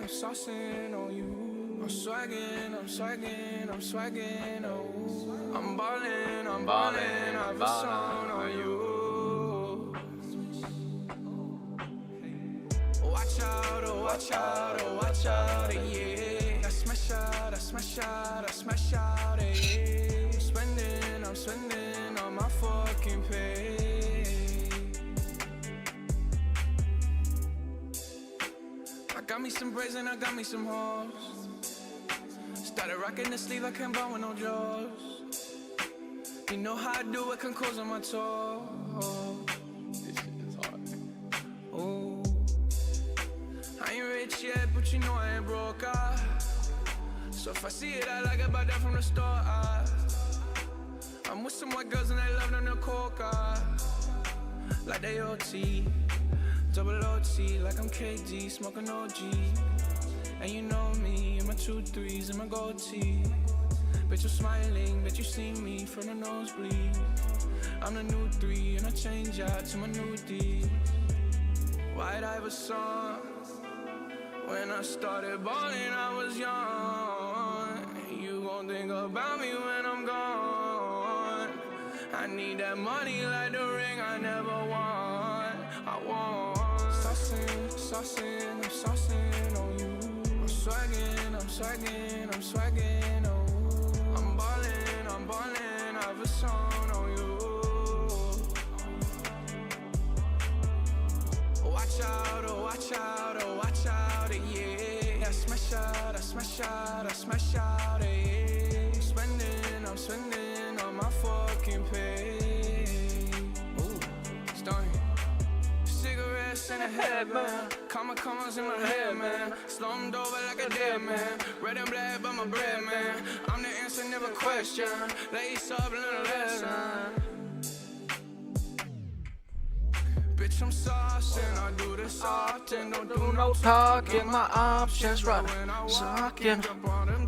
I'm saucing on you. I'm swaggin', oh. I'm ballin', I've a song on you. Watch out, oh, watch out, yeah. I smash out, yeah. I'm spending on my fucking pay. I got me some braids and I got me some hoes. Started rocking the sleeve, I can't buy with no jaws. You know how I do it, can close on my toes. This shit is hard. Ooh. I ain't rich yet, but you know I ain't broke, So if I see it, I like it, buy that from the store, I'm with some white girls and they love them to coca. Like they OT, double OT, like I'm KD, smoking OG. And you know me, in my 2-3s and my gold tee. Bet you're smiling, bet you see me from the nosebleed. I'm the new 3 and I change out to my new D. White Iverson. When I started balling, I was young. You gon' think about me when I'm gone. I need that money like the ring I never won. I want saucing, I'm saucing on you. I'm swaggin', oh. I'm ballin', I've a song on you. Watch out, oh, watch out, yeah. I smash out, yeah. I'm spending on my fucking pay. Ooh, stunning. Cigarettes in the head, man. Commas in my head, man. Slumped over like a dead man. Red and black, but my bread, man. I'm the answer, never question. Lace up, learn a lesson. Bitch, I'm saucing, I do this often. Don't do no talking, my options right. Sucking,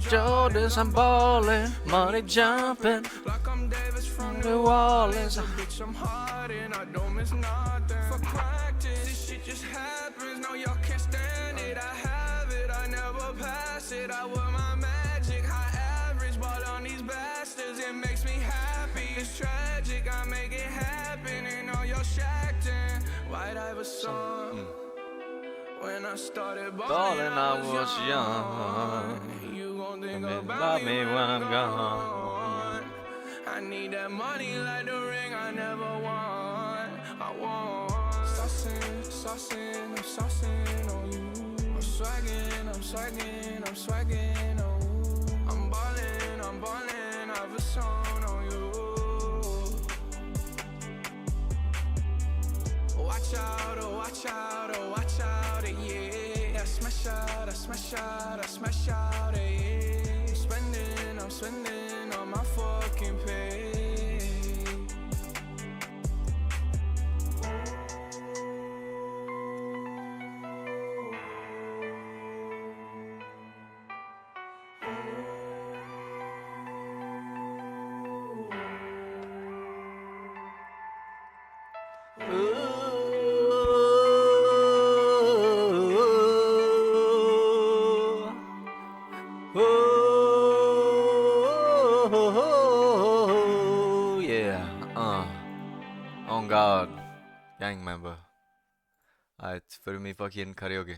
Jordans, I'm ballin', money jumping. Like I'm Davis from New Orleans. Bitch, I'm hard and I don't miss nothing. For practice, this shit just happens. No, y'all can't stand it. I have it, I never pass it. I wear my magic, high average. Ball on these bastards, it makes me happy. It's tragic, I make it happen. And all y'all shacked in. White Iverson. When I started balling, I was young. You gon' think about me when I'm gone. I need that money like the ring I never won. I want saucing, I'm saucing on you. I'm swaggin', oh. I'm ballin', I've a song on you. Watch out, oh, watch out, yeah. I smash out, yeah. I'm spending on my fucking pay. Oh god, gang member. Alright, følg med i fucking karaoke.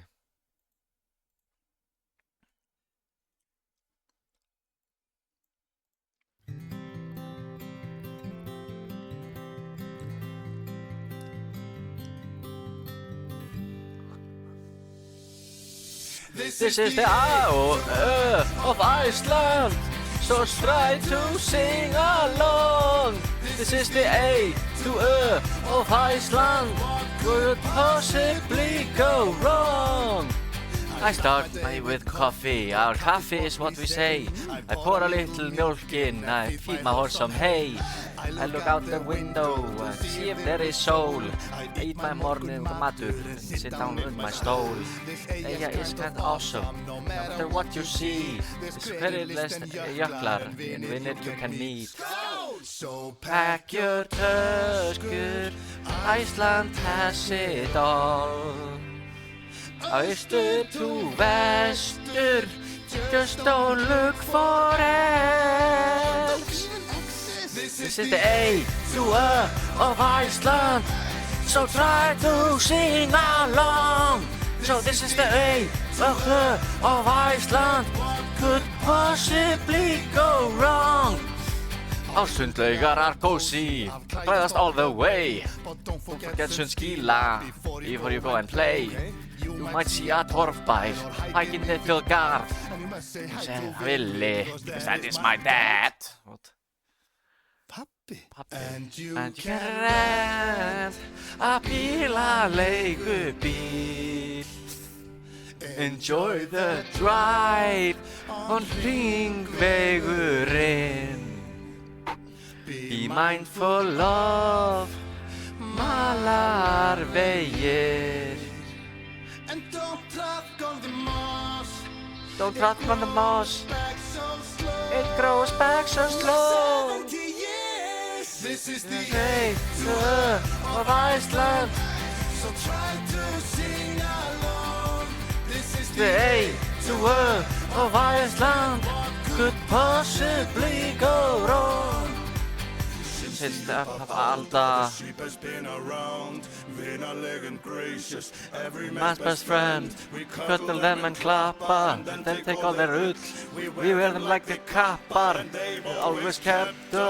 This is the I of Iceland, so try to sing along. This is the A to of Iceland, could possibly go wrong. I start with coffee, our coffee is what we say. I pour a little milk in, I feed my horse some hay. I look out the window and see if there is soul. I eat my morning matur and sit down with my stole. Eyja is kind of awesome, no matter what you see. This perilous jöklar, in winter you can meet. So pack your töskur, Iceland has it all. Austur to vestur, just don't look for else. This is the A to A of Iceland, so try to sing along. So this is the A of Iceland, could possibly go wrong. Our sundlaugar are cozy, klæðast all the way. Don't forget sundskýla before you go and play. You might see a torfbær hiking the fjallgarð. Sem villi, because that is my dad. What? Pappi. And you can rent a bílaleigubíl. Enjoy the drive on hringvegurinn. Be mindful of malarvegir. And don't track on the moss. Don't track on the moss. It grows back so slow. This is the A of Iceland, so try to sing along. This is the A of Iceland, could possibly go wrong. It's the Alda, man's best friend. We cuddle them and klappa, then take all their roots. We wear them like the kappar, always kept us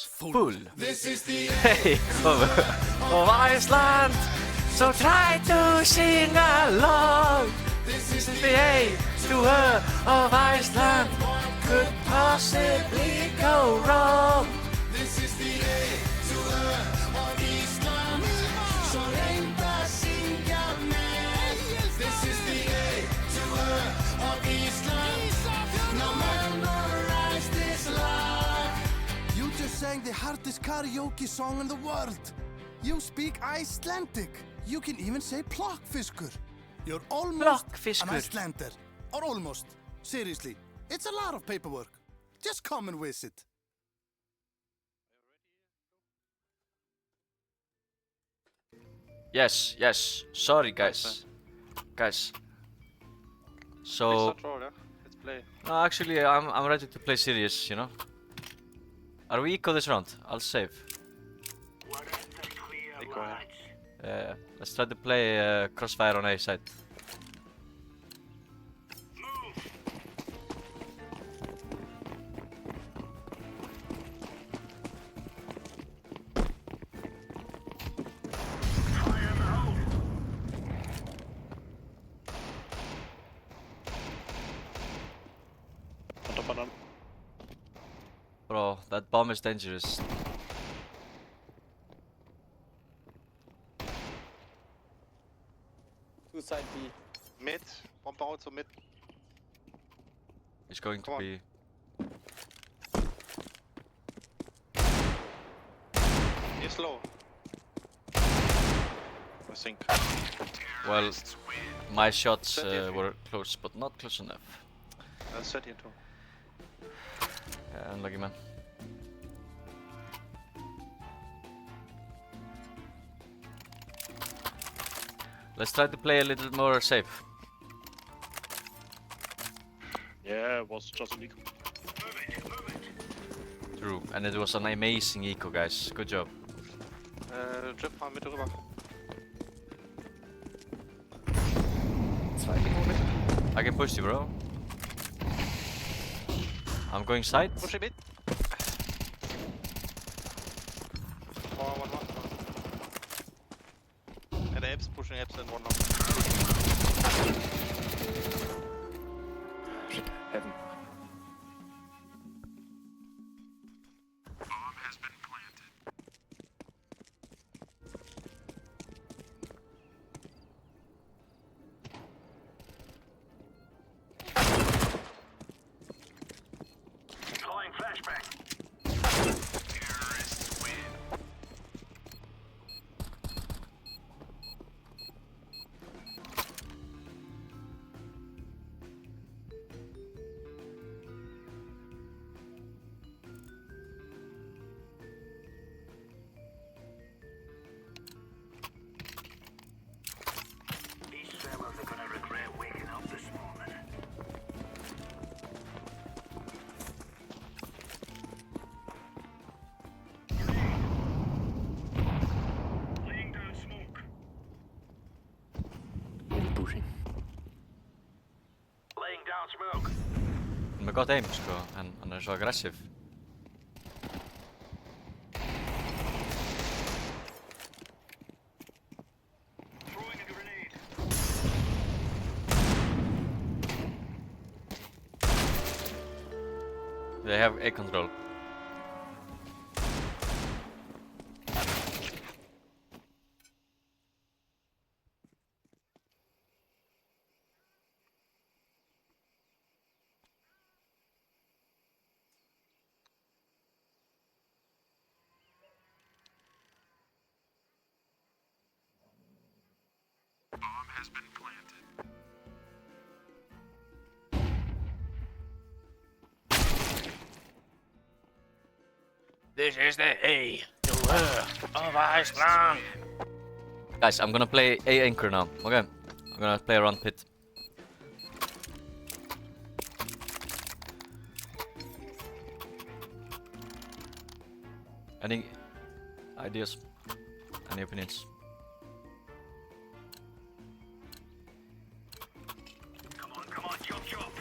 full. This is the A of Iceland, so try to sing along. This is the A of Iceland, could possibly go wrong. This is the A of Iceland, so reynda syngja með. This is the A of Iceland, now memorize this lag. You just sang the hardest karaoke song in the world. You speak Icelandic. You can even say plokkfiskur. You're almost an Icelander. Or almost. Seriously. It's a lot of paperwork. Just come and visit. Yes. Sorry, guys. So. It's not troll, yeah? Let's play. No, actually, I'm ready to play serious. You know. Are we eco this round? I'll save. Eco, yeah. Let's try to play Crossfire on A side. Bro, that bomb is dangerous. Two side B. Mid. Bomb also mid. It's going to be. He's low. I think. Well, my shots were close, but not close enough. That's 32. Yeah, unlucky man. Let's try to play a little more safe. Yeah, it was just an eco. True, and it was an amazing eco, guys. Good job. Drip fra midt rüber. I can push you, bro. I'm going side. Push a bit. One. And the apes pushing apes and one now. Heaven. pushing. Með gott aim sko, en hann er svo aggressiv. They have A control. This is the A to of Iceland. Guys, I'm gonna play A anchor now, okay? I'm gonna play around pit. Any ideas? Any opinions? Come on, chop.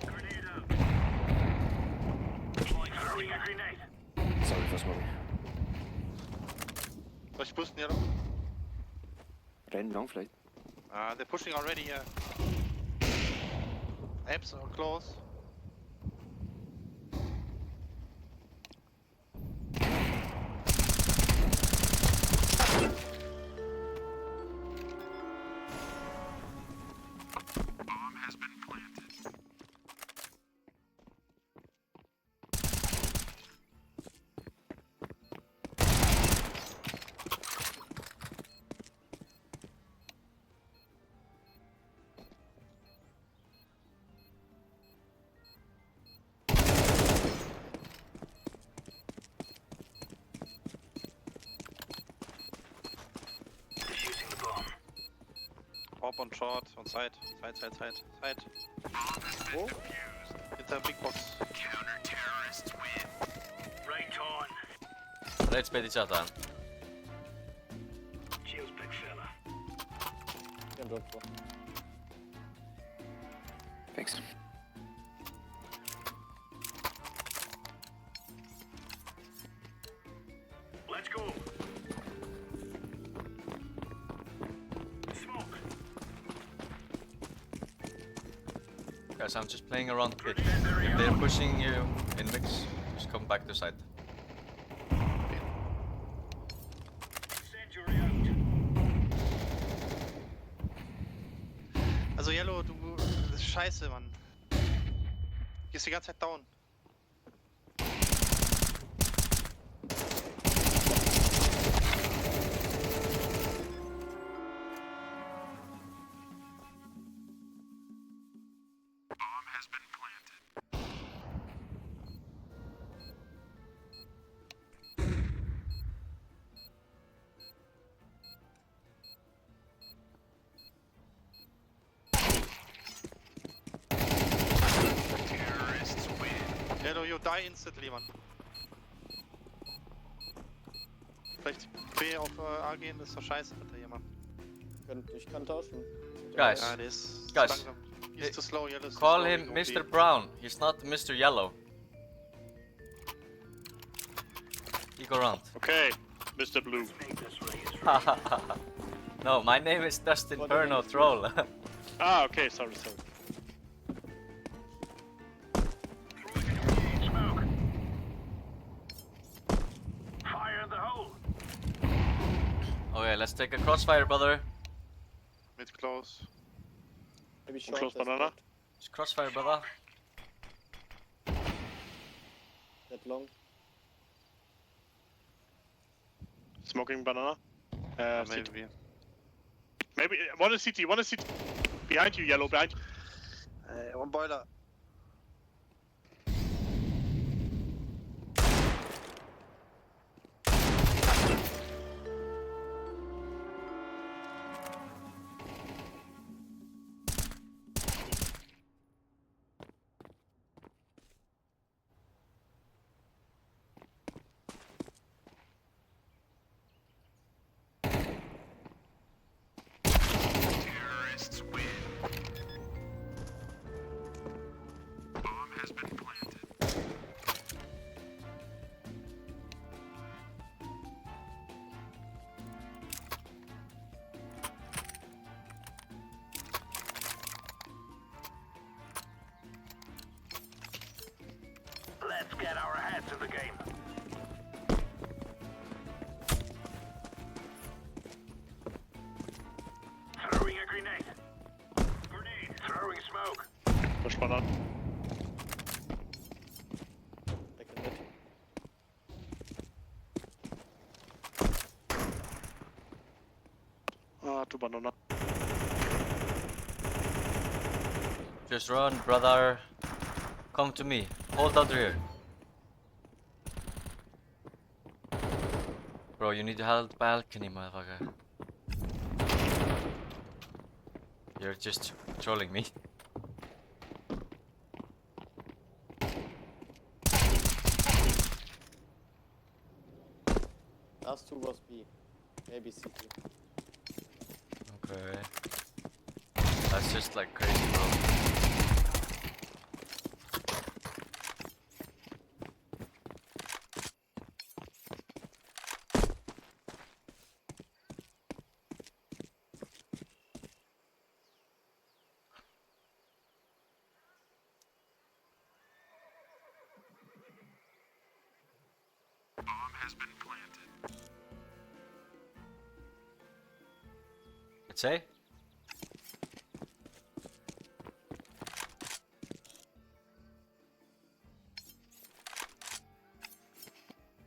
Grenade out. Throwing a grenade. Sorry for smoking. Soll ich boosten, Yellow? Rennen long vielleicht. They're pushing already, yeah. Apps are close. Hop on short, on side. Side. Oh. Hinter Big Box. Right on. Let's play each other. Cheers, big fella. Thanks. Let's go. Smoke. Guys, I'm just playing around pit. If they're pushing you in mix, just come back to side. Incendiary out. Also Yellow, du... Das ist scheiße, Mann. Gehst die ganze Zeit down. Yellow, you die instantly, Mann. Vielleicht B auf A gehen, ist doch scheiße, Alter, hier, Mann. Ich kann tauschen. Guys, Ja, der ist Guys, langsam. He's too slow, Yellow is too call slow, him he won't Mr. be- Brown. He's not Mr. Yellow. You go round. Okay, Mr. Blue. No, my name is Dustin Perno Troll. Ah, okay, sorry. Smoke. Fire in the hole. Okay, let's take a crossfire, brother. Mid close. Maybe I'm close banana. Just crossfire, brother. That long. Smoking banana. Maybe. CT. Maybe one is CT. Behind you, Yellow, behind you. One boiler. not. Second mid. Two banana. Just run, brother. Come to me. Hold out here. Bro, you need to hold balcony, motherfucker. You're just trolling me. Last two was B. Maybe CT. Okay. That's just like crazy, bro. Let's say.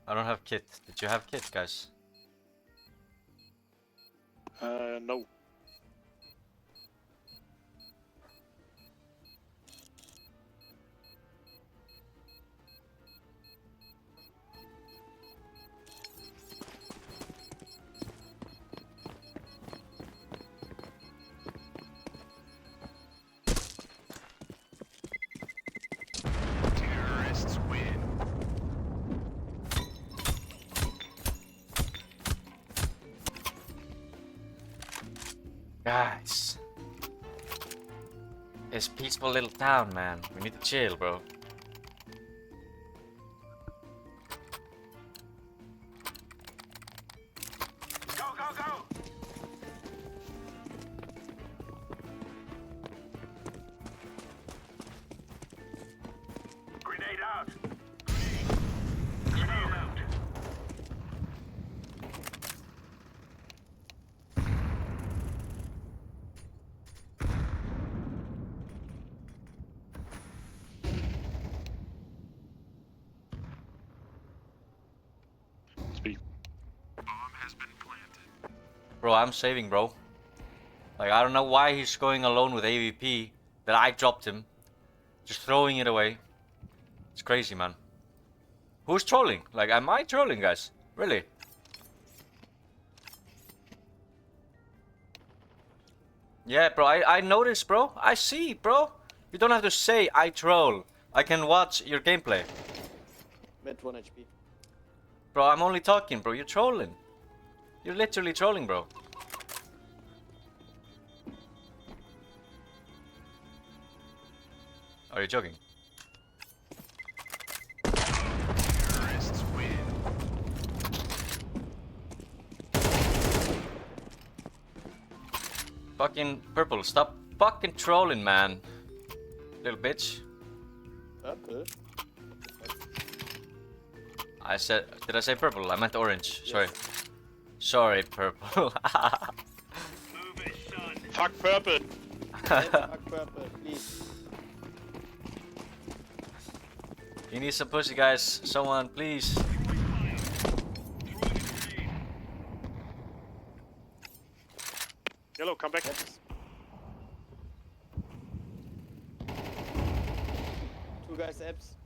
I don't have kit. Did you have kit, guys? No. Guys. It's peaceful little town, man. We need to chill, bro. Go, go, go! Grenade out! Grenade out! Speak. Bro, I'm saving, bro. Like, I don't know why he's going alone with AVP. That I dropped him. Just throwing it away. It's crazy, man. Who's trolling? Like, am I trolling, guys? Really? Yeah, bro, I noticed, bro. I see, bro. You don't have to say I troll. I can watch your gameplay. Mid 1 HP. Bro, I'm only talking, bro. You're trolling. You're literally trolling, bro. Are you joking? Fucking purple, stop fucking trolling, man. Little bitch. Purple. I said, did I say purple? I meant orange. Sorry. Sorry, purple. Move it, son! Fuck purple. Fuck purple, please. You need some pussy, guys. Someone, please. Yellow, come back. Eps. Two guys Eps.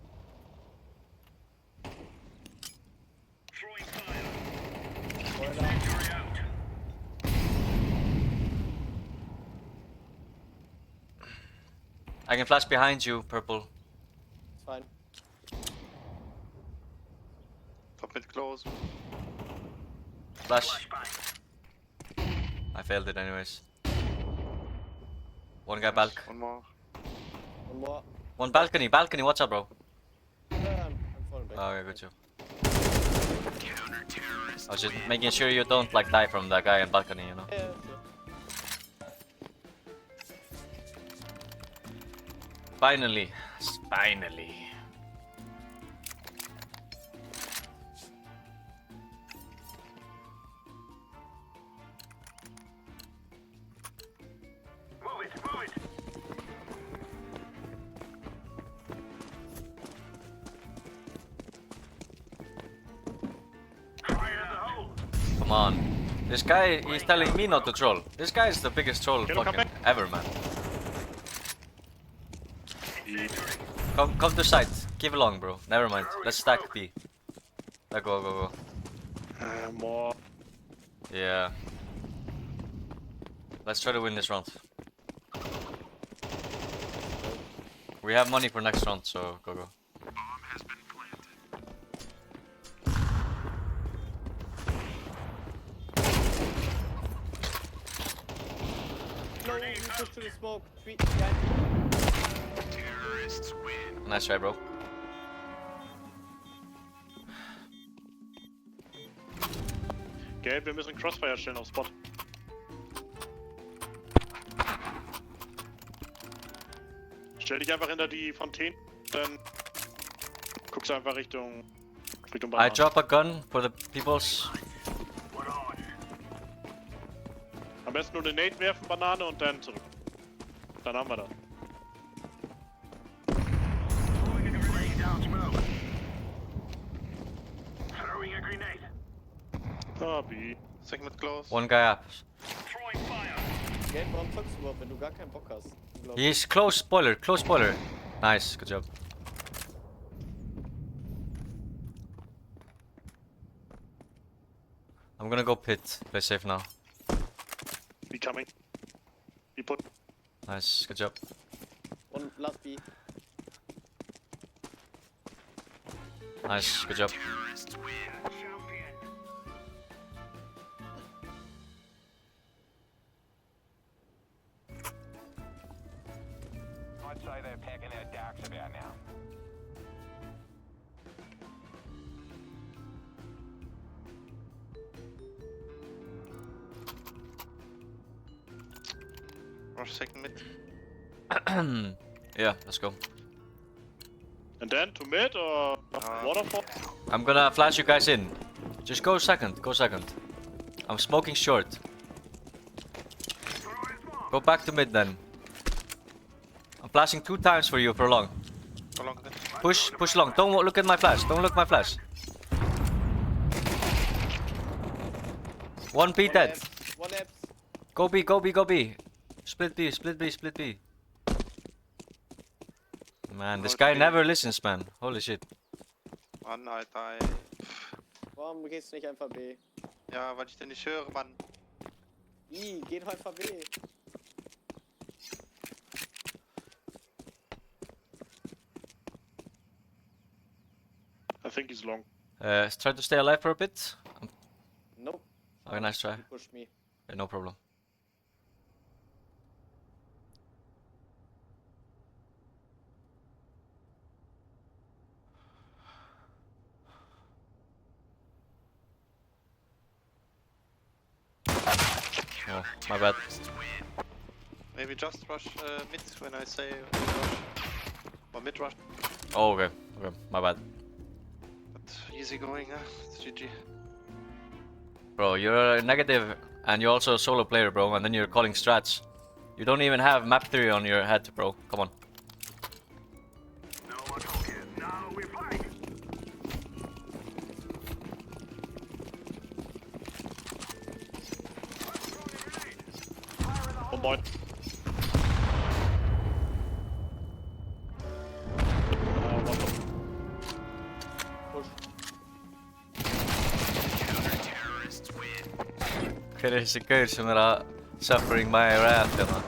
Throwing fire! Boiler. Incendiary out! I can flash behind you, purple. It's fine. Top mid close. Flash. Flashbang! I failed it anyways. One guy balk. One more. One more. One balcony, balcony. What's up, bro? I'm falling back. Oh, okay, good job. I was just making sure you don't like die from that guy on balcony, you know. Yeah, sure. Finally, finally. Move it, move it! Come on. This guy, he's telling me not to troll. This guy is the biggest troll Yellow, come fucking back. ever, man. Come to site. Give along, bro. Never mind. Let's stack B. Go. More. Yeah. Let's try to win this round. We have money for next round, so go. No, you push to the smoke. Behind. Nice try, bro. Gelb, wir müssen Crossfire stellen auf Spot. Stell dich einfach hinter die Fontäne, dann guckst du einfach Richtung I Banane. drop a gun for the peoples. Am besten nur eine Nade werfen, Banane und dann zurück. Dann haben wir das. Throwing a grenade. Ah, B. Segment close. One guy up. Throwing fire. Geld, warum zockst du überhaupt, wenn du gar keinen Bock hast? He's close spoiler, close spoiler. Nice, good job. I'm gonna go pit. Play safe now. B coming. B put. Nice, good job. One last B. Nice, good job. Champion. I'd say they're packing their darks about now. Rush second mid. Yeah, let's go. And then to mid or waterfall? I'm gonna flash you guys in. Just go second, go second. I'm smoking short. Go back to mid then. I'm flashing 2 times for you for long. Go long then. Push long. Don't look at my flash. Don't look at my flash. 1 B dead. One apps. Go B. Split B. Man, this guy never listens, man. Holy shit. Mann, Alter, ey. Warum gehst du nicht einfach B? Ja, weil ich den nicht höre, Mann. Geh doch einfach B. I think he's long. Try to stay alive for a bit. Nope. Okay, nice try. He pushed me. Yeah, no problem. Oh, my bad. Maybe just rush mid when I say rush. Or mid rush. Oh, okay. My bad. But easy going, huh? It's GG. Bro, you're a negative and you're also a solo player, bro, and then you're calling strats. You don't even have map theory on your head, bro. Come on. No more talking. Now we fight. One point. Push. Hver er þessi gaur sem er að suffering my wrath hérna?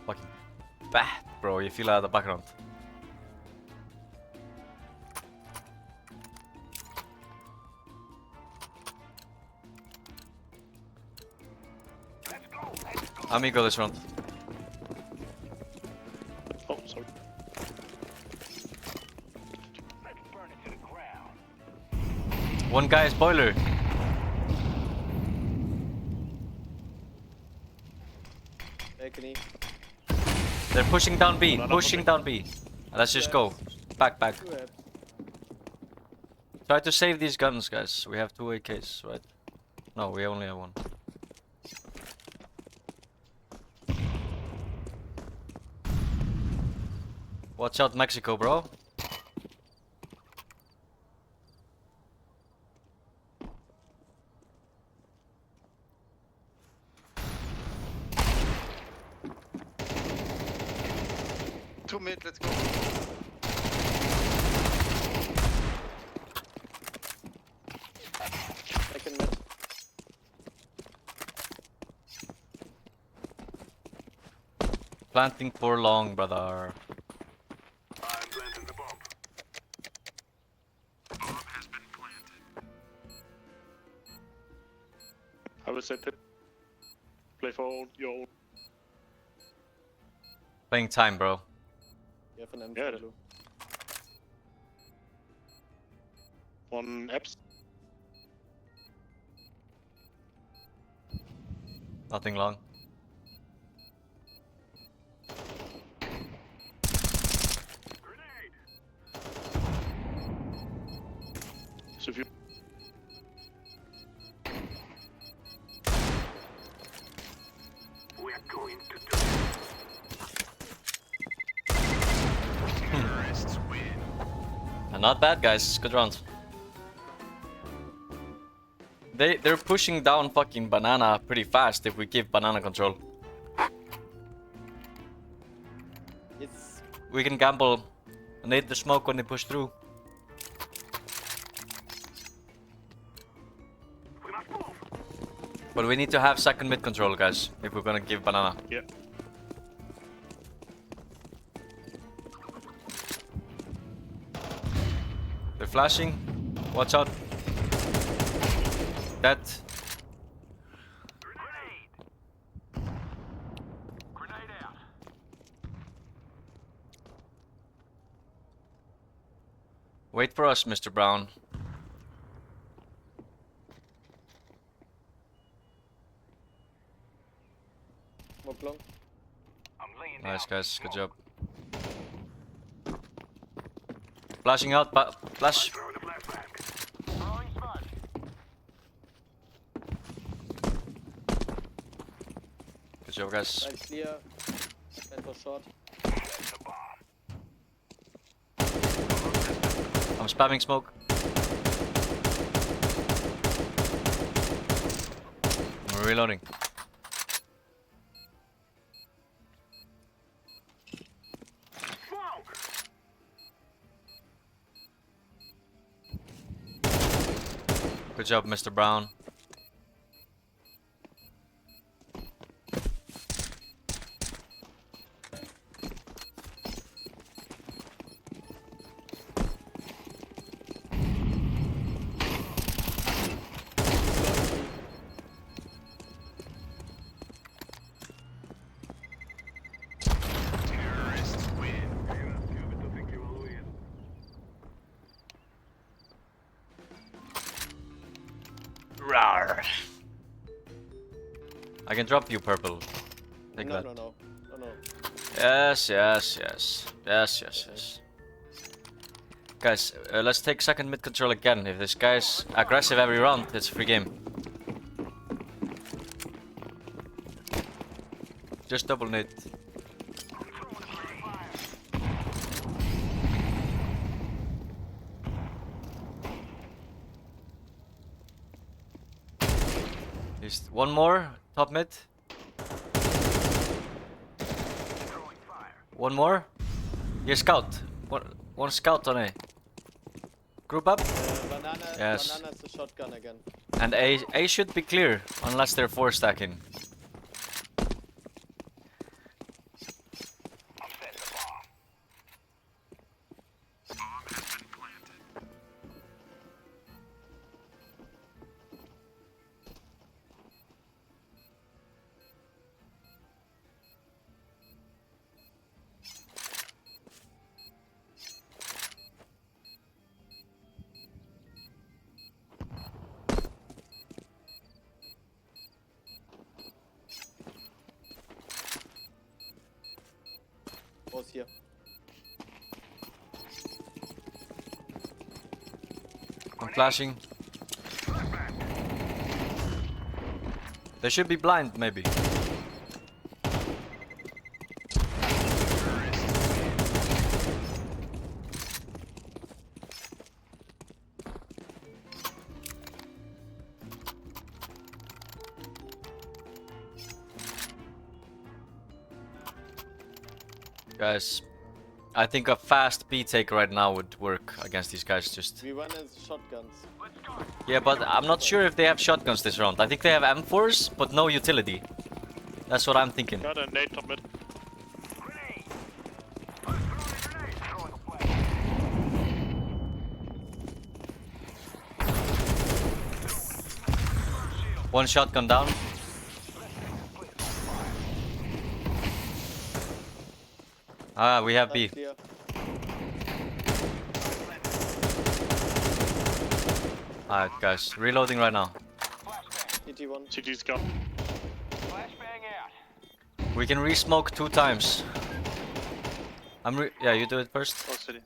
Fucking bat, bro, ég fílaði þetta background. Amigo this round. Oh, sorry. Let's burn it to the ground. One guy is boiler. Balcony. They're pushing down B, pushing down B. Let's just go. Back. 2 apps. Try to save these guns, guys. We have 2 AKs, right? No, we only have 1. Watch out, Mexico, bro. 2 mid, let's go. Second mid. Planting for long, brother. I'm planting the bomb. Bomb has been planted. I would say pit. Play for your own. Playing time, bro. You have an M4 Yeah. blue. One apps. Nothing long. Grenade. So if you We're going to do it. Terrorists win. Not bad, guys. Good round. They're pushing down fucking banana pretty fast if we give banana control. It's We can gamble. Need the smoke when they push through. We must move. But we need to have second mid control, guys, if we're gonna give banana. yeah. They're flashing. Watch out. Dead. Grenade. Grenade out. Wait for us, Mr. Brown. smoke long. I'm laying Nice, down. guys. Good job. Flashing out. Flash. Throwing a flashbang. Throwing smoke. Good job, guys. Side clear. And for short. That's a bomb. I'm spamming smoke. I'm reloading. Smoke. Good job, Mr. Brown. Terrorists win. You're stupid to think you will win. Rawr. I can drop you purple. Take No, that. no, no. No, no. Yes, yes, yes. Yes, yes, yes. Guys, let's take second mid control again. If this guy's aggressive every round, it's a free game. Just double nade. Just one more, top mid. One more. Here, scout. One scout on A. Group up. Banana. Yes. Banana's the shotgun again. And A should be clear, unless they're 4 stacking. I'm setting the bomb. Bomb has been planted. Both here. I'm flashing. They should be blind, maybe. Guys, I think a fast B take right now would work against these guys. Just We run as shotguns. yeah, but I'm not sure if they have shotguns this round. I think they have M4s, but no utility. That's what I'm thinking. Got a nade top mid. One shotgun down. Ah, we have B. Clear. Alright, guys, reloading right now. CT1. CT's gone. We can re-smoke 2 times. Yeah, you do it first. Oh, city.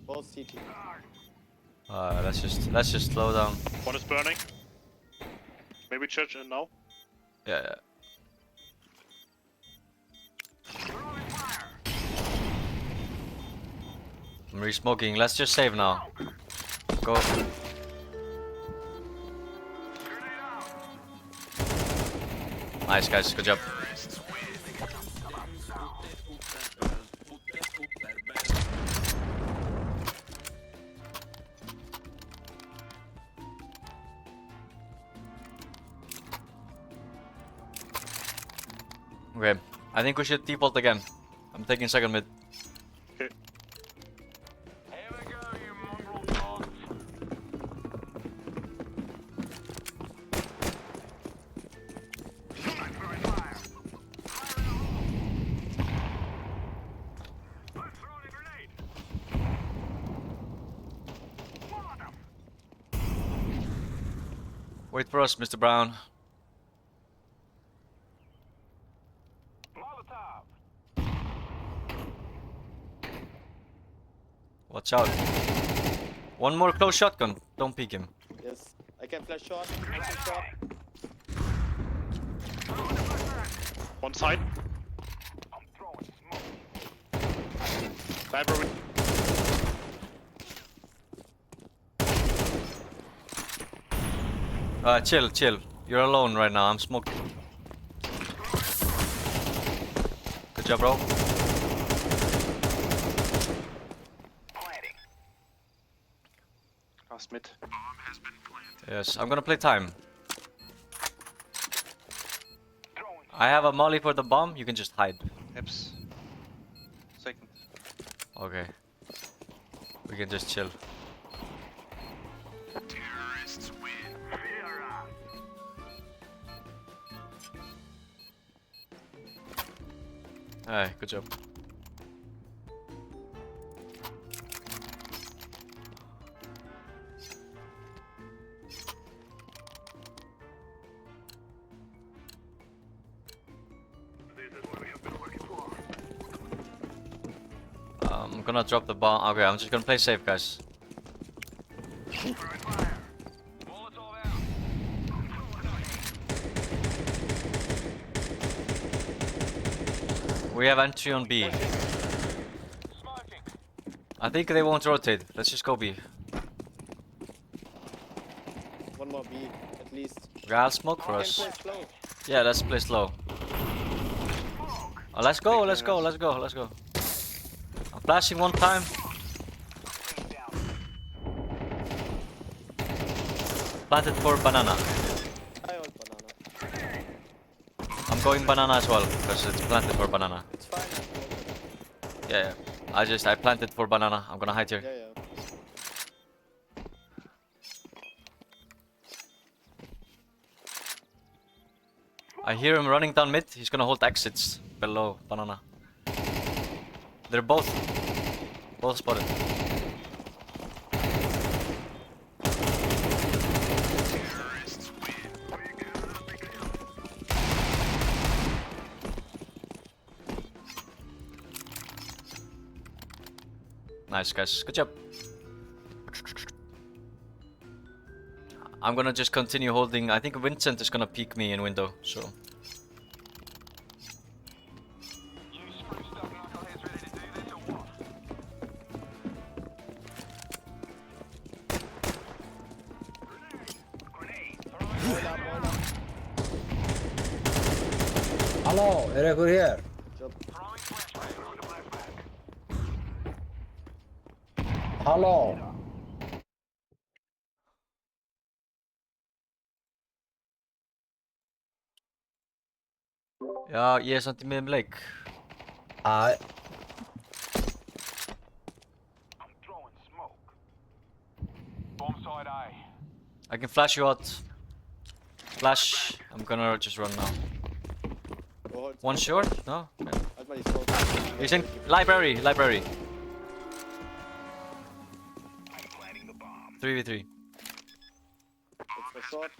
Both CT. Let's just slow down. One is burning. Maybe church in now. Yeah. I'm re-smoking. Let's just save now. Go. Nice, guys. Good job. Okay, I think we should default again. I'm taking second mid. Okay. Wait for us, Mr. Brown. Watch out. One more close shotgun. Don't peek him. Yes. I can flash short. Flash short. One side. Library. Chill. You're alone right now. I'm smoking. Good job, bro. Last mid. Yes, I'm gonna play time. I have a molly for the bomb. You can just hide. Eps. Second. Okay. We can just chill. Terrorists win. Alright, good job. I'm gonna drop the bomb. Okay, I'm just gonna play safe, guys. We have entry on B. I think they won't rotate. Let's just go B. One more B, at least. Yeah, I'll smoke for Can us. play slow. Yeah, let's play slow. Let's go. I'm flashing one time. Planted for banana. I hold banana. I'm going banana as well, because it's planted for banana. It's fine. Yeah. I planted for banana. I'm gonna hide here. Yeah. I hear him running down mid. He's gonna hold exits below banana. They're both spotted. Nice, guys. Good job. I'm gonna just continue holding. I think Vincent is gonna peek me in window, so. Hallå, är det hur här? Hallå! Já, ég er samt í miðum leik. Æ, I'm throwing smoke. Bomb side A. I can flash you out. Flash. I'm gonna just run now. One short? No? Okay. halt mal die Smoke. He's in library, library. 3v3. Jetzt war Short.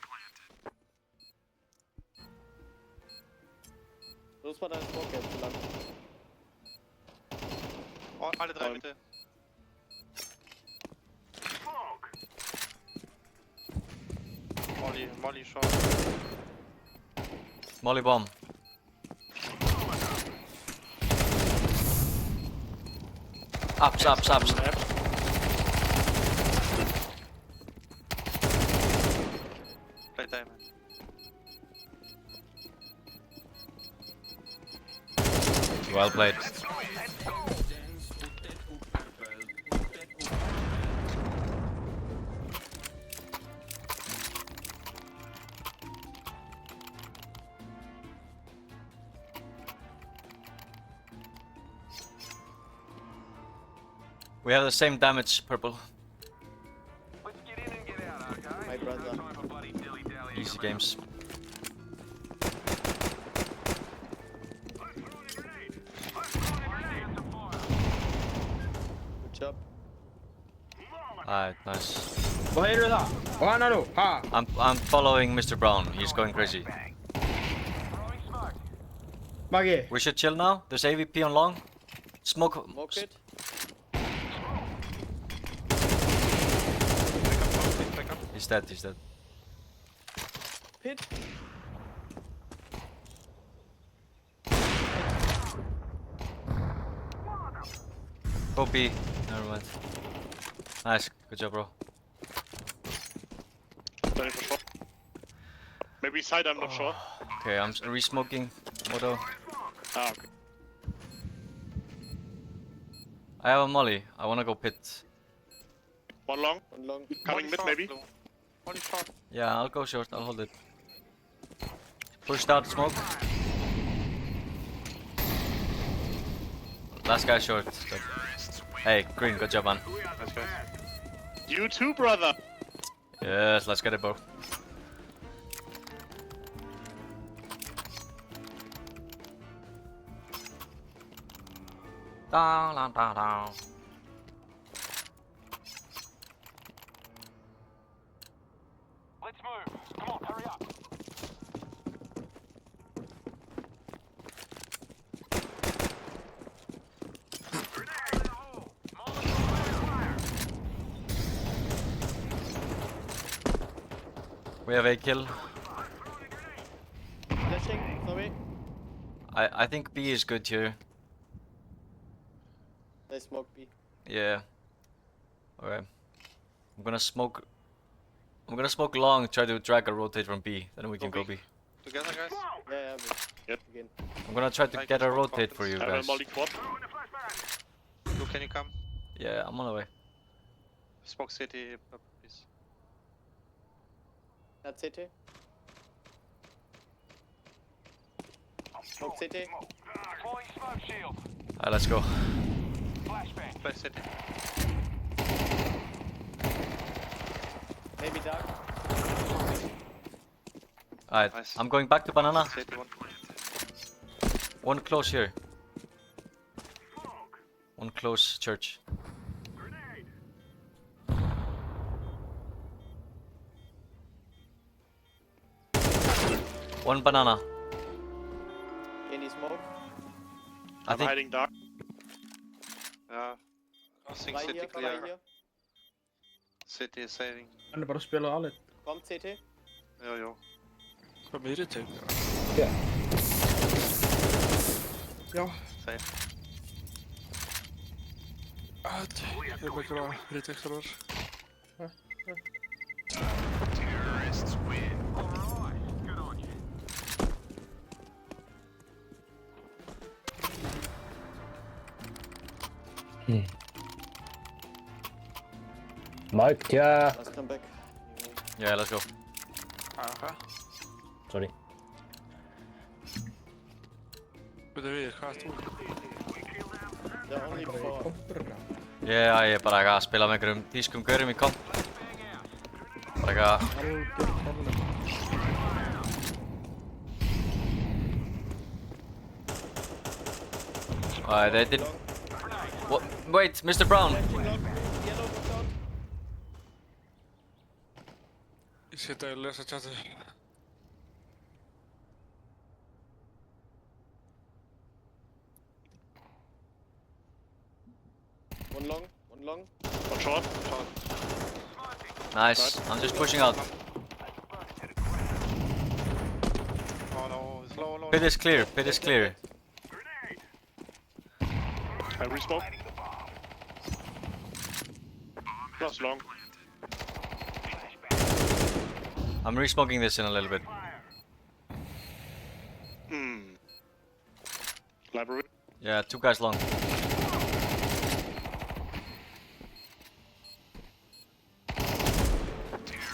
Los mal deine Smoke jetzt zu landen. Oh, alle drei bitte. Molly, short. Molly bomb. Ups. Playtime. Well played. We have the same damage, purple. Let's get in and get out, okay? My brother. Time for bloody dilly-dally. Easy games. Good job. Alright, nice. Vad är det där? Vad är det då? Ha! I'm following Mr. Brown. He's going crazy. Maggie! We should chill now. There's AVP on long. Smoke. Smoke it. He's dead. Pit. Go B. Never mind. Nice. Good job, bro. Standing for short. Maybe side, I'm not sure. Okay, I'm re-smoking. Moto. Ah, okay. I have a molly. I wanna go pit. One long. One long. Coming mid, maybe. Molly short. Yeah, I'll go short. I'll hold it. Pushed out smoke. Last guy short. Good. Hey, green. Good job, man. Nice guys. You too, brother. Yes, let's get it, bro. Down. Let's move. Come on, hurry up. We have a kill. Flashing. Sorry. I think B is good here. They smoke B. Yeah. Okay. I'm gonna smoke long, try to drag a rotate from B, then we can go B. Together, guys. Yeah, Yep. Again. I'm gonna try to Like get a smoke rotate for you buttons. I have a guys. molly quad. Blue, can you come? Yeah, I'm on the way. Smoke city, please. At CT. Smoke CT. Deploying smoke shield. Alright, let's go. Flashbang. Play city. Maybe dark. Alright, Nice. I'm going back to banana. City one. One close here. One close church. One banana. Any smoke? I I'm think hiding dark. Yeah. I think Right city here, clear. right here. City is saving. Kan du bara spela alla? Bomb CT. Jo. Vad blir det typ? Ja. Safe. Det brukar vara lite extra bra. Terrorists win. All right. Good on you. Mic check. Let's come back. Yeah, let's go. Okay. Sorry. Byrju við, hvað ert þú? Yeah, only 4. Yeah, ég er bara eitthvað að spila með einhverjum þýskum gaurum í komp. Bara eitthvað... They did... What? Wait, Mr. Brown! Ég sitt að lesa chatið. One long, one long. One short. Nice, I'm just pushing out. Oh no, it's low. Pit is clear, pit is clear. I resmoke. Plus long. I'm re-smoking this in a little bit. Library. Yeah, 2 guys long.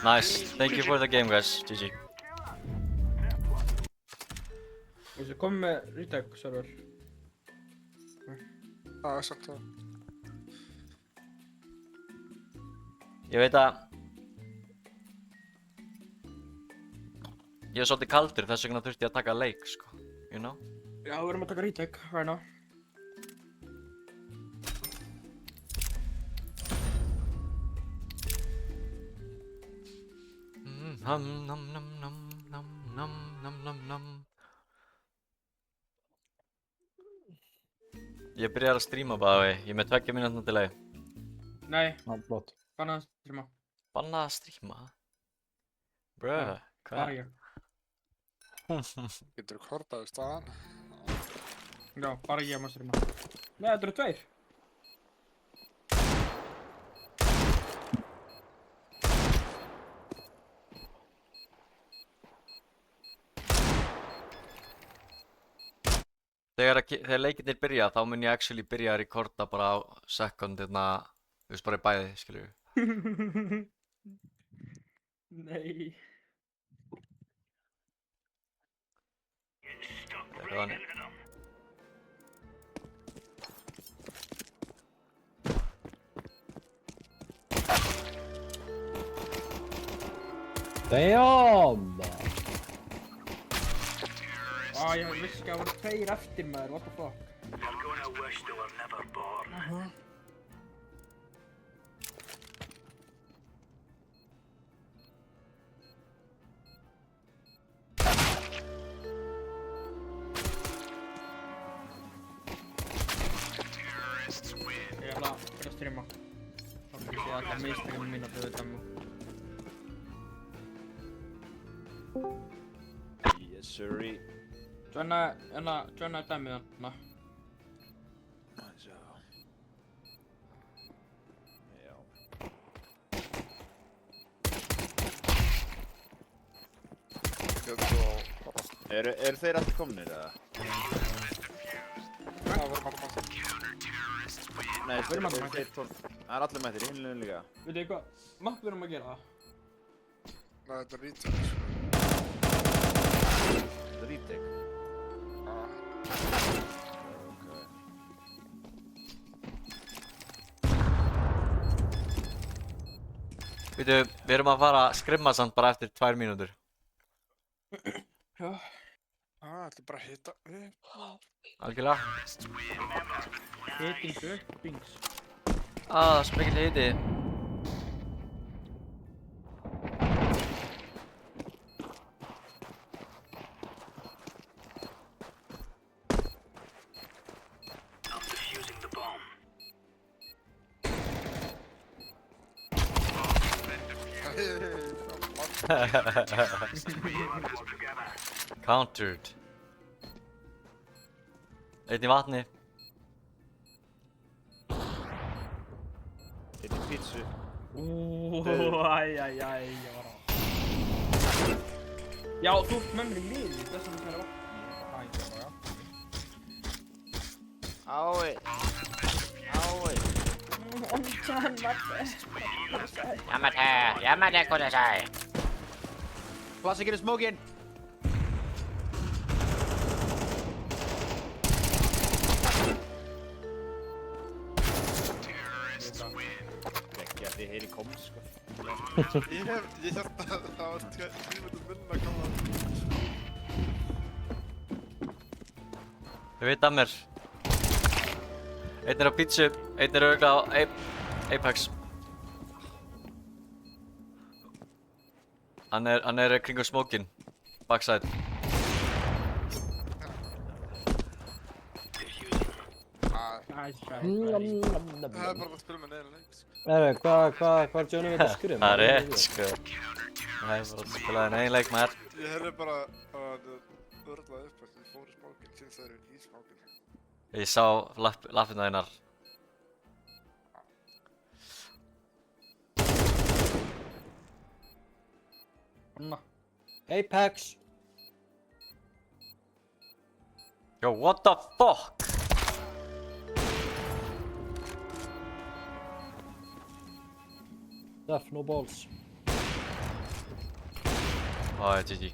Nice, thank you for the game guys, GG. Þessi kom með retake server. Það sagt það. Ég veit að... Ég er svolítið kaldur, þess vegna þurfti ég að taka leik, sko. You know? Já, við erum að taka retake right now. Ég byrjar að stríma bara, ég er með 2 mínútna delay. Nei, Flott. bannað að streama. Bannað að stríma? Bruh, Bara hvað? ég. Getur þú kortað í staðan? Já, bara ég má streama. Nei, þetta eru 2. Þegar leikirnir byrja, þá mun ég actually byrja að rekorda bara á sekundina, þú veist bara í bæði, skilur við. Nei. Það er þannig. Damn! Ég vissi ekki að það voru 2 eftir maður, what the fuck? They're gonna wish they were never born. Ég ætla að byrja að streama. Þá fyrir ég að það mistökum mín að byrja demo. Yes, sirree. Joina dæmið hann. Já. Eru þeir allir komnir eða? Það voru bara bara. Nei, Við erum allir mættir. Það er allir mættir, í hinlegin líka. Veitu þið hvað? Mapp við erum að gera það? Nei, þetta er retake. Það er retake. Veitu, við erum að fara að skrimma samt bara eftir 2 mínútur. Já. Þetta er bara að hita upp. Algjörlega. Hitting upp, bings. Það er svo mikil hiti. I'm defusing the bomb. Countered. Einn í vatni. Einn í pítsu. Æjæjæj, ég var á. Já, þú ert með mér í liði, þess að þú færi vatni. Ái. Ái. One-chan, Yamate kudasai. Classic is smoking. Ekki að þið heyri komst, sko. Ég held að það var 3 mínútur minna að koma. Þau veit af mér. Einn er á pítsu, einn er örugglega á Apex. Hann er kringum smókin. Backside. Nice try. Það er bara að spila með neina leik, sko. Hvað er Johnny veit að skura? Það er rétt, sko. Það er bara að spila þenn einleik maður. Ég heyrði bara að örlaði upp að þið fóru spákinn, síðan það eru í spákinn. Ég sá lappirna þínar. Anna. Apex! Yo, what the fuck? Duff, no balls. Ó, GG.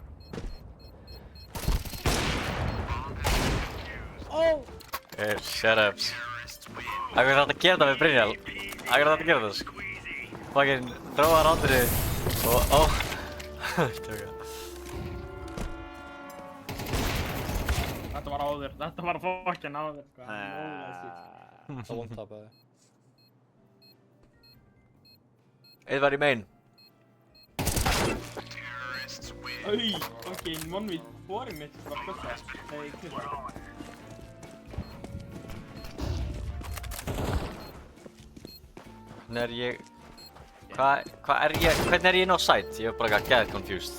Oh! Shut-ups. Akkur er þetta að gera þetta við Brynjál. Akkur er þetta að gera þetta, sko. Fucking þróa rátri og Tjóka. Þetta var áður, þetta var fucking áður, sko. Það one-tapaði. Einn var í main. Fucking monvít borið mitt var klössa. Nei, klössa. Hvernig er ég... Hvernig er ég inn á site? Ég er bara get confused.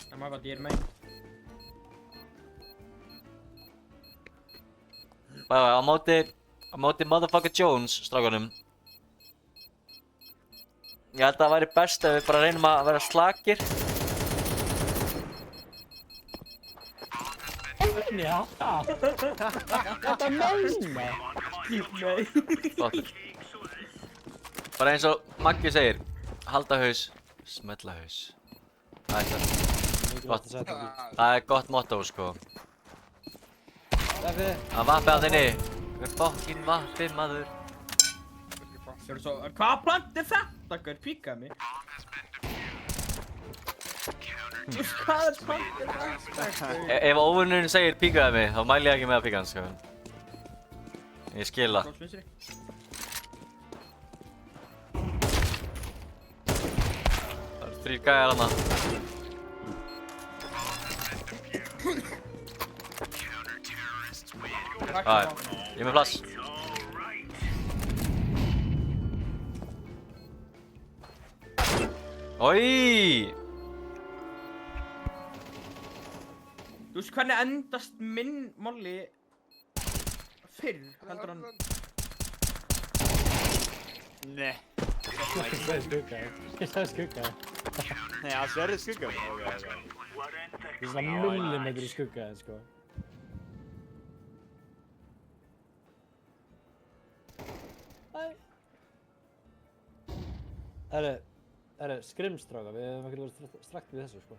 Það maður ég er main. Á móti motherfucker Jones, strákunum. Ég held að það væri best ef við bara reynum að vera slakir. Já! Þetta meina! Flottur. Bara eins og Maggi segir. Halda haus, smetla haus. Það er það. Gott. Það er gott motto, sko. Að vappi að þinni. Við fokkin vappi, maður. Hvaða plant er þetta, gaur? Píkaði mig. Hvaða plant er þetta? Ef óvinnurinn segir píkaði mig, þá mæli ég ekki með að píka hann, sko. Ég skil það. Það eru 3 gæjar hana. Ég er með flass. Oj! Þú veist hvernig endast minn molli fyrr, heldur hann? Nei. Ég sagði skugga. Nei, það sverði skugga. Það er svona millimetri skugga, sko. Það er skrimstráka, við hefum ekki verið strakt við þessu, sko.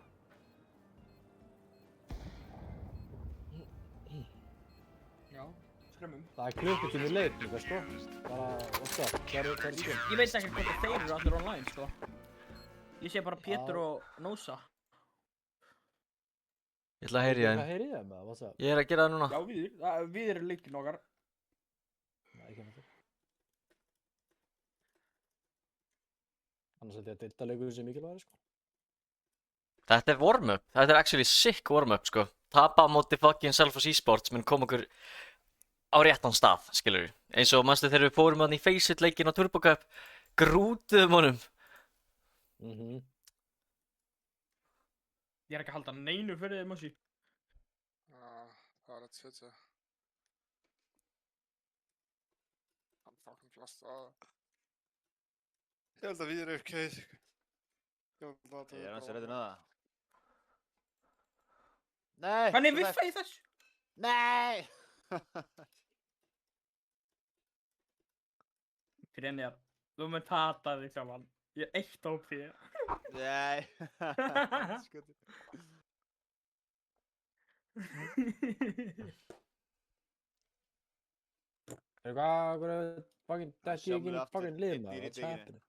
Já, skremmum. Það er klukkutími leik líka, sko. Bara, what's up, hvað er skrim? Ég veit ekki hvort þeir eru allir online, sko. Ég sé bara Pétur og Nósa. Ég ætla að heyri það. Hvað heyri ég það með það, what's up? Ég er að gera það núna. Já, við erum leikinn okkar. Nei, ekki með það. Annars held ég að deildarleikur sé mikilvægari, sko. Þetta er warm-up. Þetta er actually sick warm-up, sko. Tapa á móti fucking Selfoss eSports mun koma okkur á réttan stað, skilur við. Eins og mannstu þegar við fórum hann í Faceit leikinn á Turbo Cup, grútuðum honum. Ég er ekki að halda neinu fyrir þig, Mossi. Það var rétt svitsa. Hann fucking flasta. Ég held að við erum FK. Ég er hans að redda það. Nei! Hvernig viffa ég þessu? Nei! Brynjar, þú mun tata þig saman. Ég er eitt á þér. Nei! Skotir. Hvað er fucking, þetta er ekki fucking lið maður, Einn í what's happening?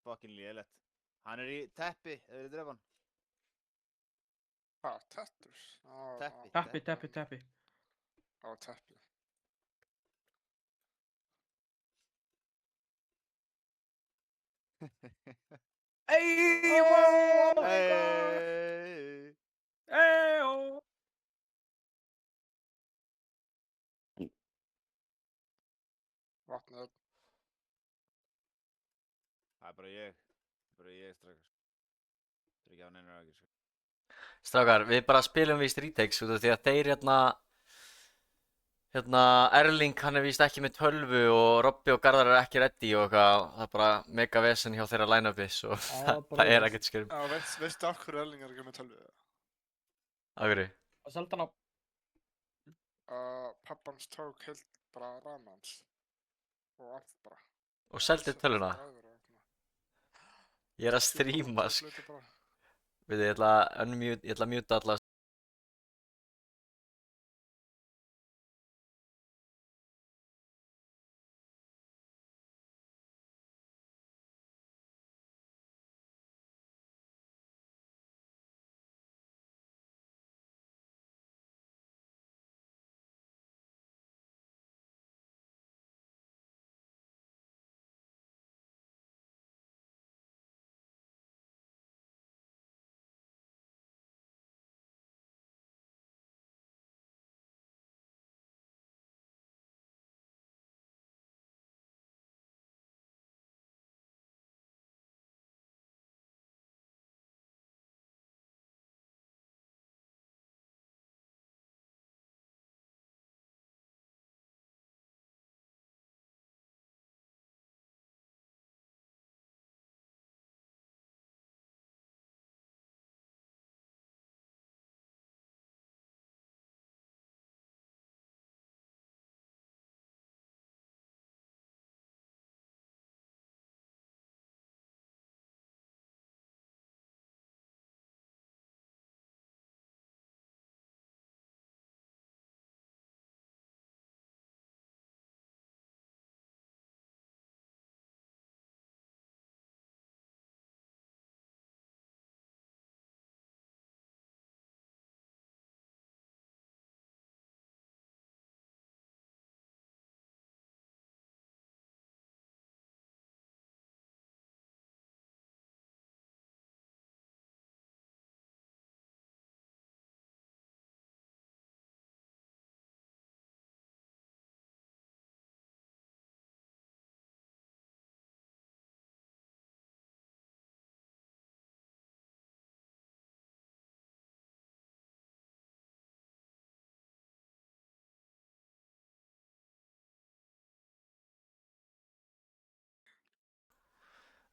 Fucking lélegt. Hann er í teppi, ef þið drefa hann. Hvað, tettur? Teppi. Teppi. Á, teppi. Ey, oh my god! Hey! Ey, oh! Vatnið upp. Það er bara ég. Strákar. Það er ekki á neinur aðgjur, sko. Strákar, við bara spilum víst retakes út af því að þeir Erling, hann er víst ekki með tölvu og Robby og Garðar er ekki ready og eitthvað, það er bara mega vesen hjá þeirra line-upi, svo það er ekkert skrum. Já, veistu af hverju Erling er ekki með tölvu? Af hverju? Og seldi hann á... Pappans tók heilt bara rama hans. Og allt bara. Og seldi tölvuna? Ég er að stríma, sko. Við ég ætla að mute alla.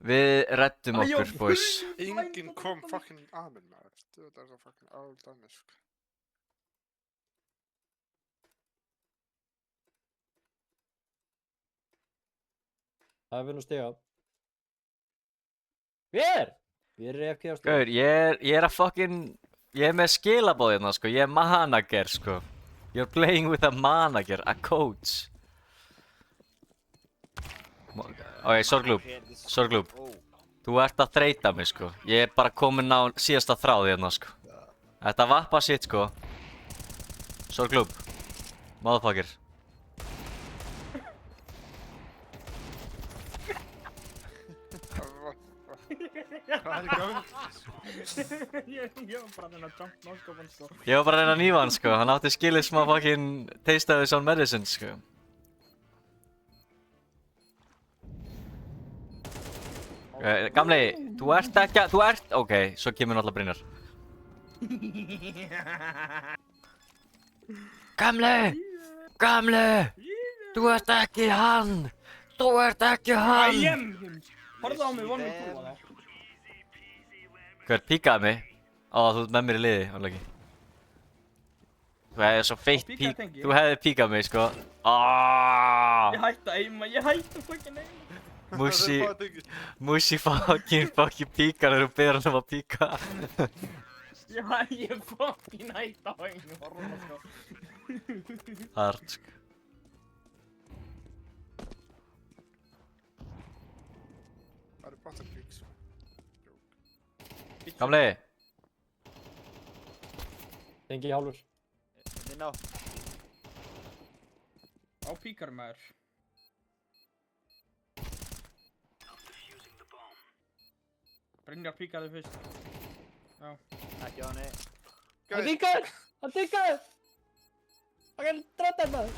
Við reddum okkur, boys. Enginn kom fucking að minn maður. Þetta er svo fucking áldæmisk. Það er við nú stiga. Hver? Við erum EFK á stiga. Gaur, ég er að fucking... Ég er með skilabóð hérna, sko. Ég er manager, sko. You're playing with a manager, a coach. Ok, Sorglúb. Þú ert að þreyta mig, sko. Ég er bara kominn á síðasta þráði hérna, sko. Þetta vappa sitt, sko. Sorglúb. Motherfucker. Hvað er í gangi? Ég var bara að reyna að jump náskopan, sko. Ég var bara að reyna að nífa hann, sko. Hann átti skilið smá fucking taste of his own medicine, sko. Gamli, þú ert ekki að... Ok, svo kemur náttúrulega Brynjar. Gamli! Þú ert ekki hann! Þú ert ekki hann! Horfðu á mig, vonum trúa það. Hver píkaði mig? Ó, þú ert með mér í liði, alveg ekki. Þú hefði svo feitt Píkaði tengi. Þú hefði píkað mig, sko. Aaaaaaah! Ég hætti að aima, ég hætti að fucking aima. Mussi fucking píkar þegar þú beður hann að píka. Ég fucking hætti að aima, horfum sko. Hard, sko. Það eru bara píks. Gamli. Tengi hálfur. Inn á. Á píkar maður. Brynjar píkaði fyrst. Já. Ekki á henni. Hann diggaður! Hann diggaður! Hann kan dræta maður!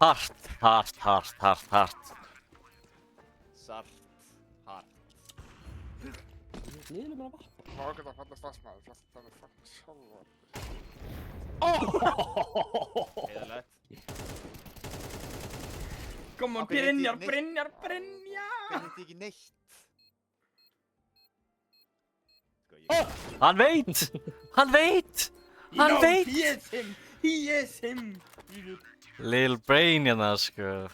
Hart. Sart. Hart. Líðilega með að vatna. Má ekki það falla stafsmaður, það er fucking sjálfar. Heiðalegt. Come on, Okkur hitti Brynjar! neitt. Brynjar! Hvernig þetta ekki neitt? Sko, Hann veit! He is him! Lil Brain hérna, sko.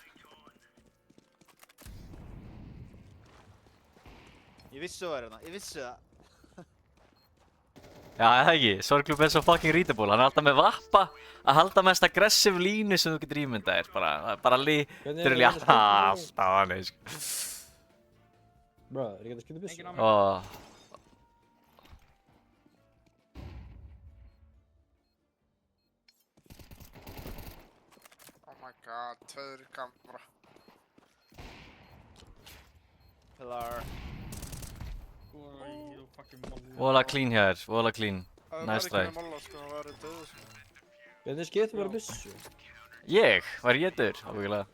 Ég vissi þú væri hérna, ég vissi það. Já, það ekki. Sorglúb er svo fucking readable. Hann er alltaf með vappa að halda mest aggressive línu sem þú getur ímyndað þér. Bara literally alltaf hann, sko. Bro, er ekki að skjuta byssu? Enginn á mig. Óh. Oh my god, tveir gamla. Pillar. Oj, þú fucking mollu. Vola clean hér, vola clean. Það Nice var try. ekki með molla sko, það var döðu sko. Hvernig skeytum bara byssu? Ég? Var ég dur? Ábyggilega.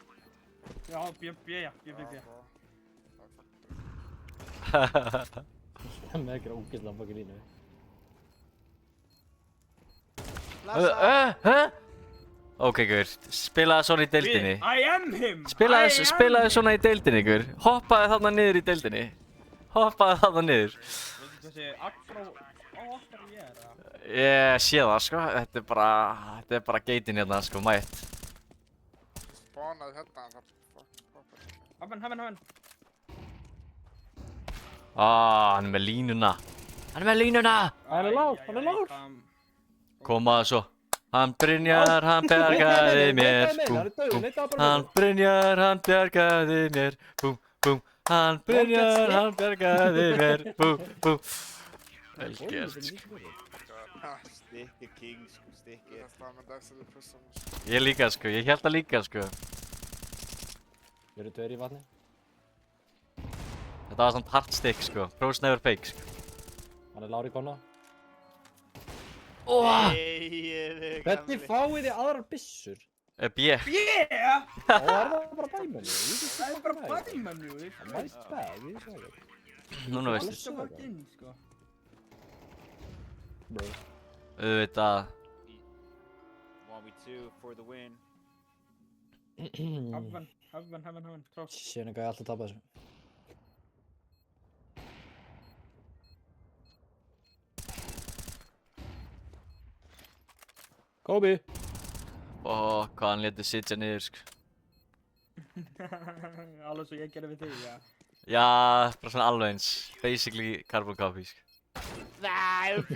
Já, B. Með ekki ógeðslega fucking línu. Ok, Gur. Spilaði svona í deildinni. I am him! Spilaði svona í deildinni, Gur. Hoppaði þarna niður í deildinni. Hoppaði þarna niður. Veistu hvað sé, Akró á okkar ég er það? Ég sé það, sko. Þetta er bara geitin hérna, sko, mætt. Spánaði hérna, það fucking hoppar ekki. Hafen. Hann er með línuna. Hann er lár. Koma svo. Hann Brynjar, hann bjargaði mér. Búm, búm. Hann Brynjar, hann bjargaði mér. Búm, búm. Hann Brynjar, hann bjargaði mér. Búm, búm. Vel gert, sko. Stikki king, sko, stikki. Ég ætlaði að mynda eftir því pussum. Ég líka, sko. Ég held það líka, sko. Við erum tveir í vatni. Þetta var samt hard stick, sko. Pros never fake, sko. Hann er lár í konna. Hvernig Hvernig fáið þið aðrar byssur? B. Yeah! Ó, er það bara bæmennu? Það er bara bæmennu. Nice bag, ég sé það. Núna veistu. Lúsa bara inn, sko. Bro. Auðvitað. 1v2 for the win. Hafen. Klart. Sérna gæði alltaf tapað þessu. Kobi! Ó, hvað hann létið sitja niður, sko. Alveg svo ég gerði við þig, já. Já, bara svona alveg eins. Basically carbon copy, sko. Nei, ok.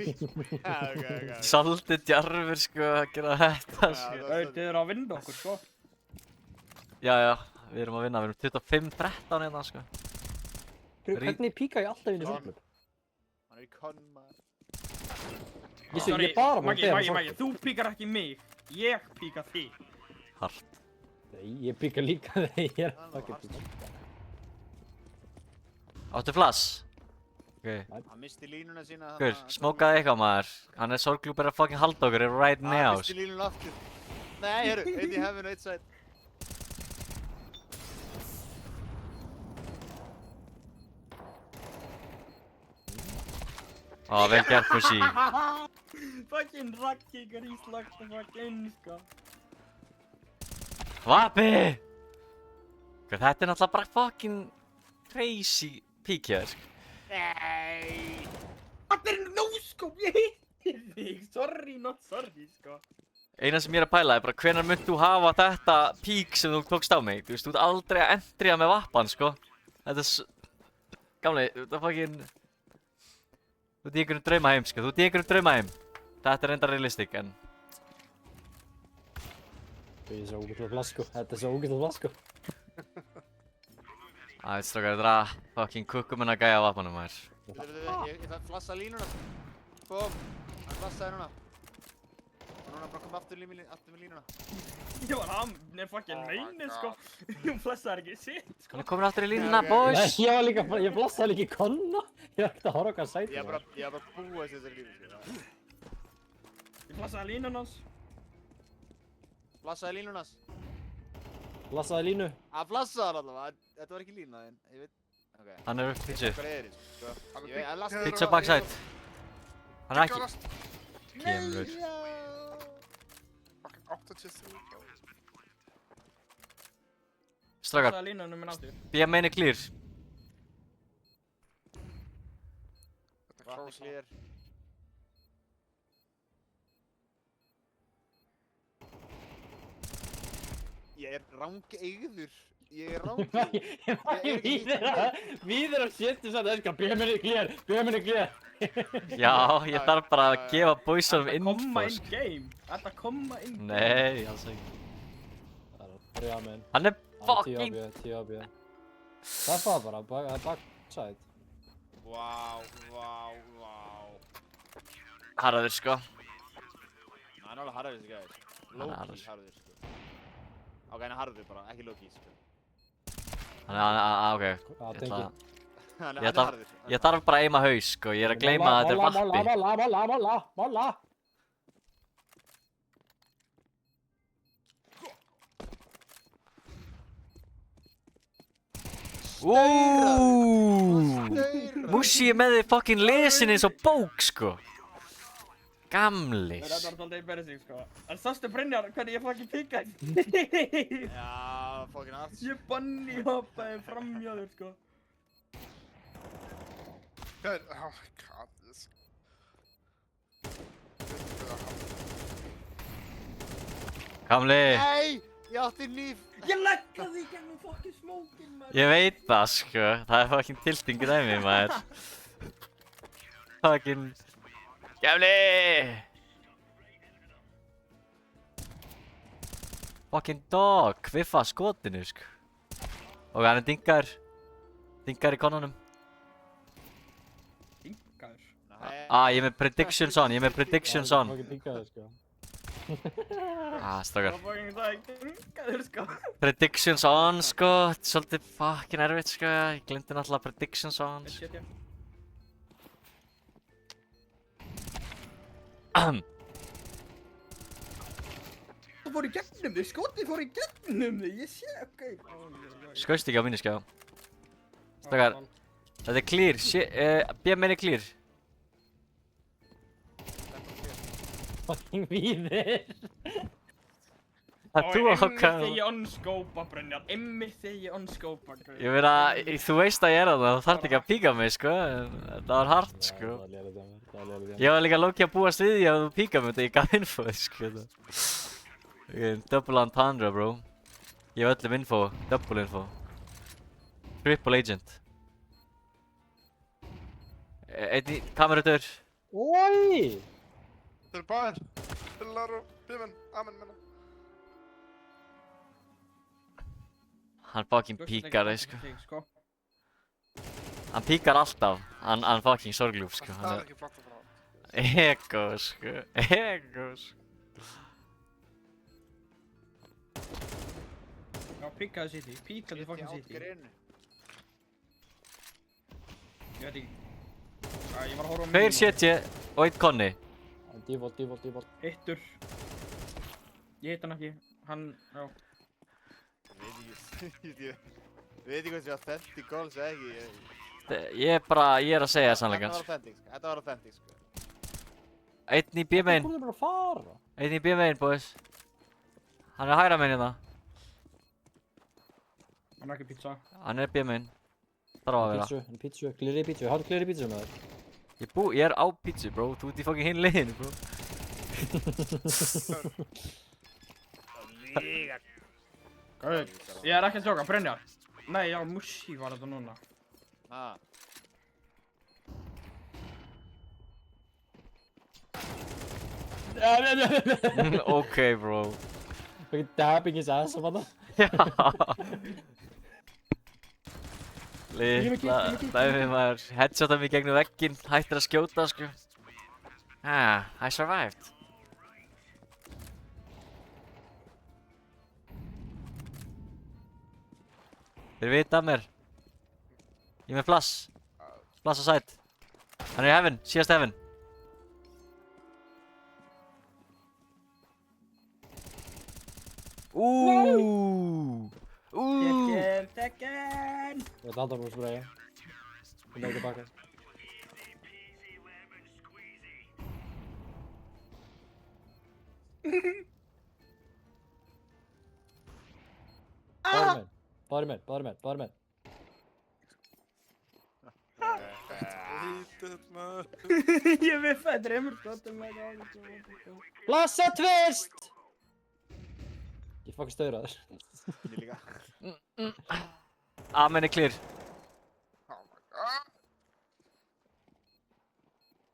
Svolítið djarfur, sko, að gera þetta, sko. Þið eru að vinna okkur, sko. Já, við erum að vinna. Við erum 25-13 hérna, sko. Hvernig píka ég alltaf inn í sorglub? Hann er í konn, maður. Ég bara má Maggi, þú píkar ekki mig. Ég píka þig. Hart. Nei, ég píka líka þegar ég er að fucking píka. Áttu flass? Ok. Hann misti línuna sína. Gur, smókaði eitthvað, maður. Hann er sorglúpur að fucking halda okkur right now, Hann sko. misti línuna aftur. Nei, heyrðu, einn í hefinu, eitt sætt. Ó, vel gert, Mussi. Fucking rakkíkar í slagt og fucking, sko. Vapi! Þetta er náttúrulega bara fucking crazy pík hjá þér, sko. Nei. Þetta er no-scope, ég hittir þig. Sorry, not sorry, sko. Eina sem ég er að pæla er bara hvenær munt þú hafa þetta pík sem þú tókst á mig? Þú veist, þú ert aldrei að entriða með vappan, sko. Þetta er gamli, þetta er fucking... Þú ert í einhverjum draumaheim, sko. Þú ert í einhverjum draumaheim. Þetta er enda realistic, en... Þetta er svo ógeðslega flask, sko. Þetta er svo ógeðslega flask, sko. Æ, veit strákar, þetta er að fucking kukkum hennar gæja á vappanum, maður. Ég þarf að flassa línuna. Bóm, hann flassaði núna. Og núna bara koma aftur með línuna. Já, hann er fucking meini, sko. Hún flassaði ekki sitt, sko. Hann er komin aftur í línuna, boys! Nei, ég flassaði líka í konna. Ég var ekkert að horfa hvað sæti Ég var bara búið þessari línu, sko. Ég flassaði línun hans. Flassaði línuna. Flassaði línu. Hann flassaði allavega. Þetta var ekki lína, en ég veit... Ok. Hann er upp pizza. Hvað er þið, sko? Pizza backside. Hann er ekki... Kemur. Fucking 83. Strákar, Flassaði línunum minn aftur. B-main er clear. Vatni clear. Ég er rangeygður. Ég er rangeygður. Víðir á shittu satt, það er sko, B-minni clear. Já, ég þarf bara að gefa boysunum info, Komma in sko. game. Þetta komma in game. Nei, alls ekki. Það er 3 menn. Hann er fucking... 10 AB. Það var bara, backside. Vá. Harður, sko. Hann er alveg harður þessi gæður. Hann er Low-key harður. harður, sko. Ok, hann er harður bara, ekki low-key, sko. Ok. Hann er Ég þarf- harður. Ég þarf bara að eima haus, sko. Ég er að gleyma að þetta er vappi. Molla. Mushi er með þið fucking lesin eins og bók, sko. Gamlis. Þetta var alltaf embarrassing, sko. En sástu Brynjar, hvernig ég fucking píkaði? Já, fucking hard. Ég bunny hoppaði framhjá þér, sko. Good. Oh my god, this. Gamli. Nei, ég átti líf. Ég leggaði í gegnum fucking smókin, maður. Ég veit það, sko. Það er fucking tiltingin af mér, maður. Fucking... Gamli! Fucking dog, hviffa skotinu, sko. Og hann er dingar. Dingar í konunum. Dingaður. Ég er með predictions on, Fucking dingaði, sko. Strákar. Það var fucking það, dingaður, sko. Predictions on, sko. Þetta er svolítið fucking erfitt, sko. Ég glemdi náttúrulega predictions on. Shit, já. Það fór í gegnum þig, skotið fór í gegnum þig, ég sé, ok. Skaust ekki á mínu skjá. Strákar, þetta er clear. B-main er clear. Fucking víðir. Það er þú að Einmitt hokka. þegar ég unscopa, Brynjar, einmitt þegar ég unscopa. Ég meina, þú veist að ég er þarna, þú þarft ekki að píka mig, sko. Það var hart, sko. Það var lélega dæmi. Ég var líka lókið að búast við því að þú píka mig þegar ég gaf info, sko. Double entendre, bro. Ég hef öllum info, double info. Triple agent. Einn í kamerudör. Oi! Þeir eru báðir. Pillar og bíminn. Amen, menna. Hann fucking píkar þig, sko. Hann píkar alltaf. Hann fucking sorgljúf, sko. Það er ekki flott að fara. Ego, sko. Ego, sko. Já, píkaði City, píkaði fucking City. Ég veit ekki. Ég var að horfa á Tveir setji og einn konni. Default. Hittur. Ég hitt hann ekki. Hann, já. Ég veit ekki hvað sé authentic goals eða ekki. Ég er að segja sannleikans. Þetta var authentic, sko. Einn í B-main. Þú bara að fara. Einn í B-main, boys. Hann er hægra megin hérna. Hann er ekki pizza. Hann er B-main. Þarf að vera. Pítsu, pítsu, klirri pítsu, hálf klirri pítsu maður. Ég er á pítsu, bro. Þú ert í fucking hinn leiðinu, bro. Gauð, ég er ekki að tjóka, Brynjar. Nei, já, Mushi var þetta núna. Ah. Ok, bro. Fucking dabbing his ass of hana. Já. Litla dæmi maður. Headshota mig gegnum vegginn, hættir að skjóta, sko. Ah, I survived. Þeir vita af mér. Ég er með flass. Flass á side. Hann er í heaven, síðast heaven. Tekken! Ég veit aldrei hvað spraya. Ég leik tilbaka. Báður minn. Ég viffaði 3 skotum með það. Blassa twist! Ég fucking stöður að þér. Ég líka. Amen er clear.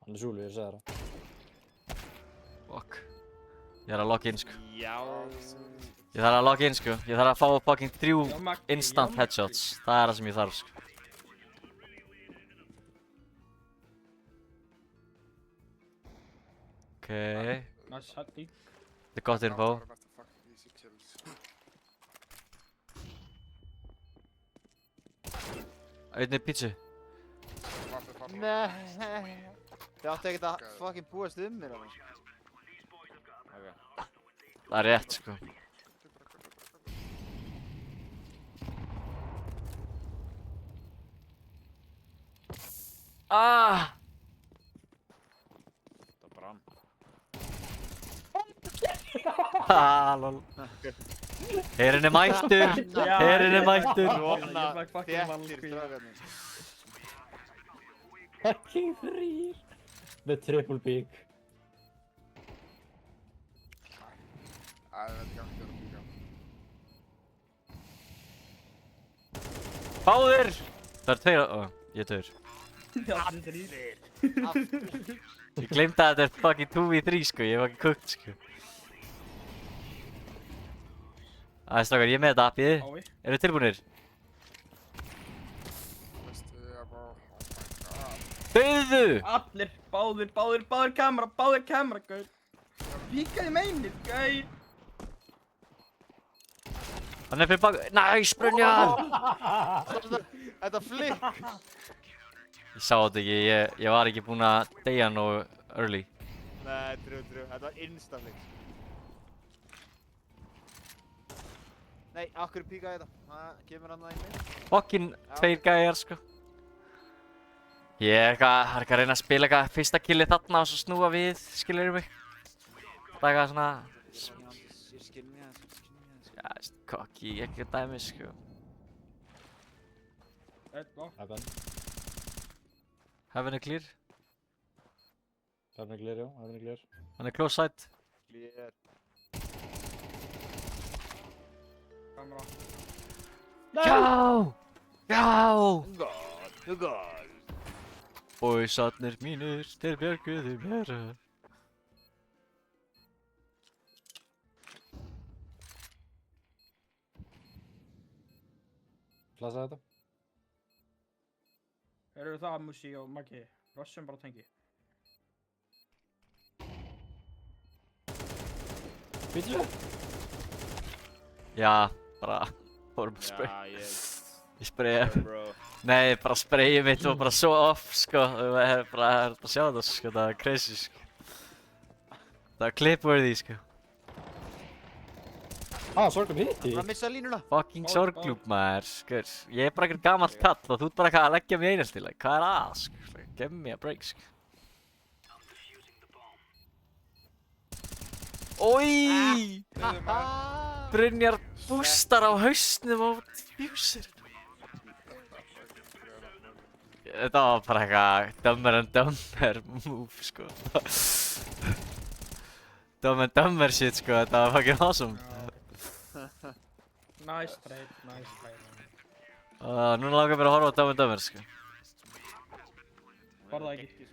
Hann er súlu, ég sagði það. Fuck. Ég þarf að logga inn, sko. Já. Ég þarf að logga inn, sko. Ég þarf að fá fucking 3 instant headshots. Það er það sem ég þarf, sko. Okay. Nice hatti. Þetta er gott info. Einnig pítsu. Nei. Þið áttu ekkert að fucking búast mér alveg. Okay. Það er rétt, sko. Ah! Það brann. Lol. Herinn er mættur! Herinn er mættur! Svona þéttir strákarnir. Fucking 3! Með triple big. Báðir! Það er 2 ég er 2. Ég gleymdi að þetta er fucking 2v3, sko. Ég hef ekki cooked, sko. Æ, strákar, ég er með þetta appið. Eru þið tilbúinir? Dauðu! Allir, báðir kamera, gauð. Píkaði meinið, gauð. Hann er fyrir bak... Nice, Brynjar! Þetta flick! Ég sá þetta ekki, ég var ekki búinn að deyja nógu early. Nei, trú. Þetta var insta-flick. Nei, akkur píkaði þetta. Það kemur hann það inn. Fucking 2 gæjar, sko. Ég er eitthvað að reyna að spila eitthvað fyrsta killið þarna og svo snúa við, skilurðu mig? Það er eitthvað svona... Ég skil mér það. Já, kokki, ekki dæmi, sko. Heaven. Heaven er clear. Heaven er clear, já. Heaven er clear. Hann er close side. Clear. Kamera. Já! God. Boysarnir mínir, þeir björguðu mér. Flassa þetta. Eru það Mushi og Maggi? Rossum bara tengi. Pítsu? Já, bara... fórum að spray. Já, Ég sprayði... bro. Nei, bara sprayið mitt var bara svo off, sko. Það er bara að sjá þetta, sko. Það er crazy, sko. Það er clip-worthy, sko. Sorgum hitti. Það missa línuna. Fucking sorglúp, maður, sko. Ég er bara ekkert gamalt kall og þú ert bara eitthvað að leggja mig einheltilega. Hvað er að, sko? Give me a break, sko. Oi! Brynjar bústar á hausnum á Fuser. Þetta var bara eitthvað Dumber and Dumber move, sko. Dumb and Dumber shit, sko. Þetta var fucking awesome. Nice trade, nice trade. Núna langar mér að horfa á Dumb and Dumber, sko. Var það ekki?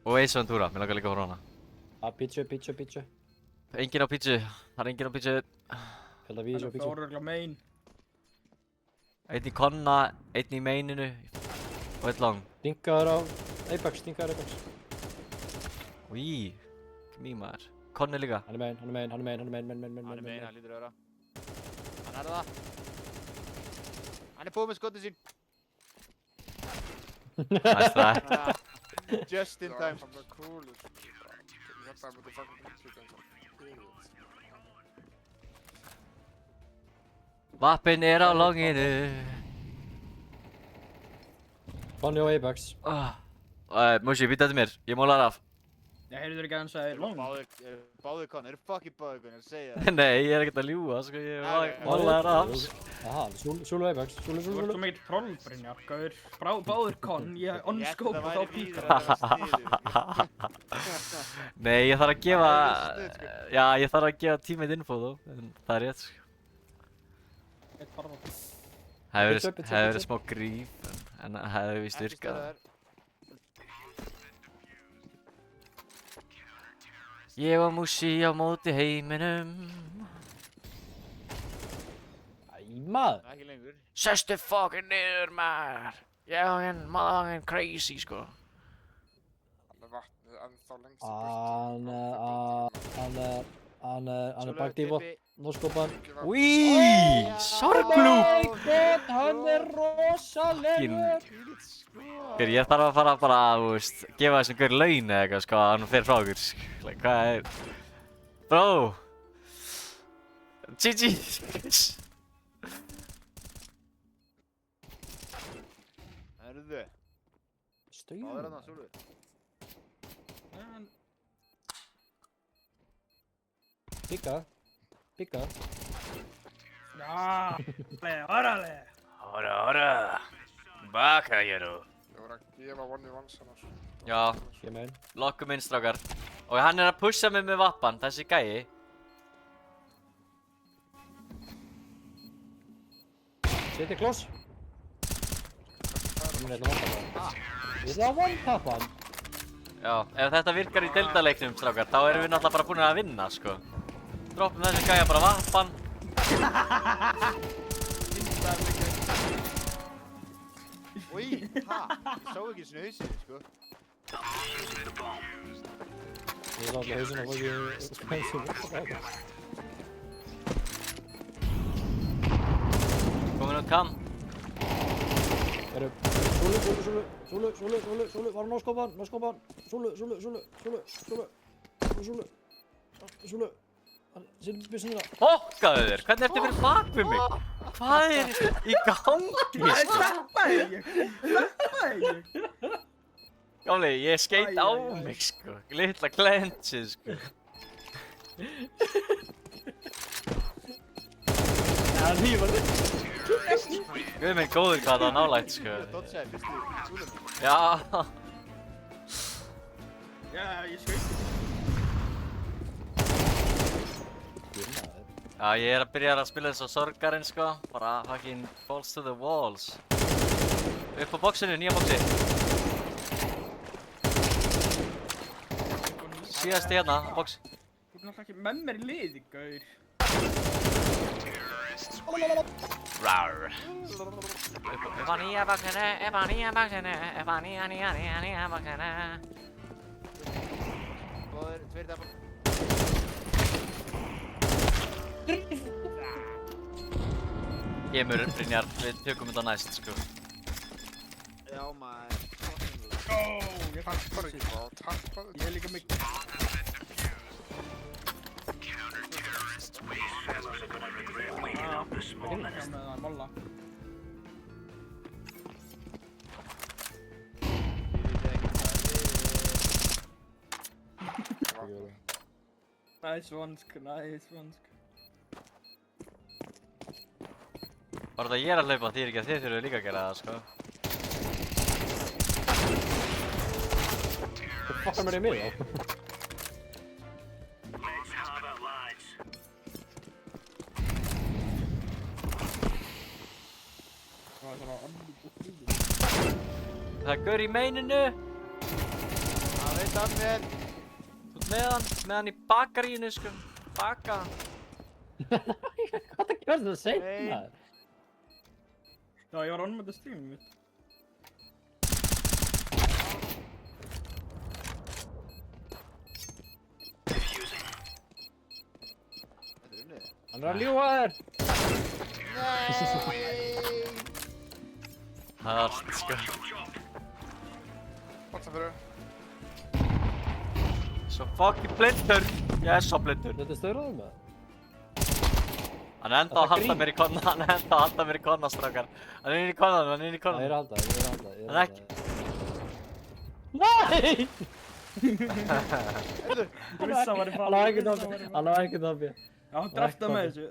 Og Ace Ventura, mér langar líka að horfa á hana. Pizza. Engin á pizzu, það er engin á pizzu. Held að við Það er fóruglega main. Einn í konna, einn í maininu og einn long. Dinkaður á Apex. Úi, mý maður. Konni líka. Hann er main. Hann er main, hann lítur að vera. Hann er það. Hann er búinn með skotið sín. Nice try. Just in time. Han var cool. Jag fattar med det fucking uttrycken som idiots. Vappin er á longinu. Konni á Apex. Mushi, býta þetta mér. Ég mólar af. Ég heyrður ekki að hann sagði long. Báðir kon, eru fucking báðir kon, ég segja það. Nei, ég er ekkert að ljúga, sko. Ég mólar af. Aha, Súlu Apex. Þú ert svo mikill trollbrynjar, gauður. Báður kon, ég on-scope og þá píkar. Nei, ég þarf að gefa... Já, ég þarf að gefa teammate info þó. En það er rétt, sko. Það hefur verið smá gríf, en það hefur víst virkað. Ég og Mushi á móti heiminum. Maður. Ekki lengur. Sestu fucking niður, maður. Ég og henn maðurinn crazy, sko. Han är vattnet ennþá längst Hann er bakdífa. Nóskopan. Úi, sorglúp. Oh my god, hann er rosalegur. Ég þarf að fara bara að, þú veist, gefa þessum gaur laun eða eitthvað, sko, að hann fer frá okkur. Hvað er... Bro. GG. Herðu. Báðir hann að Súlu. Picka. Ja, órale. Ora. Baka, Jero. Jag var att gefa one i ones annars. Já, lokkum inn, strákar. Og hann er að pusha mig með vappan, þessi gæi. Setja kloss. Ég ætla að one-tapa hann. Já, ef þetta virkar í deildaleiknum, strákar, þá erum við náttúrulega bara búin að vinna, sko. Droppum þessi gæja bara vappan. Úi, ha? Ég sá ekki svona hausinn, sko. Ég sá alltaf hausinn og fór ekki hausinn. Komin á kam. Súlu, var nóskopan. Súlu. Hann sittur byssuna. Fokkaðu þér, hvernig ertu fyrir bak við mig? Hvað er í gangi, sko? Þetta. Gamli, ég skeit á mig, sko. Litla klensið, sko. Það hýfar þig. Guð minn góður hvað það var nálægt, sko. Dodgeaði fyrstu Súlunum. Já. Já, ég skaut. Já, ég er að byrja að spila þess á sorgarinn, sko. Bara fucking balls to the walls. Upp á boxinu, nýja boxi. Síðasti hérna, box. Þú er náttúrulega ekki með mér í liði, gaur. Rar. Upp á nýja boxinu, upp á nýja boxinu, upp á nýja boxinu. Báðir, tveir tapar. Kemur, Brynjar, við tökum þetta næst, sko. Já, maður. Ég fann Tappar ekki bara, tappaðu. Ég er líka mikið. Ég með það molla. Nice onesk. Bara það ég er að hlaupa þýr ekki að þið þurfum líka að gera það, sko. Fuckar mér í mig, já. Let's have it, lads. Það er gaur í meininu. Það veit hann vel. Þú ert með hann í bakaríinu, sko. Baka hann. Hvað það gjörst það seint, Nei. maður? Já, ég var ánum með þetta streamið mitt. Þetta er unnið. Hann er að ljúga þér. Hart, sko. What's up, bro? Svo fucking blindur. Ég er svo blindur. Þetta er stöðraðum með það. Hann enda að halda mér í konna, hann enda að halda mér í konna, strákar. Hann er inn í konnan, hann er inn í Ég konnan. er að halda, ég er að halda, ég er Hann að ekki. halda. Þú vissi að hann var í Hann á ekki dobbi, hann á ekki dobbi. Já, hann draftaði með þessu.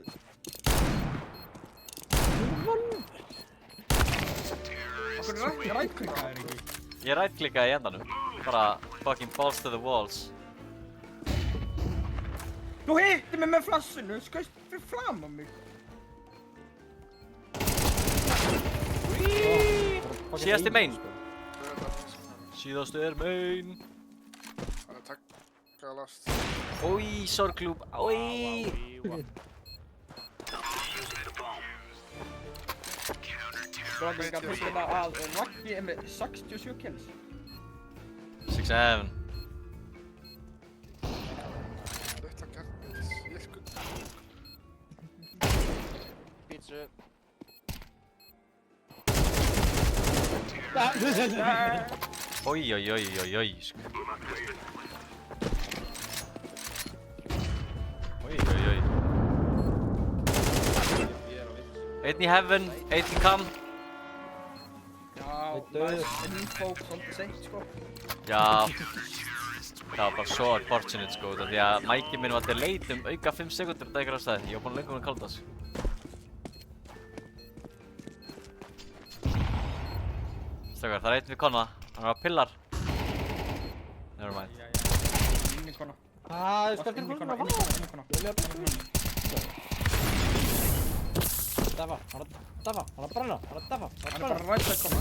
Okkur rættklikkaði þér ekki? Ég rættklikkaði í endanum. Bara fucking balls to the walls. Þú hitti mig með flassinu, skaust fyrir fram á mig. Síðasti main. Síðastu er main. Han är tacka last. Oj, sorglúb. Oj. Strákar, ég skal að Raggi er með 67 kills. 6-7. Litla garnir. Jekku. Pizza. Oj, oj, oj, oj, oj, sko. Oj, oj, oj. Einn í heaven, einn í cam. Já, dauður. info svolítið seint, sko. Já. Það var bara svo unfortunate, sko, út af því að mækinn minn var til leit auka 5 sekundur út af ykkur ástæði. Ég var búinn lengur að kalda þess. Strákar, það er einn við konna. Hann er á pillar. Never mind. Inn í kona. Ég skal til Inn í kona, kona, inn í kona. Dafa, hann er að dafa, hann er að brenna, hann er að dafa, hann er Hann að er bara brenna. rætt að kona.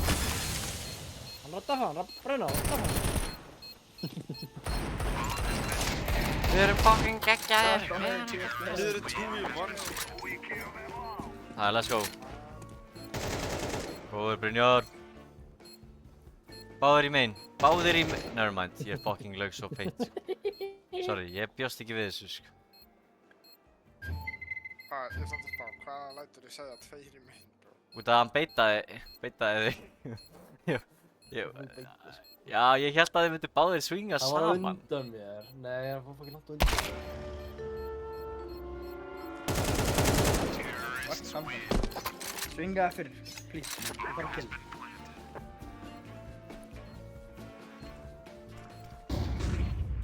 Hann er að dafa, hann er að brenna, hann er að dafa. Við erum fucking geggjaðir. Blir det 2 i 1? Alright, let's go. Góður Brynjar. Báðir í main. Báðir í main. Nevermind, ég er fucking laug svo feitt. Sorry, ég bjóst ekki við þessu, sko. Ég er samt að spá, hvað lætur þið segja 2 í main, bro? Út af að hann beitaði þig. Já, ég held að þið myndu báðir swinga Það var saman. undan mér. Nei, hann fór fucking langt undan. Vart saman. Svingaði fyrir, please. Ég fara að kill.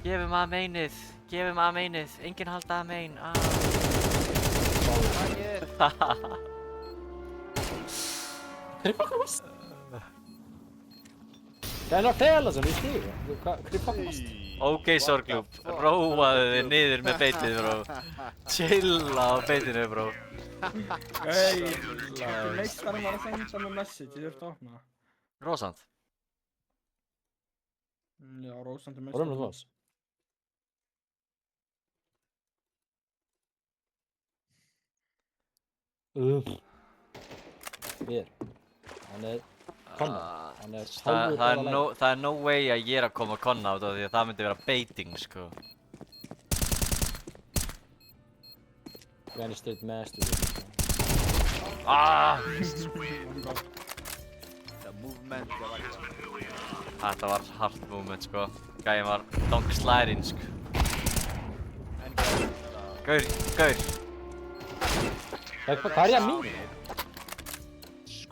Gefum að meinið, gefum að meinið. Enginn halda að mein. Hvernig fucking varst? Það er að fela sem við stíðum. Hvernig fucking varst? Ok, sorglúb. Róaðu þig niður með beitið, bro. Chilla á beitinu, bro. Hey, meistarinn var að senda mig message, ég þurfti að opna. Rósand. Já, Rósandi Var það með þess? Hér. Hann er konna. Hann er hálfur Það er no way að ég er að koma konna út af því að það myndi vera baiting, sko. Granny straight master. Það movement, það var ekki. Þetta var hard movement, sko. Gæinn var donk sliding, sko. Gaur, gaur. Hvað er ég að mínu?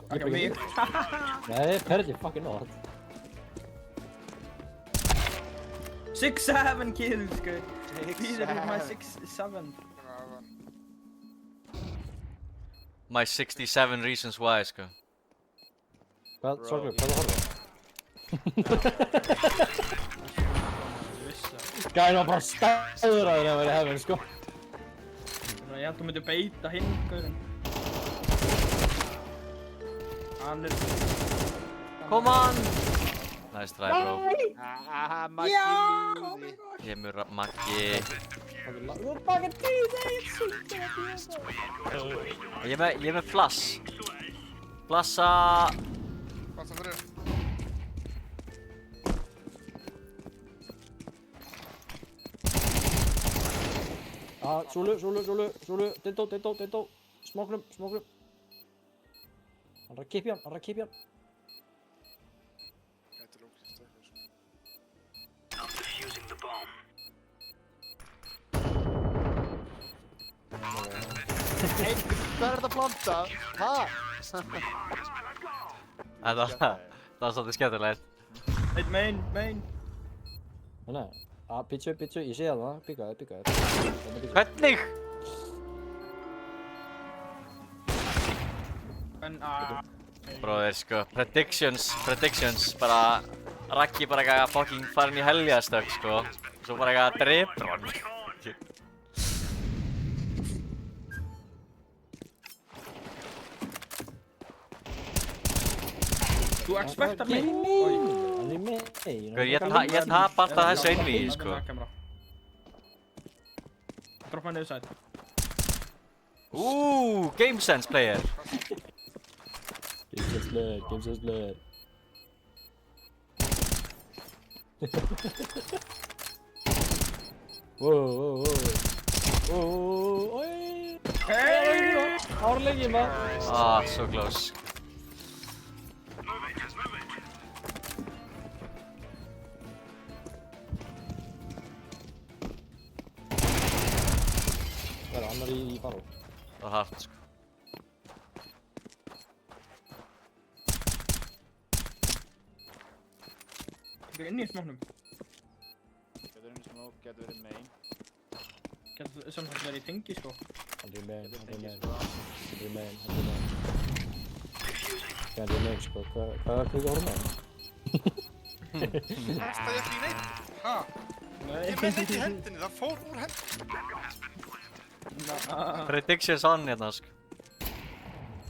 Ekki á mig. Nei, perli fucking not. 6-7 kills, sko. Peter with my 6-7. My 67 reasons why, sko. Hvað, sorry, hvað er það að horfa? Skæn var bara staður að það væri hefðin, sko. Ég held þú myndir beita hinn, gaurinn. Hann Come on! Nice try, bro. Haha, Maggi lúði. Kemur Maggi. Þú bakar tíð, Ég er með flass. Flassa. Passa fyrir. Súlu, Dindó. Smóknum. Hann er að kipja hann. Gæti lókist eitthvað svona. Hvað er þetta að blanda? Hæ? Það var svolítið skemmtilegt. Eitt main. Nei, pizza, ég sé það, byggaði. Hvernig? Bróðir, sko, predictions, bara Raggi bara eitthvað fucking farin í heljarstökk, sko. Svo bara eitthvað drepur hann. Þú expectar mig. Hann er með. Ég tap alltaf þessu einvígi, sko. Droppa niður sæt. Game sense player. Game sense player. Wow. Hey! Árlengi, maður. So close. Það er annar í baró. Það var hart, sko. Þú er inni í smóknum. Getur inn í smók, getur verið main. Getur samsagt verið í tengi, sko. Hann er main. Hann er main, sko. Hvað er það horfum með? Kasta ég ekki í neitt? Hæ? Ég með neitt í hendinni, það fór úr hendinni. Predictions on hérna, sko.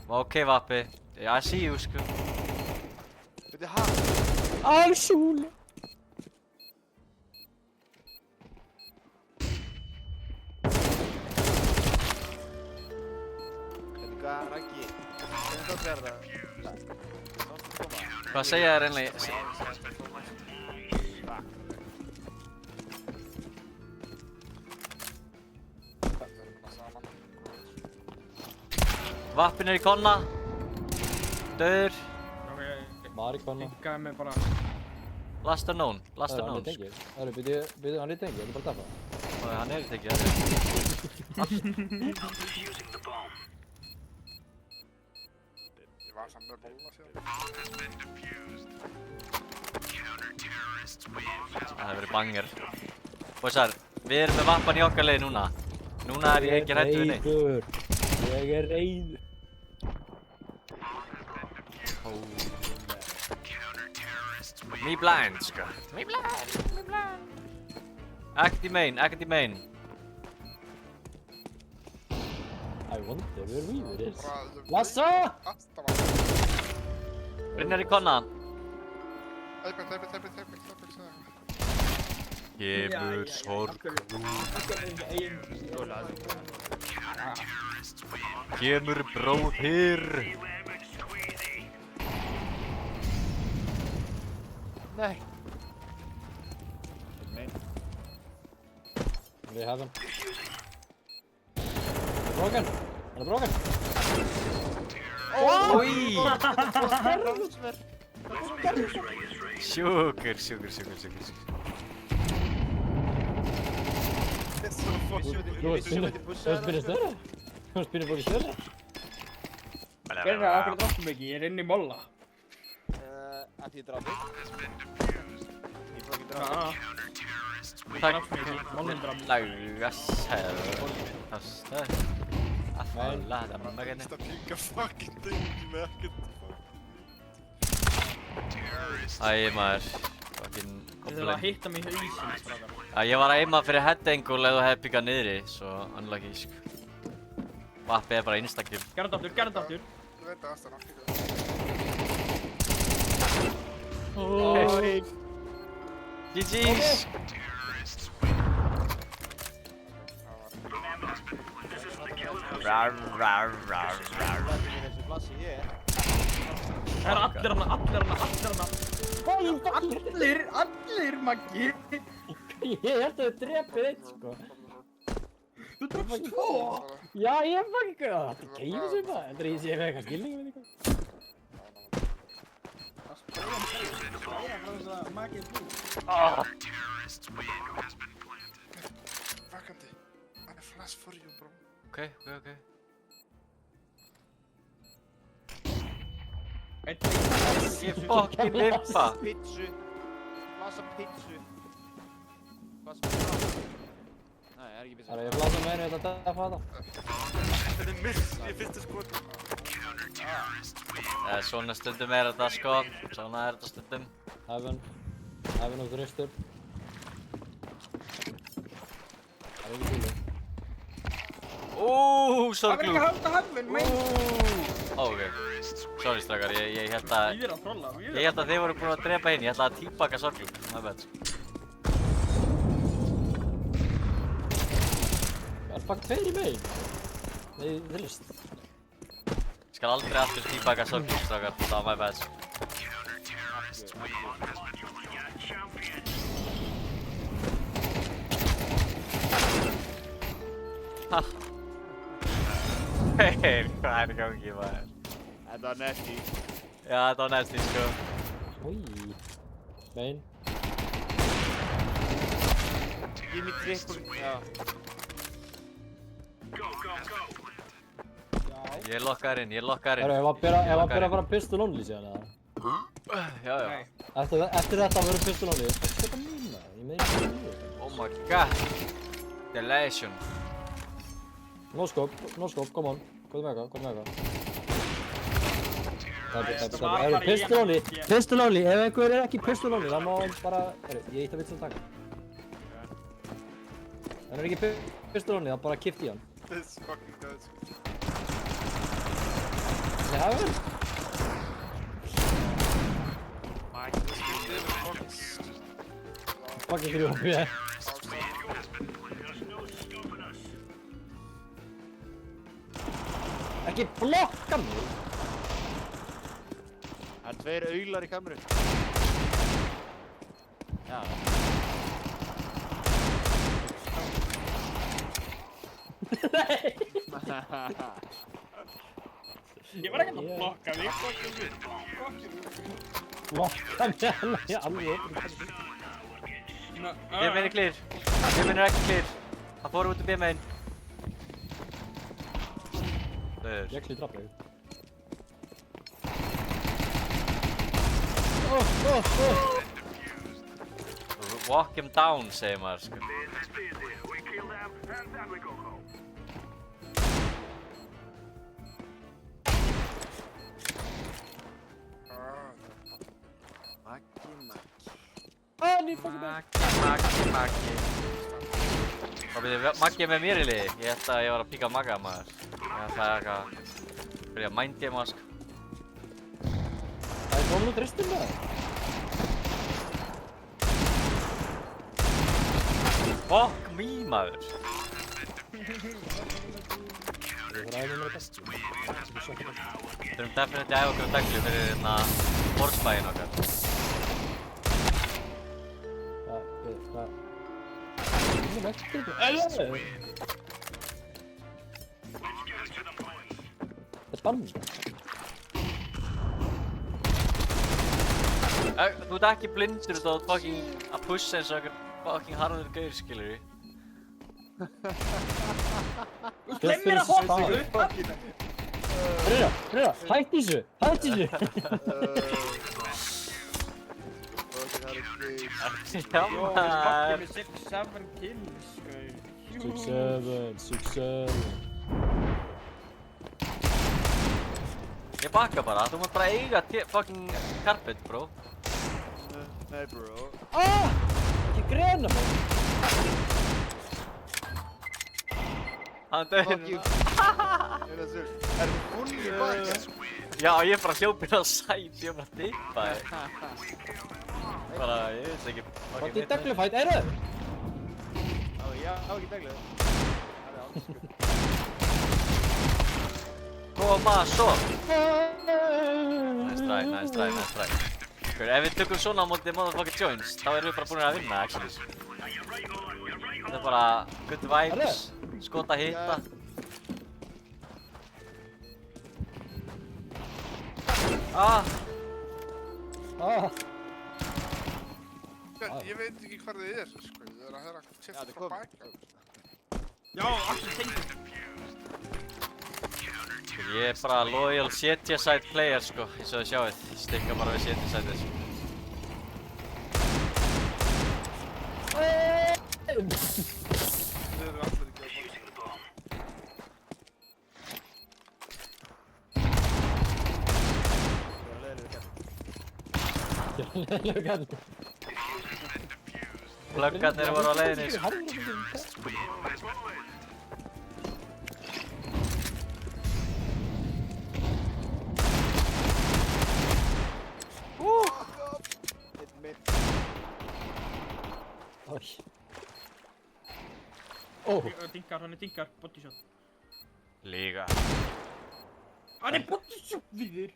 Ok, Vappi. I see you, sko. Byrju, hæ? Súlu. Hvað, Raggi? Hvernig tók þér það? Hvað segja þér einlega? Vappin í konna. Döður. Maður í konna. Hyggaði mig bara. Last unknown. Hann er tengi. Hann er tengi, hann er bara að tappa. Hann er í tengi. Ég var samt með bóluna síðan. Það hefur verið banger. Boysar, við erum með vappan í okkar leið núna. Núna er ég ekki hræddur við neitt. Ég er reiður. Me blind, sko. Me blind. Ekkert í main. I wonder where Weaver is. Lassa! Brynjar í konna. Tæpið. Gefur sorg. Kemur bróðir. Nei. Main. We have him. Hann er broken. Oi! Sjúkur. Þú spyrir stöðra? Þú spyrir bara í stöðra? Hver er það? Akkur droppa mig ekki? Ég er inni í molla. Að því ég dráði. Ég fór ekki dráði. Takk. Mollin dráði. Það píka fucking tengi með ekkert. Æ, maður. Fucking Þið þurfa að hitta mig í hausinn, strákar. Já, ég var að aima fyrir head-angle ef þú hefði byggað niðri, svo unlucky, sko. Vappi er bara instakill. Gerðu þetta aftur. Du vet det, Asta, nakk. GG's! Það er allir hana. Allir, Maggi. Ég held að þau drepið eitt, sko. Þú drafst 2. Já, ég fucking ekki. Það er geimur sem það. Heldur ég sé með eitthvað skilningu með eitthvað. Vakandi. I flash for you, bro. Ok. Eitt Ég fucking limpa! Pizzu. Flasa pizzu. Flasa pizzu. Nei, ekki pizzu. Það er ég flasa meira þetta að defa þetta. Þetta miss í fyrsta skoti. Svona stundum er þetta, sko. Svona er þetta stundum. Heaven og þristur. Það er ekki bílu. Sorglu! Það verður ekki að halda Heaven, mein. Ok. Sorry, strákar, ég held að... Ég er að trolla. Ég held að þið voru búin að drepa hinn, ég ætlaði að típaka Sorglu. My bad. Það er bara 2 í megin. Nei, þrist. Ég skal aldrei aftur típaka Sorglu, strákar. Það var my bad. Ha! Hei, hvað er í gangi, maður? Þetta var nasty. Já, þetta var nasty, sko. Új. Megin. Give me triple. Já. Ég lokkaði inn. Herru, ef að byrja að fara pistol only síðan, eða? Já. Eftir þetta verður pistol only. Þetta er mína, ég meina ekki mínu. Oh my god. Delation. No scope, come on. Góð með eitthvað. Það er pistol only, ef einhver er ekki pistol only, þá má hann bara... Herru, ég ítti að vitsa að taka. Ef hann er ekki pistol only, þá bara kippt í hann. This fucking guys. Nei, hafa hann? Fucking 3 HP, Ekki blokka mig! Það er 2 aular í kameru. Já. Nei! Ég var ekkert að blokka þig. Blokka mig alveg upp. B-main er clear. B-main er ekki clear. Hann fór út úr B-main. Ég klíð drappa þig. Walk him down, segir maður, sko. Maggi. Maggi er með mér í liði. Ég held að ég var að píka Magga, maður. Ég ætlaði eitthvað... Byrja að mindgame, sko. Það er komin út ristin með það. Fuck me, maður. Ég þarf aðeins með þetta. Við þurfum definitely að æfa okkur daglu fyrir hérna borðspæinn okkar. Hvað? Það er bann. Þú ert ekki blindur, þú ert fucking að pussa eins og okkur fucking harður gaur, skilur við. Gleymir að hoppa upp! Freyra, hætti þessu! Já, maður. 6-7 kills, sko. 6-7. Ég baka bara, þú mátt bara eiga fucking carpet, bro. Nei, bro. Ekki grena mig. Hann döður. Fuck you. Erum full í baki? Já, ég bara hljópinn á sæt, ég bara dippaði. Bara, ég veist ekki. Hvað er deglufætt, eru þau? Já, ekki deglu. Koma svo! Nice try, nice try, nice try. Ef við tökum svona á móti motherfucking joints, þá erum við bara búin að vinna, actually. Þetta er bara good vibes, skota hitta. Ég veit ekki hvar þið er, sko. Ég er að höra kemst frá baka. Já, allir tengist. Ég er bara loyal setja side player, sko, eins og þið sjáið. Ég stikka bara við setja side þessu. Þið eru allir ekki á Leiðilegu Pluggarnir voru á leiðinni, sko. Dinkar, hann er dinkar, bodyshot. Líka. Hann er bodyshot við þér!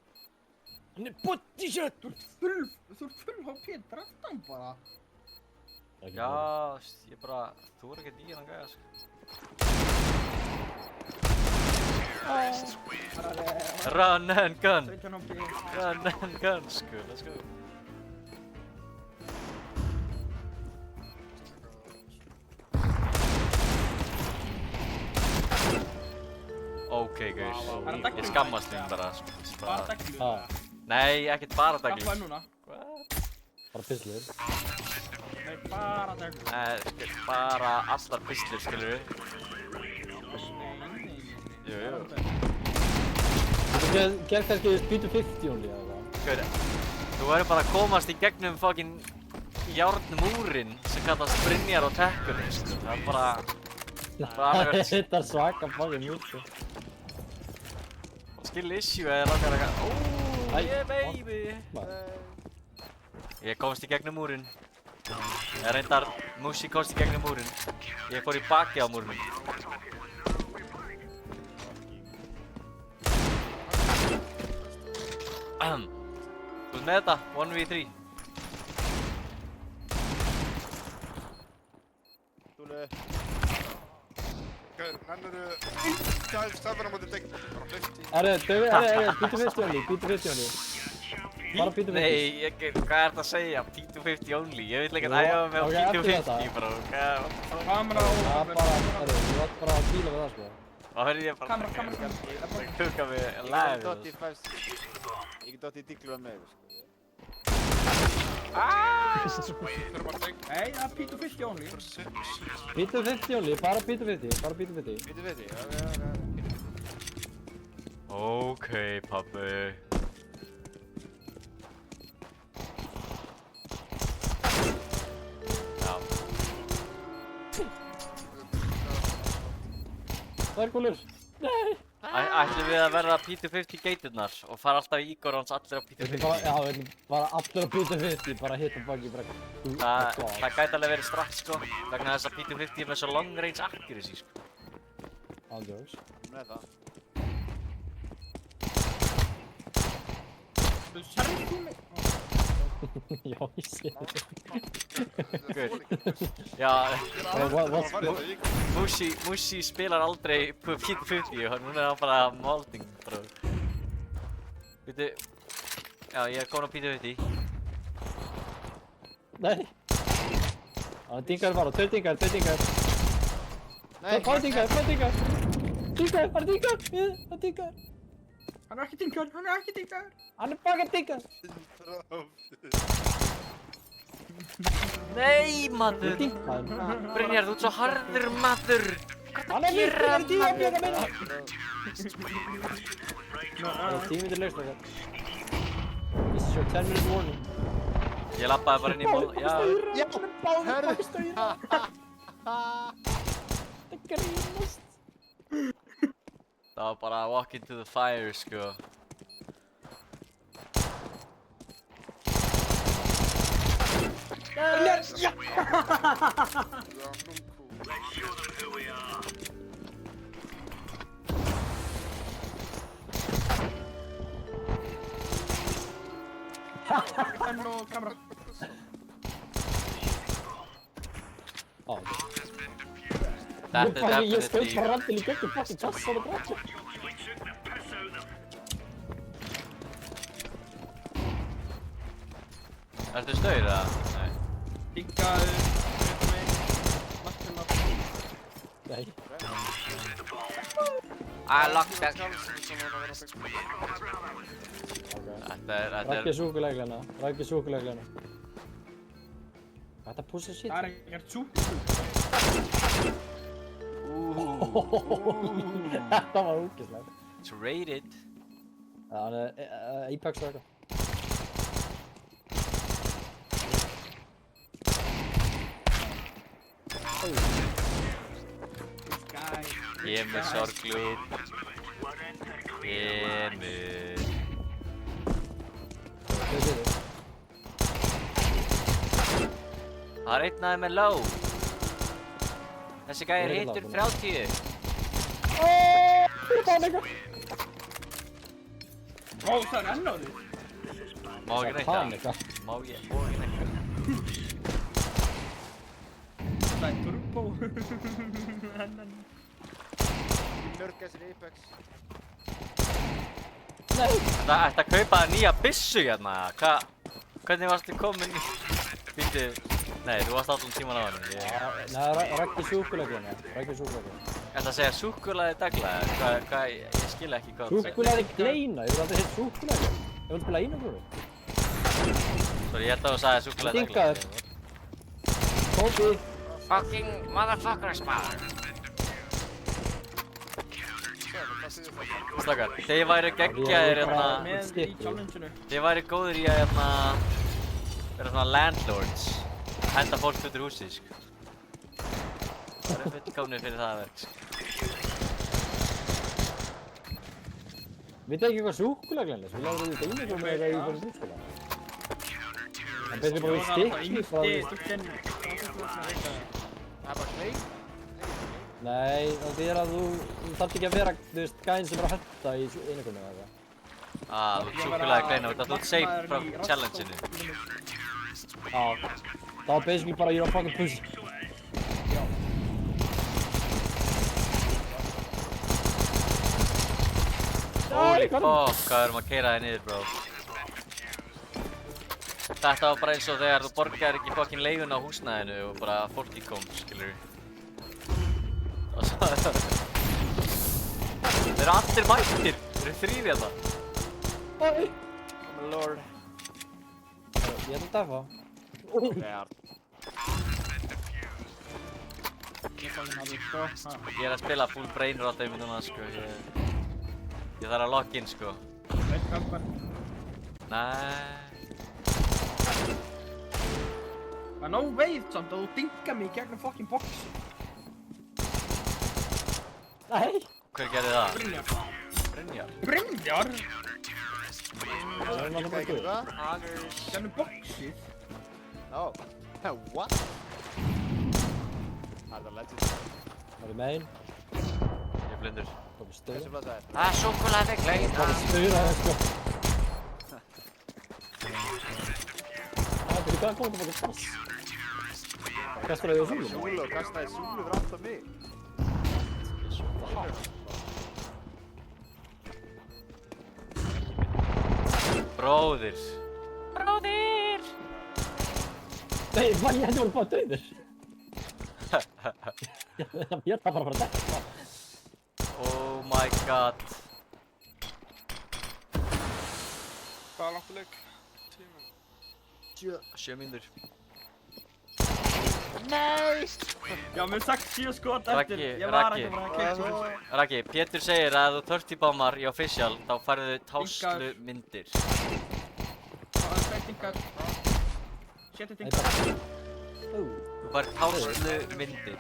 Hann er bodyshot! Þú ert full HP, drafta hann bara. Já, ég bara, þú er ekkert í hann gæja, sko. Run and gun! Run and gun, sko, let's go. Ok, guys. Ég skammast þín bara, sko. Bara deglu. Nei, ekkert bara deglu. Hvað núna? Bara pislur. Nei, bara deglu. Bara allar pislur, skilur við. Jú. Þú gerð kannski Speed to 50 only, eða hvað? Gauði, þú verður bara að komast í gegnum fucking járnmúrinn sem kallast Brynjar og Tekkurinn, sko. Það er bara... Þetta er svaka fucking mjúl, sko. Skill issue eða langar eitthvað. Ooh, yeah baby! Ég komst í gegnum múrinn. Ég reyndar, Musi komst í gegnum múrinn. Ég fór í baki á múrnum. Þú ert með þetta, 1v3. Túlu. Nennirðu stafna á móti deglu, bara hleypti. Beat to 50 only, Beat to 50 only. Bara Beat to 50. Nei, hvað er það að segja? Beat to 50 only? Ég vil ekkert æfa mig á Beat to 50, bro. Kamera og... Það er bara, þú vart bara að díla við það, sko. Þá verður ég bara... Kamera. Það kukka mig live. Ég get dotti í diglu að með, sko. Nei, það er P250 only. Beat to 50 only, bara Beat to 50, bara Beat to 50. Beat to 50, já. Ok, pabbi. Já. Það er gólur. Nei! Ætlum við að verða P250 geiturnar og fara alltaf í Igorons allir á P250? Já, við erum bara allir á Beat to 50, bara hit og buggy, bara... Það gæti alveg verið strax, sko, vegna þess að P250 er með svo long range accuracy, sko. Ándjóks. Með það. Þú særði þú mig? Já, ég sé þetta. Já, Musi spilar aldrei P250 og núna er hann bara molding, bro. Veitu, já, ég er komin á P250. Nei! Það er dingar bara, tveir dingar. Nei, hvað er dingar? Dingar, það er dingar! Hann er ekki dingar! Hann er bara dingar! Nei, maður! Brynjar, þú ert svo harður, maður! Hann er líka, hann er 10 að bjöka minna! Það er 10 minnir laust, okkar. This is your 10 minute warning. Ég labbaði bara inn í mál. Já. Báðir bakstöðina. Það grínast. Það var bara walk into the fire, sko. Já! Kamera. Ó, ok. Þetta er Ég skaut definitely... bara randil í gegnum fucking kassa og brætti. Ertu staur, eða? Nei. Diggaðu. Markina. Nei. Lock that. Rækki súkuleglana. Þetta pussar shit. Það er ekkert súk. Þetta var ógeðslega. It's rated. Það er Apex og eitthvað. Emil sorglur. Emil. Það er einn aðeins með low. Þessi gæi hittur 30. Fyrir panika. Ó, það er enn á því. Má ekki neitt Panika. Má ekki neitt. Það er turbo. Nörgæsir Apex. Nei. Það ætti að kaupa nýja byssu hérna. Hvernig varstu komin í... Býttu... Nei, þú varst allan tíman á henni. Nei, rækki súkuleglana. Ætti að segja súkkulaði daglega? Hvað, ég skil ekki hvað það Súkkulaði kleina, ég vil aldrei hitt súkkulaði. Ég vil spila einu brúi. Sorry, ég held að þú sagði súkkulaði daglega. Kópi. Fucking motherfuckers, maður. Stakar, þeir væri geggjaðir hérna... Með í challenge-unu. Þeir væri góðir í að hérna... vera svona landlords. Henda fólk út úr húsið, sko. Það eru fullkomnir fyrir það verk, sko. Vitið ekki hvað súkkulaglana er? Við lágum þetta einu brúi með það í fyrir súkkula. Það betur bara í stikki frá því. Það er bara klein. Nei, það er að þú þarf ekki að vera, þú veist, gæðin sem er að henda í einu brúi með það. Þú súkkulaði kleina út að þú ert safe frá challenge-inu. Já, það var basically bara you're a fucking pussy. Holy fuck, hvað erum að keyra þig niður, bro. Þetta var bara eins og þegar þú borgar ekki fucking leiguna á húsnæðinu og bara fólki kom, skilur. Og svo... Þeir eru allir mættir, þeir eru þrír hérna. Oi! Oh my lord. Ég ætla að dafa. Ég er að spila full brain rot einmitt núna, sko. Ég þarf að logga inn, sko. Nei. Það er nóg veið samt að þú dingar mig í gegnum fucking boxi. Nei! Hver gerði það? Brynjar. Brynjar? Brynjar? Það er náttúrulega guð. Gegnum boxið? No. What? Það er það legend. Það er megin. Ég er blindur. Komið stöð. Þessi blað það er. Það er súkkulaði kleina. Það er stöð aðeins, sko. Það er hvað komið til að baka pass. Kastar það í súlu? Súlu og kastaði súlu fyrir alltaf mig. Bróðir. Nei, hvað ég hendur bara döður? Ég er bara að dekka. Oh my god. Hvað er langt að leik? 10 minn. 7 mínútur. Nei! Já, mér sagt 7 skot eftir. Ég var Raggi. ekki bara að keksa þessu. Raggi, Pétur segir að ef þú 30 bámar í official þá færðu táslu myndir. Það er fætingar. Getið Nei, þing. Ú. Þú var táslu myndir.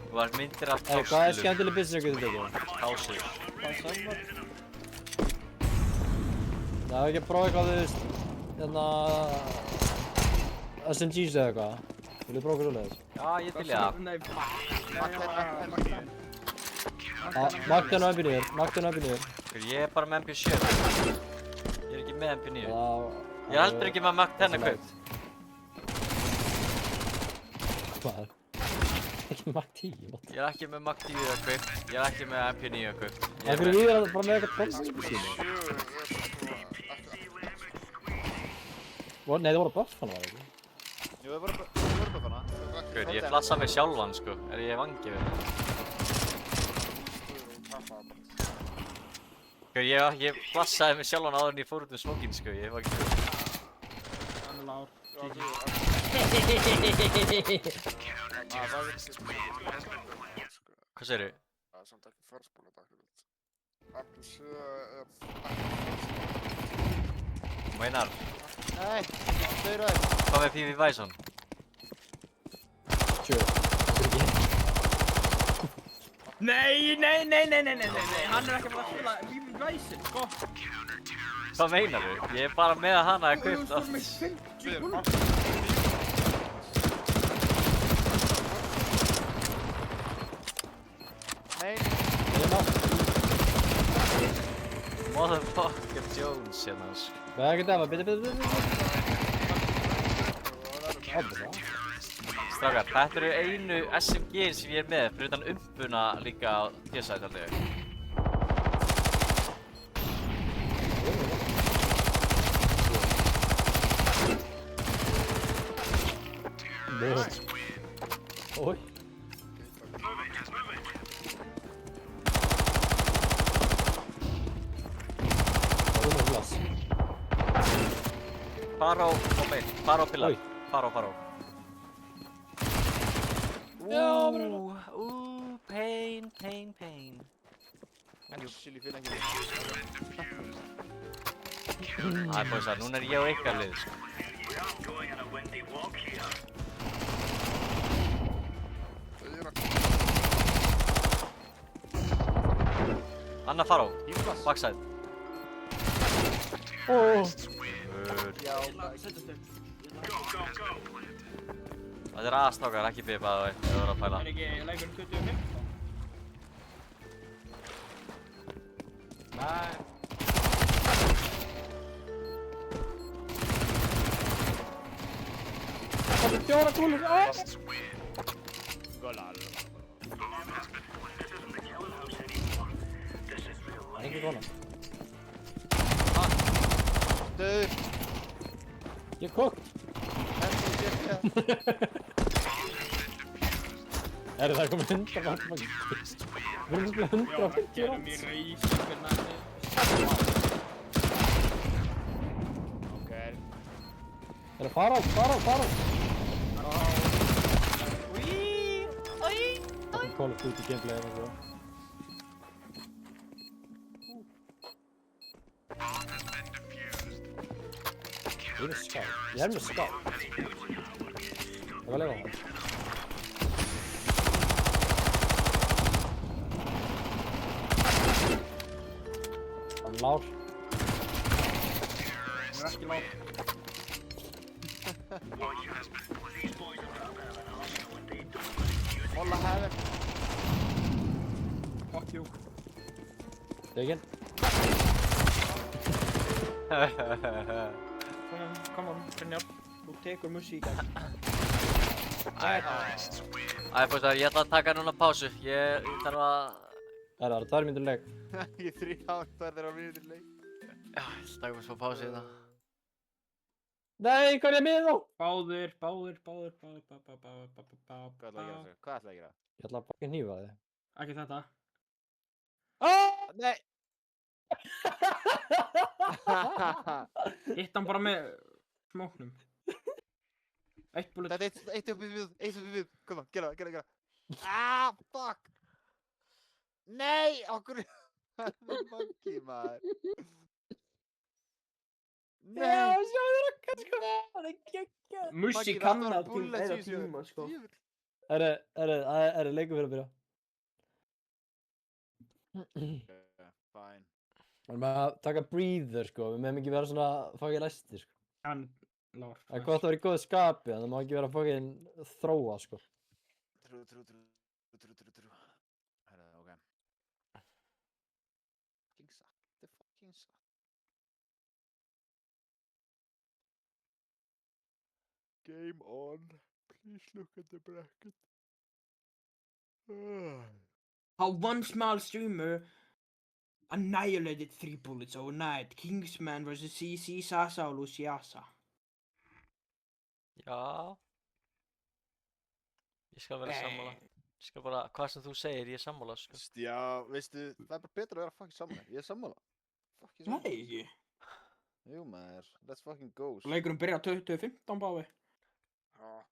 Þú var myndir af Hvað er táslu. skemmtileg byssu sem getur tekið? Táslu. Hvað samar? Það er ekki að prófa eitthvað, þú veist, hérna... SMGs eða eitthvað. Vil ég prófa eitthvað svoleiðis? Já, ég til það. Nei, Magdana upp í niður, Magdana upp í niður. Ég er bara með MP7. Ég er ekki með MP9. Ég er heldur ekki með Magdana kaupt. Hvað? Ekki Mag-10, what? Ég er ekki með Mag-10 að kaupt. Ég er ekki með MP9 að kaupt. Það fyrir við bara með eitthvað tónlist sínu. Nei, það voru buffana, var það ekki? Jú, það voru buffana. Guð, ég flassa mig sjálfan, sko. Er ég vangi við það? Guð, ég flassaði mig sjálfan áður en ég fór út um smókinn, sko. Ég var ekki guð. hann er lár. Hvað segirðu? Það er samt ekki förspúlið akkurat. MP7 er Meinar, Nei, þau eru aðeins. hvað með PV Bison? Sure, það fyrir ekki. Nei, hann er ekki að fara að spila Lífið Væsir, sko. Hvað meinarðu? Ég er bara með hana að Þú kaupt hefur allt. með 50 gulv. Nei, Motherfucker Jones hérna, sko. Það er ekki það, bitti. Strákar, þetta eru einu SMG-in sem ég er með, fyrir utan umbuna líka á TSI held ég. Oj. Fara á main, fara á pillar. Oj. Fara á. Pain. Chili finn ekki. Það er bara þess að núna er ég á ykkar lið, sko. Anna fara á, backside. Já, Það er A-strákar, ekki B bæði, ef þú voru að pæla. Er ekki leikurinn 25? Nei. Það er 4 kúlur, Engi kona. Döður. Ég er kokt. Er það komið 100 vatn? Við erum spilað 150 Gerum í reysi fyrir nætti. Ok. Er það fara á? Það er Call of Duty gameplay eða svo. Ég er með skál. Það var lefa það. Hann er lár. Hann er ekki lár. Holla hefur. Fuck you. Tegin. Kom on, Brynjar. Þú tekur mussi í dag. Búið ég ætla að taka núna pásu. Ég þarf að... Það er 2 mínútur leik. Ég 3 þeirra mínútur leik. Já, ég ætla að taka mér svo pásu í það. Nei, hvað er ég með þá? Báðir. Hvað ætlaði að gera? Ég ætla að baka hnífa þig. Ekki þetta. Nei! Hitt hann bara með smóknum. Eitt bullet. Þetta er eitt upp í við. Kom on, gera það. Ah, fuck! Nei, okkur... Það er monkey, maður. Já, sjáðu rakkan sko. Það er geggjað. Mussi kann að eða tíma sko. Er leikur fyrir að byrja. Fine. Við erum að taka breather sko, við meðum ekki vera svona fucking læstir sko. Hann, lár. Það er gott að vera í góðu skapi, en það má ekki vera fucking þróa sko. Trú. Herra, ok. Fucking satt. Þetta er fucking satt. Game on. Please look at the bracket. How one small streamer annihilated 3 bullets overnight. Kingsman vs. CC, Sasa og Luciasa. Já. Ég skal vera sammála. Ég skal bara, hvað sem þú segir, ég er sammála, sko. Já, veistu, það er bara betra að vera fucking sammála. Ég er sammála. Fucking sammála. Nei, ekki. Jú, maður. Let's fucking go. Leikurinn byrjar 2015, Báfi. Já.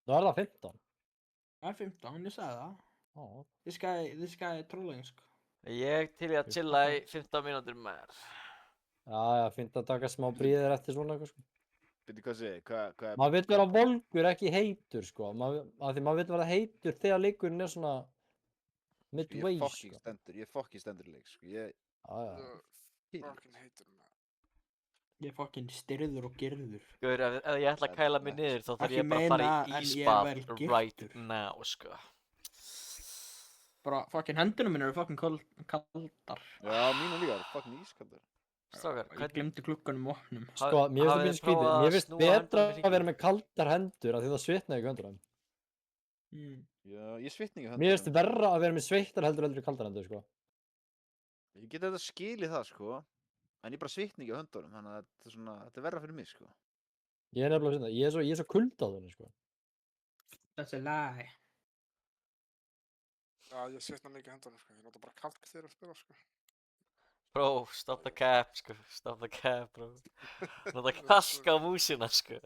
Það var það 15. Það er 15, ég sagði það. Já. This guy trolling, sko. Ég til ég að chilla í 15 mínútur með. Já, fínt að taka smá bríðir eftir svona eitthvað sko. Byrju, hvað segir? Hvað er... Maður vill vera volgur, ekki heitur sko. Af því maður vill vera heitur þegar leikurinn er svona midway sko. Ég fucking stendur í leik sko. Já. Fucking heitur maður. Ég er fucking styrður og gerður. Gaur, ef ég ætla að kæla mig niður þá þarf ég bara að fara í ísbað right now, sko. Bara fucking hendunum minn eru fucking kaldar. Já, mínu líka eru fucking ískaldar. Strákar, Ég glemdi klukkanum og opnum. Sko, mér finnst það mjög skrítið. Mér finnst betra að vera með kaldar hendur af því það svitnaði ekki höndunum. Já, ég svitna ekki höndunum. Mér finnst verra að vera með sveittar heldur í kaldar hendur, sko. Ég get þetta skilið það, sko. En ég bara svitna ekki á höndunum, þannig að þetta er svona, þetta er verra fyrir mig, sko. Ég er nefnilega svona, ég er svo kuldaður, sko. That's a lie. Já, ég svitna mikið hendunum, sko. Ég nota bara kalk þegar að spila, sko. Bro, stop the cap, sko. Stop the cap, bro. Nota kalk á músina, sko.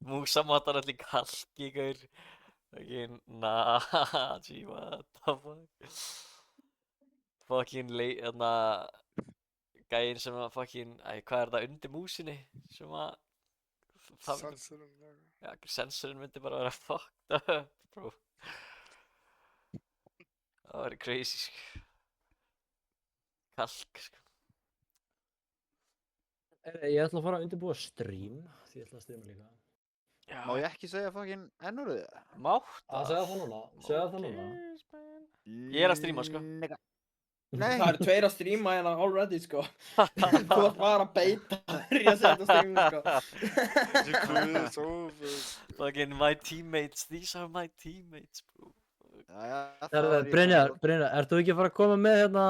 Músa matar allir kalki, gaur. Fucking, nah, gee, what the fuck. Fucking, gæinn sem að fucking, hvað er það undir músinni? Sem að... Sensorinn, já. Já, sensorinn myndi bara vera fucked up, bro. Það væri crazy, sko. Kalk, sko. Ég ætla að fara að undirbúa stream, því ég ætla að streama líka. Já. Má ég ekki segja fucking ennurðið það? Mátt það? Segja það núna, segja það núna. Ég er að streama, sko. Nei. Það eru 2 að streama hérna already, sko. Þú ert bara að beita þér í að setja streamu, sko. Fucking my teammates, these are my teammates, bro. Brynjar, ert þú ekki að fara að koma með hérna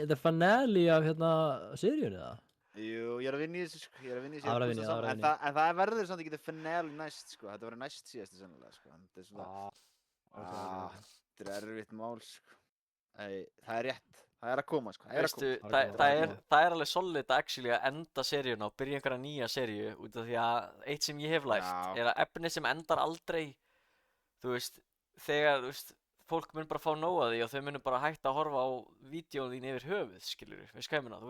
the finale af hérna seríunni það? Jú, ég er að vinna í þessu, sko. Ég er að vinna í þessu. En það verður samt ekki the finale næst, sko. Þetta verður næst síðasti sennilega, sko. Þetta er svona... Þetta er erfitt mál, sko. Það er rétt. Það er að koma, sko. Veistu, það er alveg solid actually að enda seríuna og byrja einhverja nýja seríu út af því að eitt sem ég hef lært er að efni sem endar aldrei, þú veist, þegar, þú veist, fólk mun bara fá nóg að því og þau munum bara hætta að horfa á vídeóin þín yfir höfuð, skilurðu, veist hvað ég meina, þú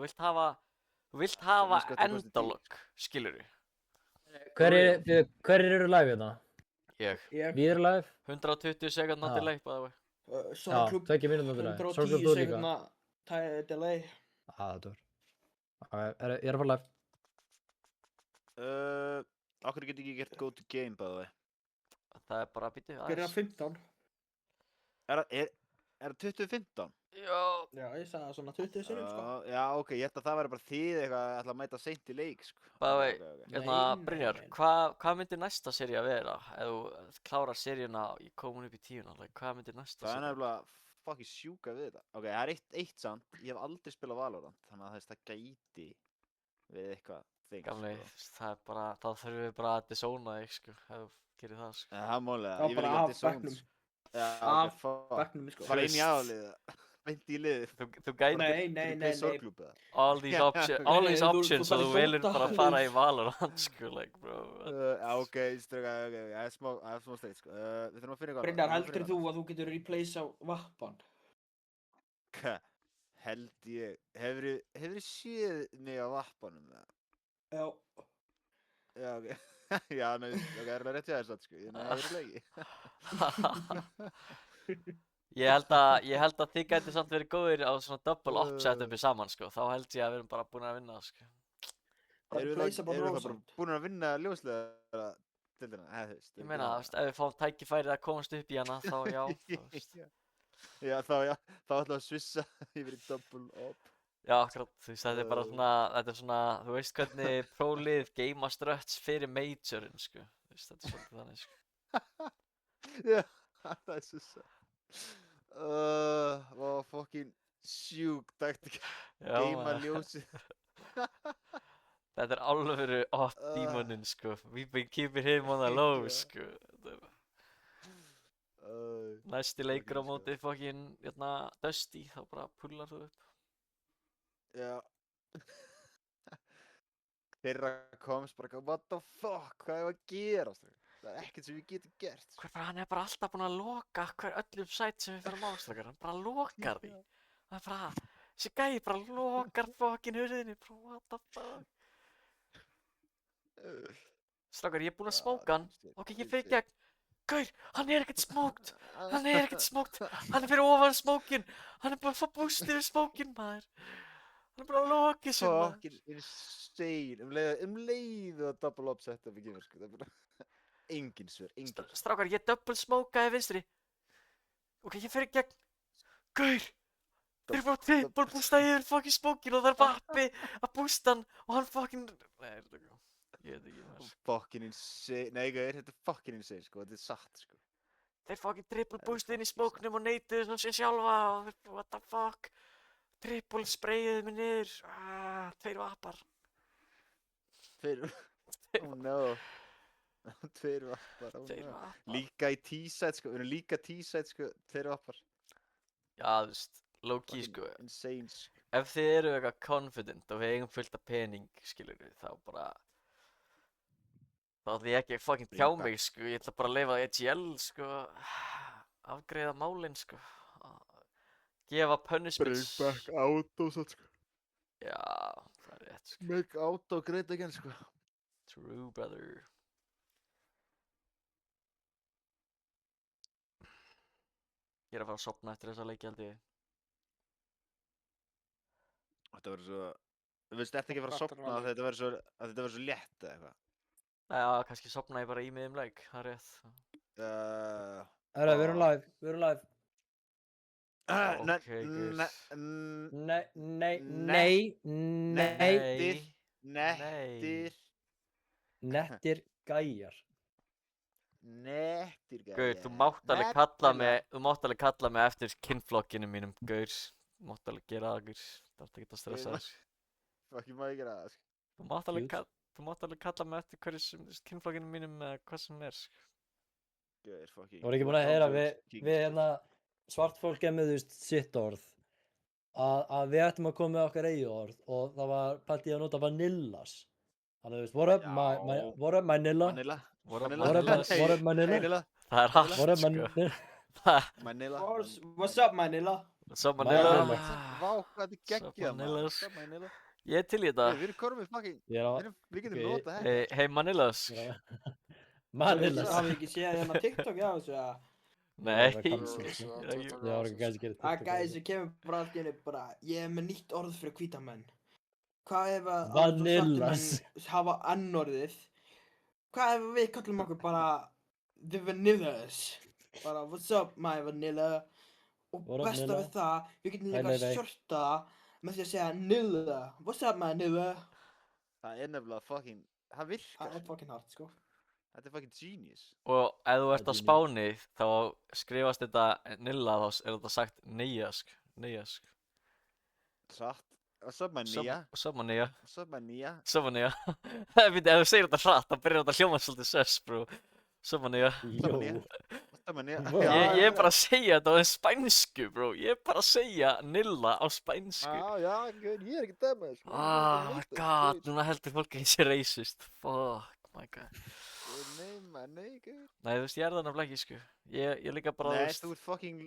vilt hafa endalok, skilurðu. Hverjir eru live hérna? Ég. Við erum live? 120 sekundna delay, by the way. Já, 2 mínútna delay. 110 sekundna delay. Það er. Ég er að fara live. Akkur get ég ekki gert go to game, by the way. Það er bara að býta Hver er að 15? Er það 2015? Já, ég sagði það svona 20 sinum, sko. Já, ok, ég held að það væri bara þið eitthvað að ætla að mæta seint í leik, sko. By the way, Brynjar, hvað myndir næsta seríu að vera? Ef þú klárar seríuna í komin upp í 10, hvað myndir næsta seríu? Það er nefnilega fucking sjúka við þetta. Ok, það er eitt samt, ég hef aldrei spilað Valorant, þannig að það gæti við eitthvað þing. Gamli, það er bara, þá þurfum við bara að disóna þig, sko, ef þú gerir það, sko. Það er málega, ég vil ekki að disóna, sko. Af bekknum, sko. Bara inn í aðliða. Beint í liðið. Þú gæti... Nei. All these options og þú velur bara að fara í Valorant, sko, like, bro. Ok, ströka, það er smá streitt, sko. Við þurfum að finna eitthvað. Brynjar, heldur þú að þú getur replace á Vappan? Hvað? Held ég. Hefurðu séð mig á vappanum eða? Já. Já, ok. Já, nei, ok, það er alveg rétt hjá þér satt, sko. Nei, það er ekki. Ég held að þið gæti samt verið góðir á svona double up setupi saman, sko. Þá held ég að við erum bara búin að vinna það, sko. Erum við þá bara búin að vinna ljóslega deildina? Ég meina, ef við fáum tækifærið að komast upp í hana, þá já, Já, þá ætlum við að svissa yfir í double up. Já, akkurat, þú veist, þetta er bara svona, þú veist hvernig prólið geima struts fyrir majorinn, sko. Þú veist, þetta er svolítið þannig, sko. Já, það er svissa. Var fucking sjúk taktika. Geima ljósið. Þetta er alvöru off-demonin, sko. We've been keeping him on the low, sko. Næsti leikur á móti fucking, Dusty, þá bara pullar þú upp. Já. Þeirra komst bara, what the fuck, hvað er að gera? Það er ekkert sem við getum gert. Hann er bara alltaf búinn að loka öllum sæt sem við fyrir málstrakar. Hann bara lokar því. Það er bara, þessi gæi bara lokar fucking hurðinni, bro, what the fuck. Strákar, ég er búinn að smóka hann. Ok, ég fer í gegn. Gaur, hann er ekkert smókt. Hann er fyrir ofan smókin. Hann er bara að fá búst yfir smókin, maður. Hann er bara að loka sér, maður. Fucking insane. Leið og double up setup í kemur, sko. Það er bara engin svör. Strákar, ég double smókaði vinstri. Ok, ég fer í gegn. Gaur, þeir eru bara triple bústa yfir fucking smókin og það er vappi að bústa hann og hann fucking... Nei, ég veit ekki maður. Fucking insane. Nei, gaur, þetta er fucking insane, sko. Þetta er satt, sko. Þeir fucking triple bústa inn í smóknum og neituðu svona sér sjálfa og what the fuck. Triple sprayiðu mig niður. 2 vappar. Oh no. 2 vappar, oh no. Líka í T-side, sko. Við erum líka T-side, sko. 2 vappar. Já, þú veist, low-key, sko. Insane, sko. Ef þið eru eitthvað confident og við eigum fullt af pening, skilur við, þá bara... Þá ætla ég ekki að fucking tjá mig, sko. Ég ætla bara að leyfa EGL, sko. Afgreiða málin, sko. Gefa punishments. Bring back auto, satt, sko. Já, það er rétt, sko. Make auto great again, sko. True, brother. Ég er að fara að sofna eftir þessa leiki, held ég. Þetta verður svo... Þú veist, eftir ekki að fara að sofna að þetta verður svo létt, eða eitthvað. Já, kannski sofna ég bara í miðjum leik, það er rétt. Við erum live. Nettir gæjar. Gaur, þú mátt alveg kalla mig eftir kynflokkinu mínum, gaur. Þú mátt alveg gera það, gaur. Það er ekki að stressa þess. Fuck, ég má ekki gera það, sko. Þú mátt alveg kalla mig eftir kynflokkinu mínum eða hvað sem er, sko. Gaur, fucking... Þú voru ekki búin að heyra við svart fólk er með, þú veist, sitt orð. Að við ættum að koma með okkar eigið orð og það var partið að nota vanillas. Þannig, þú veist, what up my nilla? What up my nilla? Það er hatt, sko. Manila. What's up, Manila? What's up, Manila? Vá, hvað þetta geggjað, maður. What's up, Manila? Ég er til í þetta. Við erum korfið fucking... Við getum notað þetta. Hey, Manillas. Manillas. Hafið ekki séð hérna TikTok, já, þessu að... Nei. Ég var ekki gæti að gera TikTok. Gæði sem kemur bara allt í henni bara, ég er með nýtt orð fyrir hvítamenn. Hvað ef að... Vanillas. Hafa annorðið. Hvað ef við kallum okkur bara... The Vanillas. Bara, what's up, my vanilla? Og besta við það, við getum líka að shorta með því að segja Nilla. What's up, my Nilla? Það er nefnilega fucking... Það virkar. Það er fucking hard, sko. Þetta er fucking genius. Og ef þú ert á Spáni, þá skrifast þetta Nilla, þá er þetta sagt Neyjask. Satt. What's up, my Nía? What's up, my Nía? What's up, my Nía? What's up, my Nía? Ef þú segir þetta hratt, þá byrjar þetta hljóma svolítið söss, bro. What's up, my Nía? Ég er bara að segja þetta á spænsku, bro. Ég er bara að segja Nilla á spænsku. Já, ég er ekki dæmið, sko. Oh my god, núna heldur fólk að ég sé racist. Fuck, my god. Nei, gaur. Nei, þú veist, ég er það nefnilega ekki, sko. Ég líka bara, Nei, þú ert fucking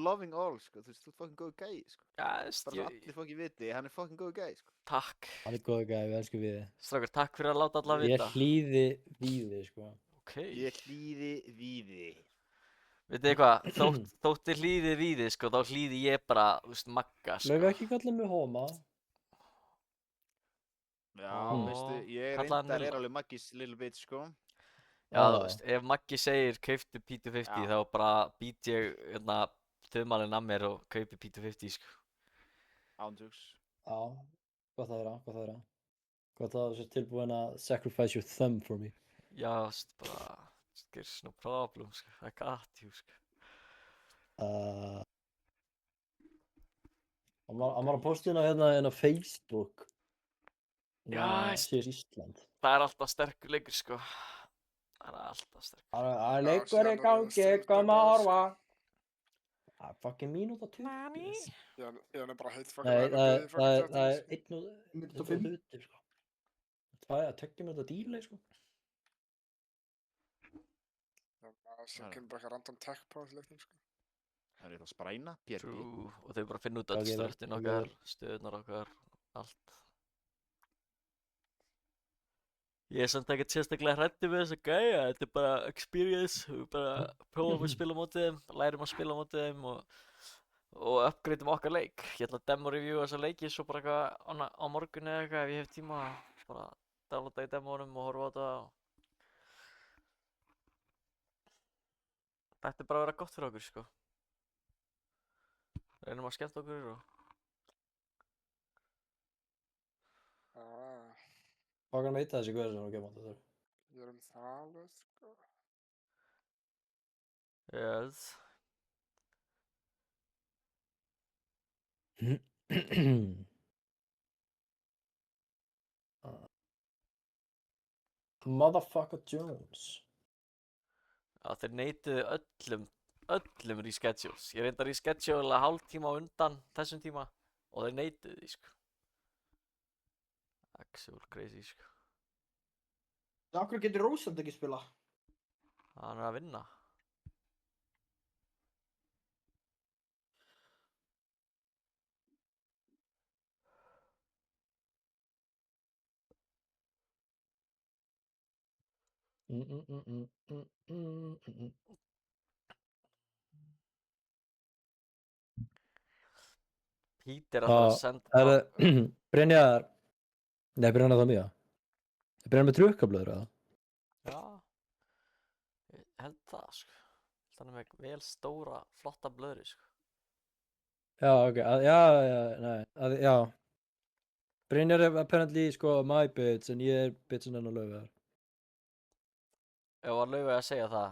loving all, sko. Þú ert fucking góð gæi, sko. Já, þú veist, Bara svo allir fucking viti, hann er fucking góð gæi, sko. Takk. Hann er góður gæði, við elskum við þið. Strákur, takk fyrir að láta alla vita. Ég hlýði víði, sko. Ok. Ég hlýði víði. Veitu eitthvað, þótt þið hlýði víði, sko, þá hlýði ég bara, þú veist, Magga, sko. Lögðu ekki kalla mig hóma. Já, veistu, ég reyndar alveg Maggis little bitch, sko. Já, þú veist, ef Maggi segir kauptu P250 þá bara být ég hérna þumalinn að mér og kaupi P250, sko. Ándjóks. Já, gott að vera. Gott að þú sér tilbúin að sacrifice your thumb for me. Já, þú veist, bara, there's no problem, sko, I got you, sko. Hann var að posta hérna á Facebook. Já, CS Ísland. Það er alltaf sterkur leikur, sko. Það er alltaf sterkur. Það er leikur í gangi, koma að horfa. Það er fucking mínúta 20. Já, hann er bara heitt fucking Nei, hægur. það er 1:5, sko. Það er 2 mínúta delay, sko. Svo kemur bara eitthvað random tech på leiknum, sko. Það er eitthvað að spræna, PRP. Og þau bara finna út öll störtin okkar, stöðunar okkar, allt. Ég er samt ekkert sérstaklega hræddur við þessa gæja, þetta er bara experience, við bara prófum að spila á mótið þeim, lærum að spila á mótið þeim og upgradeum okkar leik. Ég ætla að demo-reviewa þessa leiki svo bara eitthvað á morgun eða eitthvað ef ég hef tíma, bara downloada í demónum og horfa á þetta. Þetta er bara að vera gott fyrir okkur, sko. Reynum að skemmta okkur og... Hvað kann veita þessi guður sem þú gefum þetta? Ég er það alveg, sko. Yes. Motherfucker Jones. Já, þeir neituðu öllum reschedules. Ég reyndar reschedule hálftíma á undan þessum tíma og þeir neituðu því, sko. Actual crazy, sko. Af hverju getur Rósand ekki spila? Hann er að vinna. Pete er alltaf að senda... Brynjar... Nei, Brynjar það mjög. Brynjar með trukkablöður, eða? Já. Ég held það, sko. Þannig með vel stóra, flotta blöðri, sko. Já, ok. Já. Brynjar er apparently, sko, my bitch, en ég er bitchin hennar Laufeyjar. Já, var Laufey að segja það?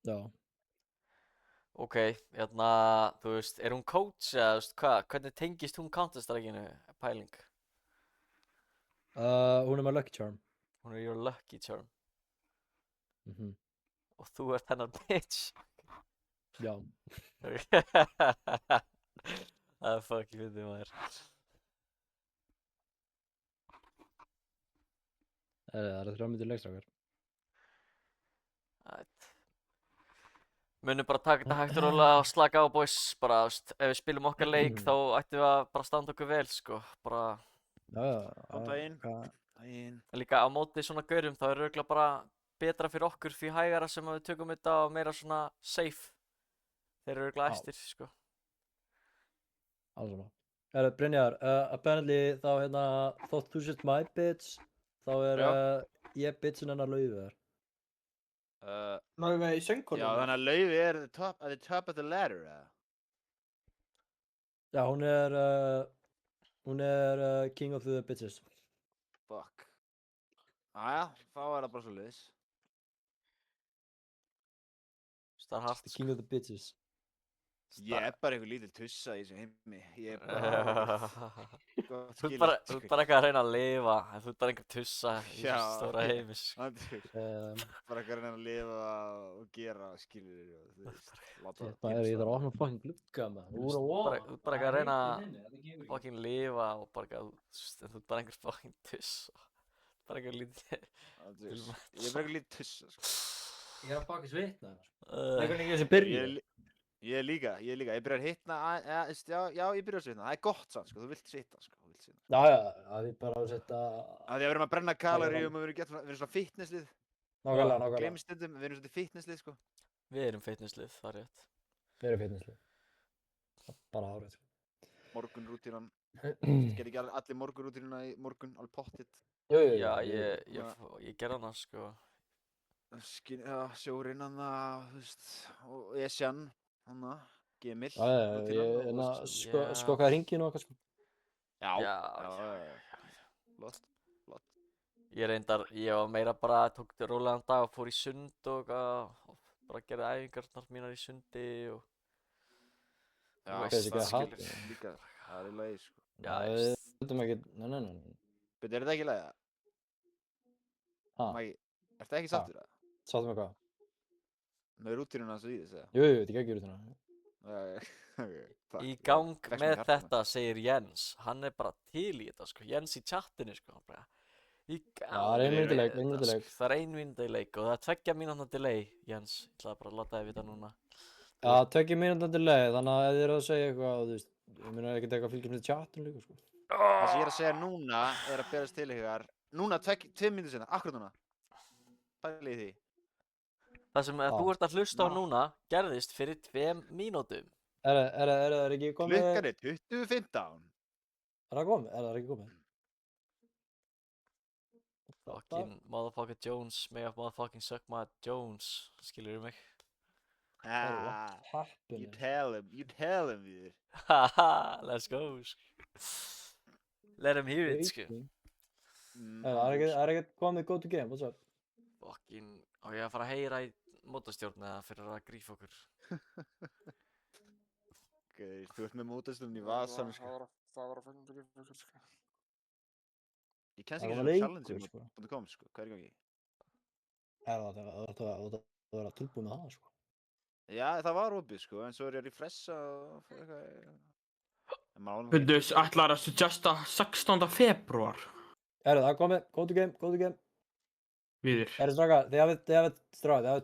Já. Ok, hérna, þú veist, er hún coach eða, þú veist, hvernig tengist hún Counter-Strikeinu, pæling? Hún er með Lucky Charm. Hún er your lucky charm. Mhm. Og þú ert hennar bitch. Já. Það er fucking fyndið, maður. Það eru 3 mínútur leikstrákar. Ætt. Munum bara taka þetta hægt og rólega og slaka á, boys. Bara, þú veist, ef við spilum okkar leik þá ættum við að bara standa okkur vel, sko. Bara... Daginn. Líka á móti svona gaurum þá er örugglega bara betra fyrir okkur því hægara sem við tökum þetta og meira svona safe. Þeir eru örugglega æstir, sko. Alls svona. Brynjar, apparently þá hérna, þótt þú sért my bitch, þá er ég bitchin hennar Laufeyjar. Laufey í söngkonum? Já, þannig að Laufey er at the top of the ladder, eða? Já, hún er king of the bitches. Fuck. Æja, þá er það bara svo leiðis. Það er hart, The king of the bitches. Ég er bara einhver lítil tussa í þessu heimi. Ég er bara... Þú ert bara eitthvað að reyna að lifa, en þú ert bara einhver tussa í þessu stóra heimi, sko. Bara eitthvað að reyna að lifa og gera, skilur þér, láta það. Ég þarf að opna fucking glugga, maður. Þú ert bara eitthvað að reyna að fucking lifa og bara eitthvað, þú ert bara einhver fucking tussa. Bara eitthvað lítið. Ég bara eitthvað lítið tussa, sko. Ég er að baka svitna. Nei, hvernig ég sé byrja. Ég líka. Ég byrjar að hitna, já, ég byrjar að svitna. Það er gott sann, sko, þú vilt svita, sko. Já, að við bara að setja... Að því að við erum að brenna kaloríum og við erum svona fitnesslið. Nákvæmlega. Gleymum stundum, við erum svona fitnesslið, sko. Við erum fitnesslið, það er rétt. Við erum fitnesslið. Bara árið, sko. Morgunrútínan. Gerði ekki allir morgunrútínuna í morgun, alveg pottitt. Jú. Já, ég gerði hana, sko. Sjórinn hana, þú veist, og Esjan, hana, Gemil. Skokkaði hringin og eitthvað, sko. Já. Flott. Ég var meira bara, tók rólegan dag og fór í sund og bara gerði æfingarnar mínar í sundi og... Já, það líka, það er í lagi, sko. Já, Þetta ekki, nei. Beti, er þetta ekki í lagi, Maggi, ert það ekki sáttur, Sáttur með hvað? Með rútínuna eins og í þess, eða? Jú, þetta er ekki rútína. Í gang með þetta, segir Jens. Hann er bara til í þetta, sko. Jens í chattinu, sko. Í gang með þetta, sko. Það er 1 mínúta í leik og það er 2 mínúta delay, Jens. Ég ætlaði bara að láta þið vita núna. Já, 2 mínúta delay, þannig að ef þið eru að segja eitthvað, þú veist, ég meina ekkert eitthvað að fylgja með chattinu líka, sko. Það sem ég er að segja núna er að berast til ykkur. Núna, 2 mínútur seinna, akkurat núna. Pælið í því. Það sem þú ert að hlusta á núna gerðist fyrir 2 mínútum. Er það ekki komið? Klukkan er 20:15. Er það komið? Er það ekki komið? Fucking motherfucker Jones, may have motherfucking suck my Jones. Skilur mig? You tell him, dude. Haha, let's go. Let him hear it, sko. Það er ekkert komið go to game, what's up? Fucking, á ég að fara að heyra í mótastjórn eða fyrir að grífa okkur. Þú ert með mótastjórn í vasanum, sko. Það var að fækna grífa okkur, sko. Ég kennst ekki svona challenge.com, sko. Hvað er í gangi? Það var að tilbúið með það, sko. Já, það var opið, sko, en svo er ég að refressa og eitthvað... Bundus, ætlar að suggesta 16. febrúar. Það er komið, go to game. Víðir. Strákar, þið hafið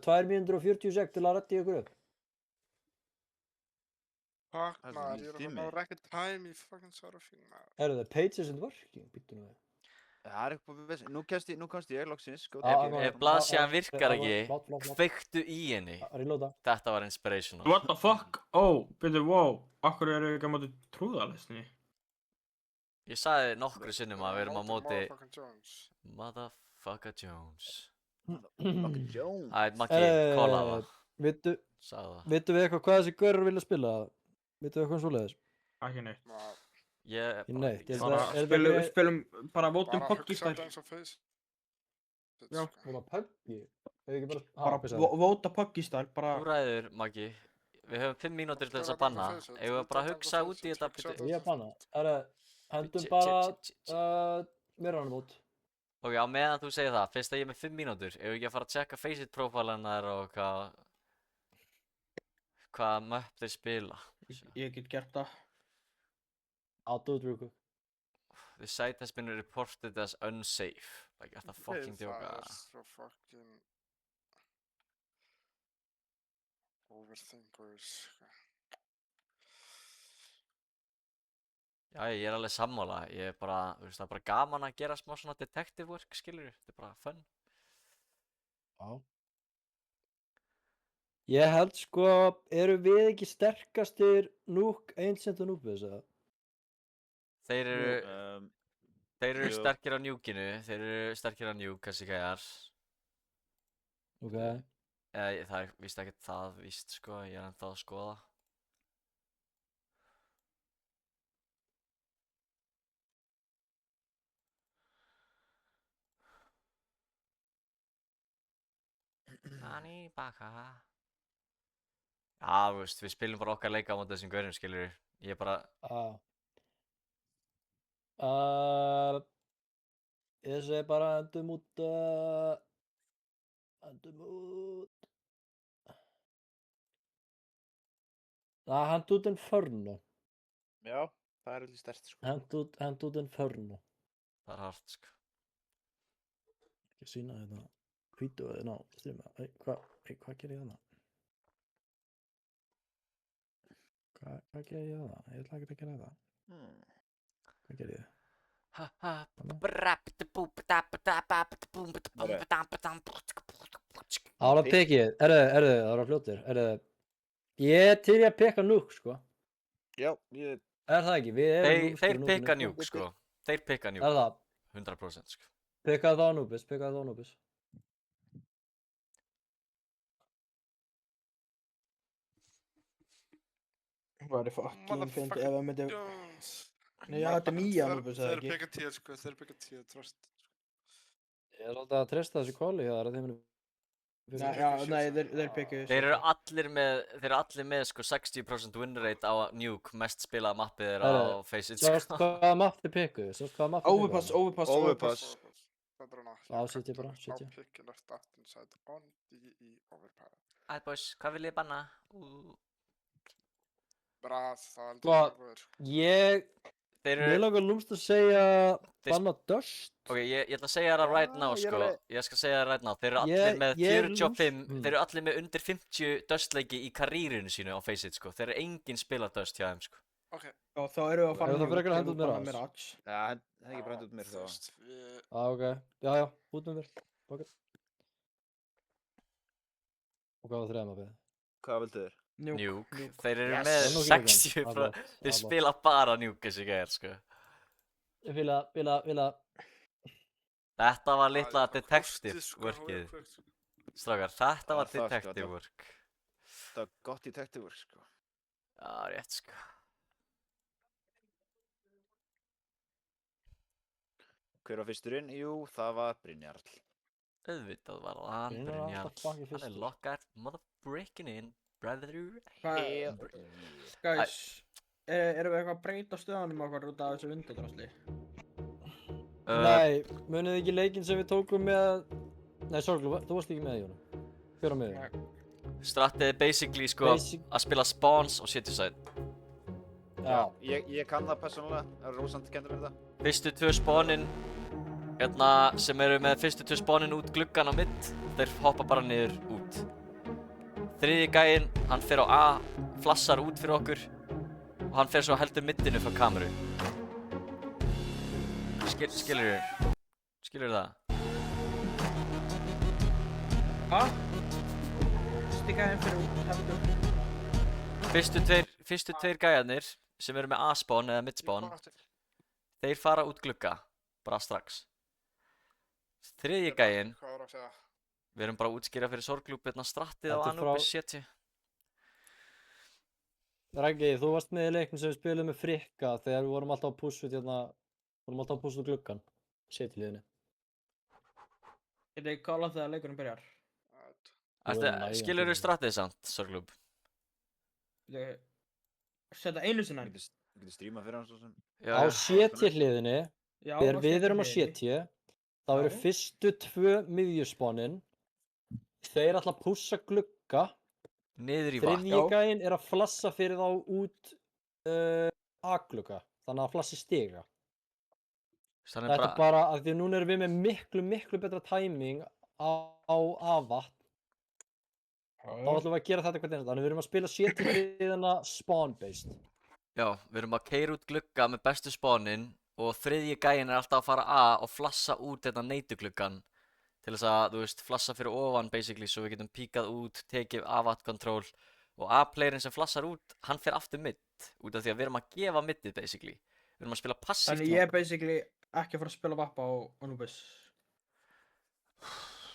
2 mínútur og 40 sek til að rætta ykkur upp. Fuck, maður, ég er að ná record time í fucking Sarafín, maður. The page isn't working, býttu nú við. Það er eitthvað við veist, nú komst ég, loksins. Ef blaðsíðan virkar ekki, kveiktu í henni. Þetta var inspirational. What the fuck? Byrju, wow. Akkur eru ekki á móti trúðalestinni? Ég sagði nokkru sinnum að við erum á móti Motherfucker Jones. Æ, Maggi, kóla það. Vittu við eitthvað hvað þessi görur vilja spila? Vittu við eitthvað svoleiðis? Ekki neitt. Spilum bara Votum Puggy stæl. Já, Puggy? Bara Vota Puggy stæl, bara... Þú ræður, Maggi. Við höfum 5 mínútur til þess að banna. Eigum við bara að hugsa út í þetta byrju? Ég banna. Hendum bara mér út. Ok, á meðan þú segir það, fyrst að ég er með 5 mínútur, eigum við ekki að fara að checka Faceit profilennar og hvað möpp þeir spila? Ég get gert það. I'll do it real quick. The site has been reported as unsafe. Like, þetta fucking djóka. Það er svo fucking... overthinkers. Já, ég er alveg sammála. Ég er bara, þú veist, það er bara gaman að gera smá svona detective work, skilur þú? Þetta er bara fun. Já. Ég held sko, eru við ekki sterkastir Nuke, Ancient og Noobis, eða? Þeir eru sterkir á Nuke-inu, þeir eru sterkir á Nuke, kannski gæjar. Ok. Það er víst ekkert það víst, sko, ég er ennþá að skoða. Nani baka. Já, þú veist, við spilum bara okkar leika á móti þessum gaurum, skilur við. Ég er bara... Ég segi bara endum út... Hand út Inferno. Já, það er alveg sterkt, sko. Hand út Inferno. Það er hart, sko. Ég sína þetta vídeóið ná streama. Hvað gerir ég þarna? Hvað gerir ég þarna? Ég ætla ekki að gera þetta. Hvað gerir ég? Ára pekið, það var fljótir, ég er til í að peka núk, sko. Já, ég... Er það ekki? Við erum núk, Þeir peka njúk, sko. Þeir peka njúk. Er það? 100%, sko. Pekaði þá núbis, Það væri fucking fyndið ef það myndi... Nei, já, þetta er nýja núbis, eða ekki? Þeir peka 10, sko, þeir peka 10, tröst. Ég er alltaf að treysta þessu kvali hjá þar að þeim eru... Nei, þeir pekju... Þeir eru allir með sko 60% win rate á Nuke, mest spilaða mappið þeirra á Faceit, sko. Sást hvaða mapp þið pekkuðu? Overpass. Það er hana. Já, setja bara, setja. Á pikkinu start inside on DE overpass. Æ, boys, hvað vil ég banna? Bra, það er Mér langar lúmst að segja banna Dust. Ok, ég ætla að segja það right now, sko. Ég skal segja það right now. Þeir eru allir með 45, þeir eru allir með undir 50 Dust-leiki í karýrinu sínu á Faceit, sko. Þeir eru enginn spilað Dust hjá þeim, sko. Ok. Já, þá eru við að fara Það fyrir ekki að henda út mér Já, það er ekki bara henda út mér þá. Ok. Já, út með mér. Ok. Og hvað var þriðan mappið? Hvað vildu þér? Nuke. Þeir eru með 60%, þeir spila bara Nuke þessi gæðir, sko. Ég vilja... Þetta var litla detective-workið. Strákar, þetta var detective-work. Þetta var gott detective-work, sko. Já, rétt, sko. Hver var fyrsturinn? Jú, það var Brynjarl. Auðvitað var hann Brynjarl. Hann er locked, motherfreaking in, brother. Guys, erum við eitthvað að breyta stöðanum okkar út af þessu vindadrasli? Nei, munið ekki leikinn sem við tókum með... Nei, Sorglú, þú varst ekki með í honum. Hver á með því? Strattið er basically, sko, að spila spawns og city-side. Já, ég kann það persónulega, Rósand kendur mér það. Fyrstu 2 spawnin, hérna, sem eru með fyrstu 2 spawnin út gluggan á mitt, þeir hoppa bara niður út. Þriðji gæinn, hann fer á A, flassar út fyrir okkur og hann fer svo að heldur middinu frá kameru. Skilurðu það? Hva? Fyrsti gæinn fyrir út, heldur. Fyrstu 2 gæjarnir sem eru með A-spawn eða mid-spawn, þeir fara út glugga, bara strax. Þriðji gæinn, við erum bara að útskýra fyrir Sorglúp hérna strattið á Anubis 70. Raggi, þú varst með í leiknum sem við spilum með Frikka þegar við vorum alltaf að pússa út gluggan, setiliðinni. Getur þið kálað þegar leikurinn byrjar? Skilurðu strattið samt, Sorglúp? Setta einu sinna. Getur strímað fyrir hans og sem. Á setiliðinni, þegar við erum á seti, þá eru fyrstu 2 miðjuspawnin, þeir ætla að pússa glugga. Niður í vatn. Þriðji gæinn er að flassa fyrir þá út A-glugga, þannig að flassi stiga. Þetta er bara að því núna erum við með miklu betra timing á A-vatn. Þá ætlum við að gera þetta hvernig þannig við erum að spila setiliðina spawn-based. Já, við erum að keyra út glugga með bestu spawnin og þriðji gæinn er alltaf að fara A og flassa út þetta neitugluggan til þess að, þú veist, flassa fyrir ofan basically svo við getum píkað út, tekið A-vatn control og A-playerinn sem flassar út, hann fer aftur mid út af því að við erum að gefa midið basically. Við erum að spila passíft. Þannig ég er basically ekki að fara að spila vappa á Anubis.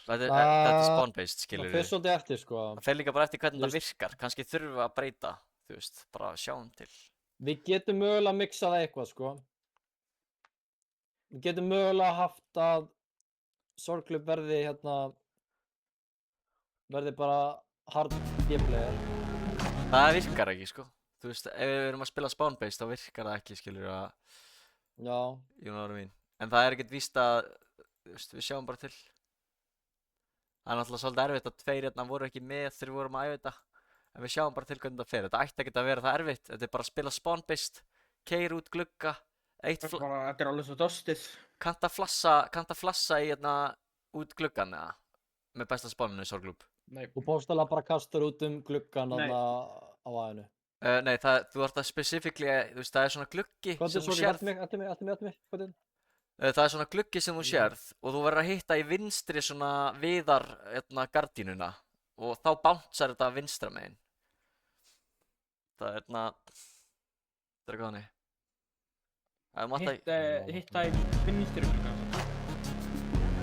Þetta er spawn-based, skilur við. Það fer svolítið eftir, sko. Það fer líka bara eftir hvernig það virkar. Kannski þurfum við að breyta, þú veist, bara sjáum til. Við getum mögulega að mixa það eitthvað, sko. Við getum mögulega haft að Sorglúp verði bara hard gameplayer. Það virkar ekki, sko. Þú veist, ef við erum að spila spawn-based, þá virkar það ekki, skilur við að... Já. You know what I mean. En það er ekkert víst að, þú veist, við sjáum bara til. Það er náttúrulega svolítið erfitt að 2 hérna voru ekki með þegar við vorum að æfa þetta. En við sjáum bara til hvernig það fer. Þetta ætti ekkert að vera það erfitt. Þetta er bara að spila spawn-based, keyra út glugga, Þetta er alveg svo dostið. Kannt að flassa í hérna út gluggan eða? Með besta spáninu í Sorglúb? Nei. Þú bókstaflega bara kastar út gluggan þarna á aðinu. Nei, þú ert að specifíkli, þú veist, það er svona gluggi sem þú sérð. Hættu mig, hvað er? Það er svona gluggi sem þú sérð og þú verður að hitta í vinstri svona viðar gardínuna og þá bánsar þetta vinstra megin. Það er þetta er hvað þannig. Hitta í vinstri glugga.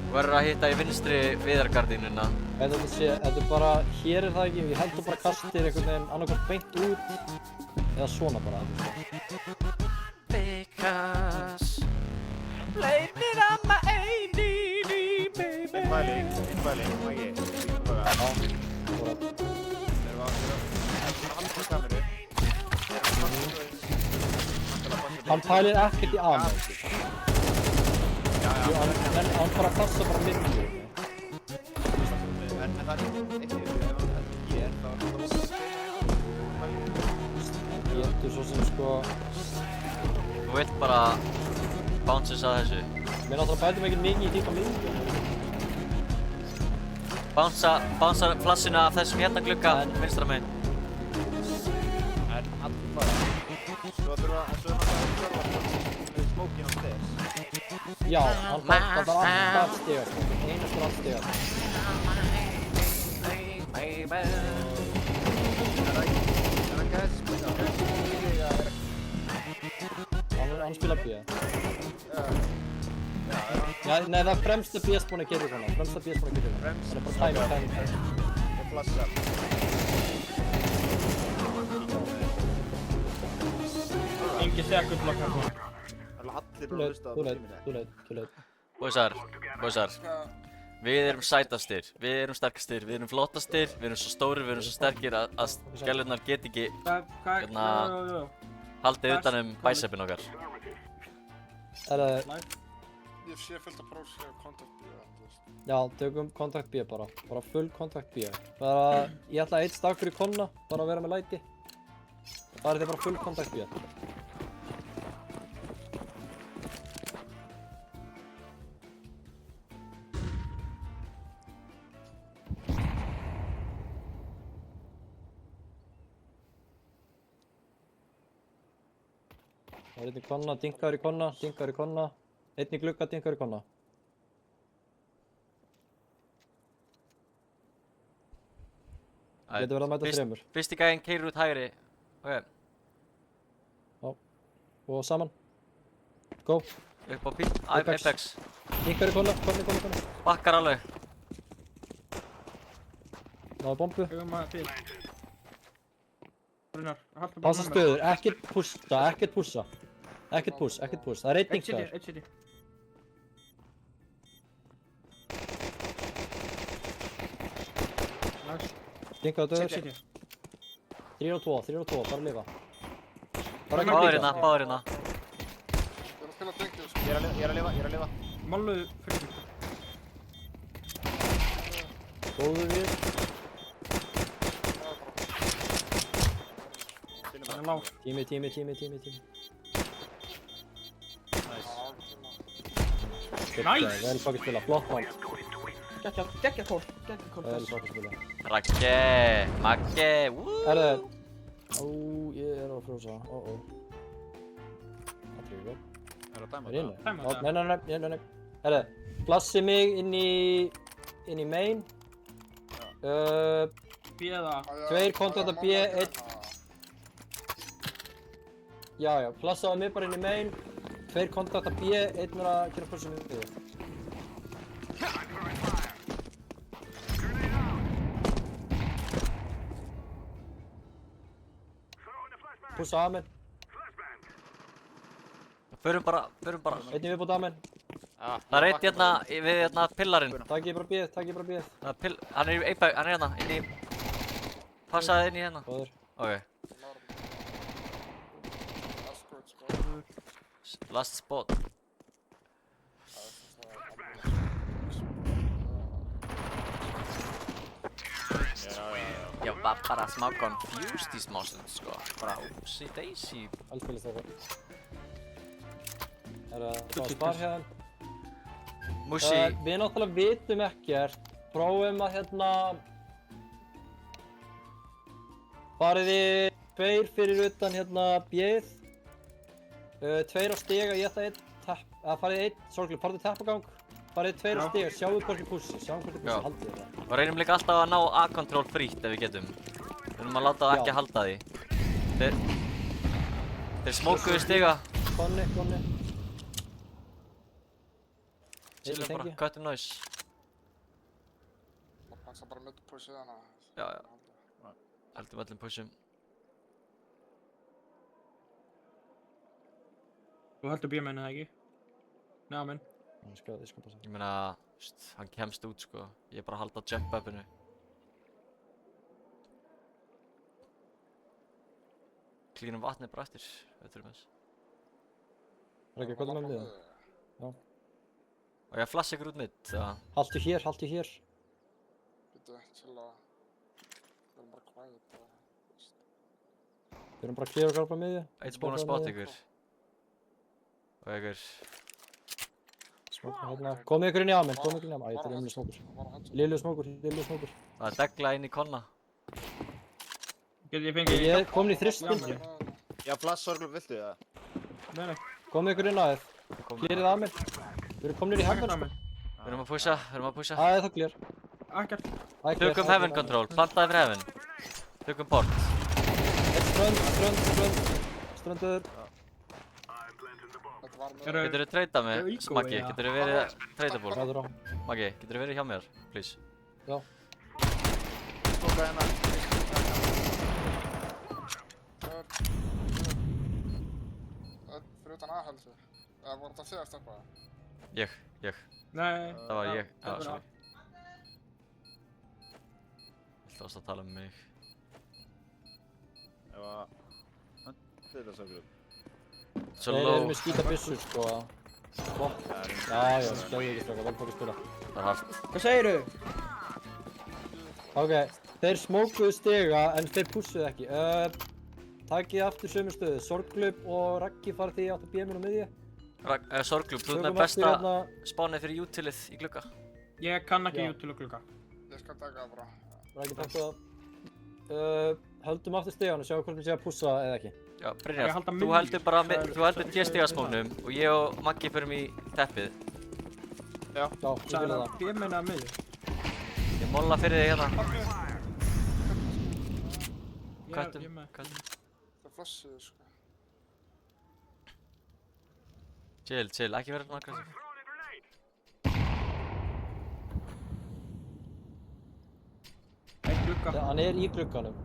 Þú verður að hitta í vinstri viðargardínuna. Þetta er bara, hér er það ekki, ég held þú bara kastir einhvern veginn annarkvæmt beint út eða svona bara. Because blame it on my ADD, baby. Einn bæling, Maggi. Hann pælir ekkert í aðeins. Hann bara passa bara miðju. En það er ekki, ef hann hér, þá er það Getur svo sem sko... Þú vilt bara bounces að þessu. Mér náttúrulega bætum ekki mikið í tíka miðju. Bounsa flassina af þessum hérna glugga vinstra megin. En allir bara. Svo náttúrulega smókin á þess. Já, hann þarf alltaf stigar. Einastur allt stigar. Hann spila B. Já, nei, það er fremsta B-spónu gerir svona. Fremsta B-spónu gerir svona. Það er bara tæmi. Og flassa. Engi sekundlokk hérna. Allir bara hlusta á tímina. Þú leit. Boysar. Við erum sætastir, við erum sterkastir, við erum flottastir, við erum svo stórir, við erum svo sterkir að skellurnar get ekki haldið utan bæsepinn okkar. Ég sé fullt af prófs hjá Contact B. Já, tökum Contact B bara full Contact B. Bara, ég ætla að eitt stakkur í konna, bara að vera með læti. Það er þetta bara full Contact B. Það er einn í konna, dinkaður í konna. Einn í glugga, dinkaður í konna. Getur verið að mæta þremur. Fyrsti gæinn keyrir út hægri. Ok. Já. Og saman. Go. Upp á Apex. Dinkaður í konna. Bakkar alveg. Náðu bombu. Hugum að til. Passa stöður, ekkert pussa. Ekkert puss. Það er einn dinkaður. Eitt city. Dinkaður döður. 3 og 2, bara að lifa. Báður hérna. Ég er að spila tengjum, sko. Ég er að lifa. Máluðu fyrir. Góðu við. Tími. Nice! Vel fokk að spila, flott mann. Geggja kól. Vel fokk að spila. Ragge, Magge, wúúú! Herðu. Ég er að frjósa, Það trýr góð. Er það Er inni? Nei. Herðu, flassi mig inn í main. B eða? 2 kontakta B, 1. Já, flassaði mig bara inn í main. 2 kontakta B, 1 er að gera pussum við þig. Pussa amen. Förum bara. Einnig viðbútt amen. Það er eitt hérna við pillarinn. Takk ég bara B. Hann er í Apex, hann er hérna, inn í... Passaði inn í hérna. Góður. Ok. Last spot. Ég var bara smá confused í smá stund, sko. Bara upsi daisy. Allspilist það. Er það spar hérna? Musi. Við náttúrulega vitum ekkert. Prófum að hérna... Farið þið 2 fyrir utan hérna B-ið. 2 á stiga, ég ætla 1 tepp... Eða farið 1, sorglega, farið teppagang. Farið 2 á stiga, sjáum hvort þið pussi, haldið þið það. Og reynum líka alltaf að ná A-control frítt ef við getum. Við erum að láta það ekki halda því. Þeir smókuðu stiga. Konni. Chillum bara, cuttum noise. Man passar bara mid pushið hana. Já. Heldum öllum pushum. Þú heldur B-menn eða ekki? Nei, amen. Ég meina, hann kemst út sko. Ég er bara að halda jump-upinu. Klínum vatnið bara eftir, við þurfum þess. Raggi, hvað er með liða? Já. Og ég flass ykkur út mitt, eða? Haltu hér. Býtu, chilla. Við erum bara quiet og... Við erum bara að cleara okkar bara miðju. Eitt búinn að spotta ykkur. Og ykkur. Komið ykkur inn í amen, Æ, þetta er umlega smókur. Lillu smókur. Það er degla inn í konna. Getur ég fengið... Ég komin í þristbindi. Já, flass sorglum, viltu það? Nei. Komið ykkur inn aðeins. Clearið amen. Við erum komin í heaven sko. Við erum að pusha. Það er það clear. Ekkert. Tökum heaven control, plantaði fyrir heaven. Tökum port. Ströndur. Geturðu treytað með Maggi? Geturðu verið treytable? á. Maggi, geturðu verið hjá mér, please? Já. Tóka hérna. Fyrir utan A-helsu. Eða voru þetta þið að steppa? Ég. Nei. Það var ég. Já, sorry. Viltu ást að tala um mig? Þetta er sorglum. Svo Þeir low. eru með skýta byssur sko. Já, skjáðu ekki stráka, vel fókið spila. Það er hart. Hvað segirðu? Ok, þeir smókuðu stiga en þeir pussuðu ekki. Takið aftur sömu stöðu. Sorglub og Raggi farið því áttu B-minn á miðju. Sorglub, þú ert með besta spánið fyrir utilið í glugga. Ég kann ekki util og glugga. Ég skal taka það bara. Raggi taktu það. Höldum aftur stigan og sjáum hvort við séum að pussa eða ekki. Já, Brynjar, þú heldur T-stigasmóknum og ég og Maggi förum í teppið. Já, ég vil það. B-menn að miðju. Ég molla fyrir þig hérna. Köttum. Það flossið, sko. Chill, ekki vera svona aggressiv. Eitt glugga. Hann er í glugganum.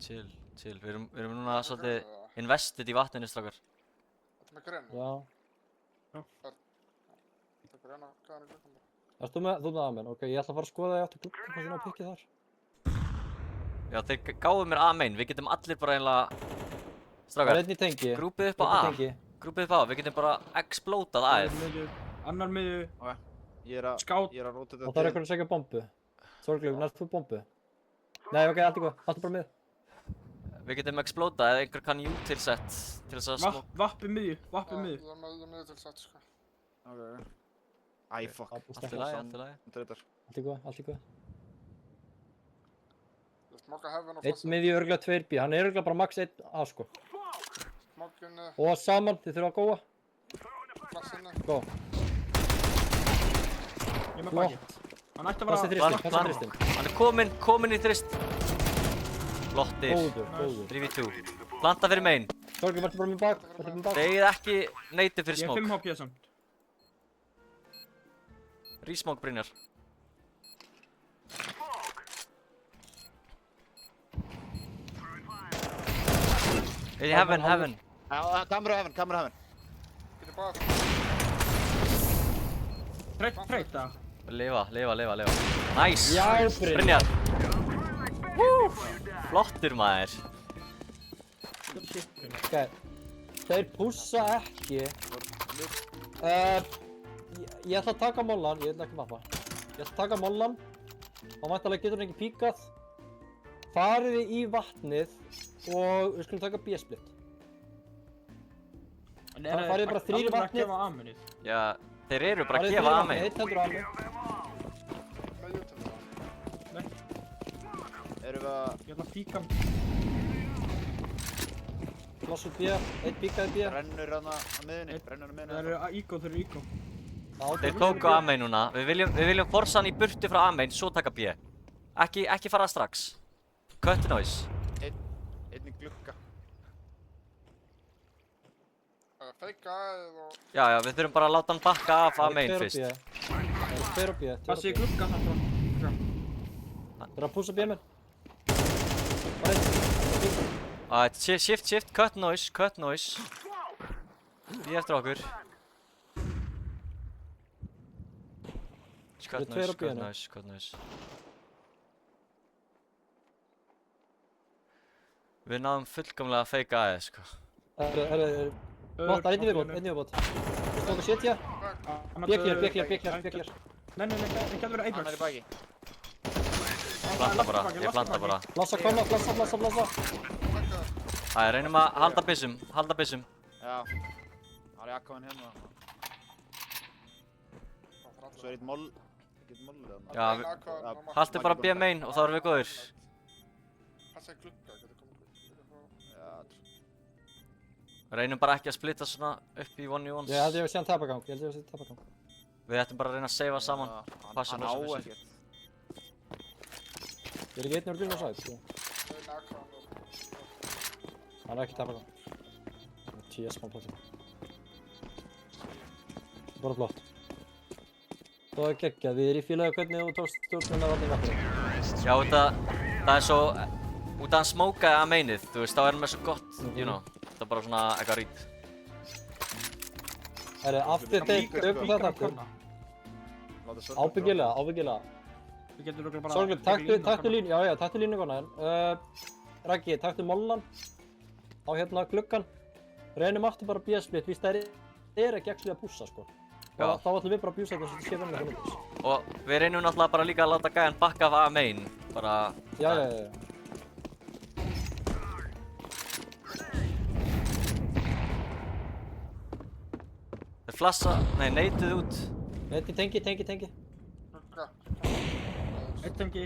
Chill. Við erum núna svolítið invested í vatninu, strákar. Þetta með greinu? Já. Þetta er greina, hvað er gluggan bara? Erst þú með amen? Ok, ég ætla að fara að skoða þig áttu gluggan hvað þín á pikkið þar. Já, þeir gáðu mér amen. Við getum allir bara einlega... Strákar, Það er einn í tengi. grúpið upp á A. Við getum bara explodað A-ið. Annar miðju. Ég er að róta þetta Og það er eitthvað að segja bombu. Sorglub, nærst þú bombu? Nei, ok, allt er góð. Allt er bara mið. Við getum explodað eða einhver kann utilsett til þess að smók... Vappi miðju. Ég er með til sett, sko. Ok. Æ, fuck. Allt í lagi. Allt er góð. Ég smoka heaven og Einn flossið. miðju örgulega 2B. Hann er örgulega bara max 1 A sko. Smokinni, Og saman, þið þurfa að góa. flassinni. Gó. Ég er með baki. Hann ætti að Passa þristinn. Hann er komin í þrist. Flottir. Góður. 3v2. Planta fyrir main. Sorglub, verður bara með bak. Þegið ekki neyti fyrir Ég er 5 smók. HP samt. Resmók, Brynjar. Í heaven. Já, kamera heaven. Fyrir bak. Treyta. Lifa. Nice. Já, Brynjar. Flottur maður. Ok. Þeir pussa ekki. Ég ætla að taka mollan, ég ætla ekki mappa. Ég ætla að taka mollan. Og væntanlega getur hann ekki píkað. Farið þið í vatnið og við skulum taka B-split. Farið þið bara 3 í vatnið. Já, Þeir eru bara að gefa A-main. Eitt heldur A-main. Með YouTube það. Erum við að... Ég ætla að píka. Kloss út B, eitt píkaði B. Brennur hana á miðunni, brennur á miðunni. Það eru ígó, þeir eru ígó. Þeir tóku A-main núna. Við viljum forsa hann í burtu frá A-main, svo taka B. Ekki fara strax. Cut noise. Einn í glugga. Feika og... Já, við þurfum bara að láta hann bakka af A-main fyrst. Það eru tveir á B. Passi í glugga samt frá. Það eru að pússa B-menn. Shift, cut noise. Við eftir okkur. Cut noise. Við náðum fullkomlega að feika aðeins, sko. Bótt, það er einnig viðbót. Þú stóðu að setja. B-clear. Nei, það getur verið Hann er í baki. Ég planta bara. Blassa. Það reynum að halda byssum. Já. Það er akkvæðin hérna. Svo er eitt moll. Ekkert mollið þarna. Já, haldu bara B-main og þá erum við góðir. Passa í glugga, getur komið. Já. Reynum bara ekki að splitta svona upp í 1v1s. Ég held ég að sé hann tapagang. Við ættum bara að reyna að seifa saman. Hann á ekkert. Ég er ekki einn úr bílum á sæt, sko. Hann er ekki tapagang. 10 smá plötu. Bara flott. Það er geggjað, við erum í fílaðu hvernig þú tókst stjórnuna þarna í vatninu. Já, það er svo... Út af hann smókaði A-mainið, þú veist, þá er hann með svo gott, you know. Það er bara svona eitthvað rít. Herri, aftur þeir upp það taktur. Ábyggilega. Við getum örugglega bara... Sorglega, taktu línu, já, taktu línu konan. Raggi, taktu mollan. Á hérna gluggan. Reynum aftur bara B-split, víst það er ekki actually að pússa, sko. Þá ætlum við bara að bjúsa þetta sem sé vennilega fyrir þess. Og við reynum náttúrulega bara líka að láta gæjan bakka af A-main. Bara... Já. Þeir flassa... Nei, neituð út. Neitt í tengi. Eitt tengi.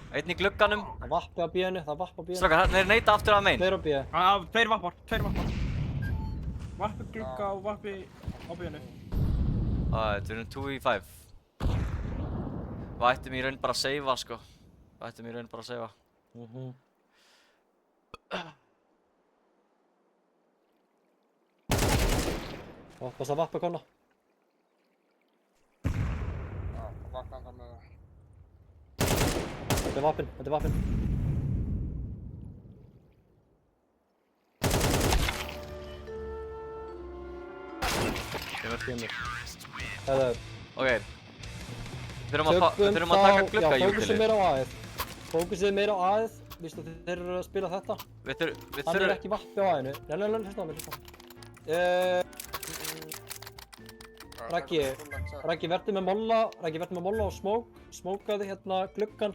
Einn í glugganum. Það vappi á B-inu, Strákar, þeir neita aftur A-main. Tveir á B. Tveir vappar. Vappi glugga og vappi á B-inu. Þetta erum 2v5. Við ættum í raun bara að seifa, sko. Passa að vappa konna. Já, vakna það með... Þetta er vappin. Kemur. Ok. Við þurfum að taka glugga jútilið. Fókusið meira á A-ið. Vistu þeir eru að spila þetta. Hann er ekki vappi á A-inu. Nei, hlusta á mig. Raggi, verði með molla og smókaði hérna gluggan.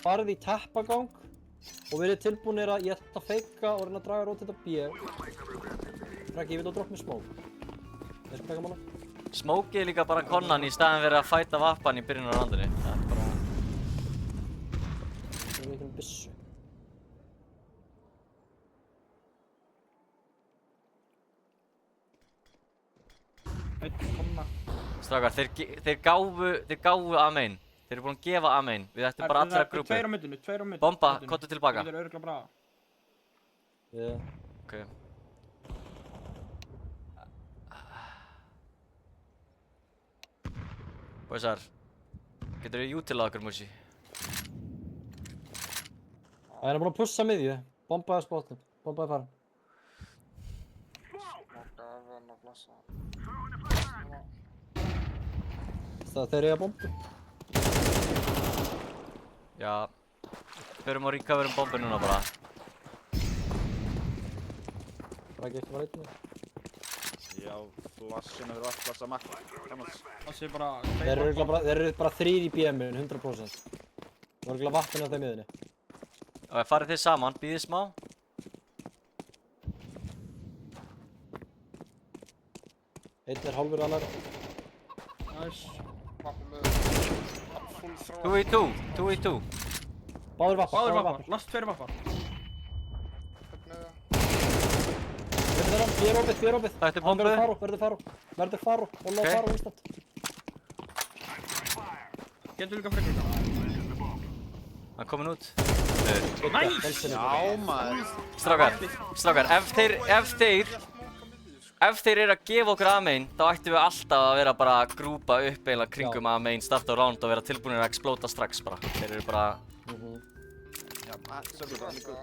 Farið í teppagang. Og verið tilbúinir að ég ætla að feika og reyna að draga rót þetta B. Raggi, ég vil að droppa með smók. Þeir sem feika molla. Smókið er líka bara konnan í staðin verið að fæta vappan í byrjun á randinni. Það er bara... Það er ekki byssu. Eitt konna. Strákar, þeir gáfu A-main. Þeir eru búin að gefa A-main. Við ættum bara allir að grúpi. Tveir á middinu. Bomba, kottu tilbaka. Það er örugglega bra. Ok. Boysar, getur þið jútilað okkur, Musi? Það er búin að pussa miðju. Bombaði spottum. Bombaði farin. Smoka af hann og blassa. Þeir eiga bombu. Já. Förum og recoverum bombu núna bara. Raggi, ekki bara eitthvað. Já, flassinu verður allt flassa makk. Passi bara... Þeir eru bara 3 í BM-un, 100%. Það var ekki vappin á þeim miðunni. Ok, farið þið saman, býðið smá. Einn er hálfur að læra. Nice. Vappa með full throw. 2v2. Báðir vappar. Báðir vappar. Last 2 vappar. Verður hann, ég er opið. Það ertu Hann bombu. verður faró. Óla faró instant. Getur líka frekar. Hann komin út. Nice! Já, maður. Strákar, ef þeir eru að gefa okkur A-main, þá ættum við alltaf að vera bara að grúpa upp eiginlega kringum A-main, starta á round og vera tilbúinir að explóta strax bara. Þeir eru bara... Já, svo er bara líka.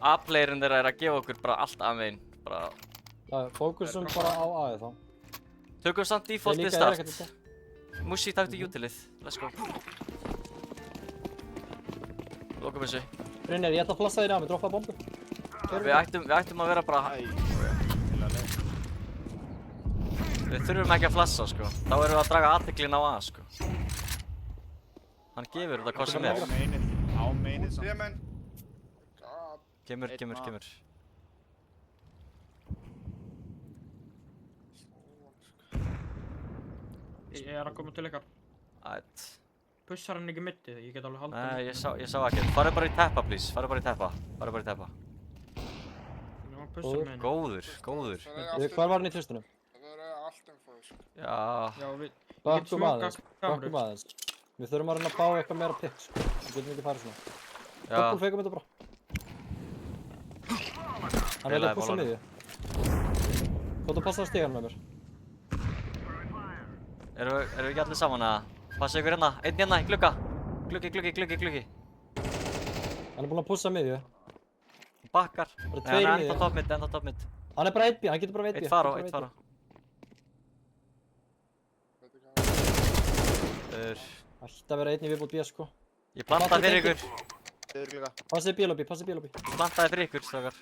A-playerinn þeirra er að gefa okkur bara allt A-main, bara... Já, fókusum bara á A-ið þá. Tökum samt defaultið start. Mushi, taktu utilið. Let's go. Lokum þessu. Brynjar, ég ætla að flassa þér A-main, droppa bombu. Við ættum að vera bara... Við þurfum ekki að flassa, sko. Þá erum við að draga athygline á A, sko. Hann gefur þetta hvað sem er. Á mainið samt. Ég mein. Kemur. Ég er að koma til ykkar. Ætt. Pussar hann ekki mittið, ég get alveg haldið. Nei, ég sá ekki. Farðu bara í teppa, please. Farðu bara í teppa. Nú, hann pussar með henni. Góður. Hvar var hann í tvistunum? Það er allt info, sko. Já. Já, við Bakkum aðeins. Við þurfum að reyna að fá eitthvað meira pick, sko. Við getum ekki farið svona. Doppel feikum þetta bara. Hann er að pussa miðju. Gótt að passa á stígan með mér. Erum við ekki allir saman að passa ykkur hérna? Einn hérna í glugga. Gluggi. Hann er búinn að pussa miðju. Bakkar. Bara tveir í miðju. Enda top mid. Hann er bara 1B, hann getur bara 1B. Eitt faró. Alltaf vera 1 í viðbútt B, sko. Ég plantaði fyrir ykkur. Passið B-lobby. Plantaði fyrir ykkur, strákar.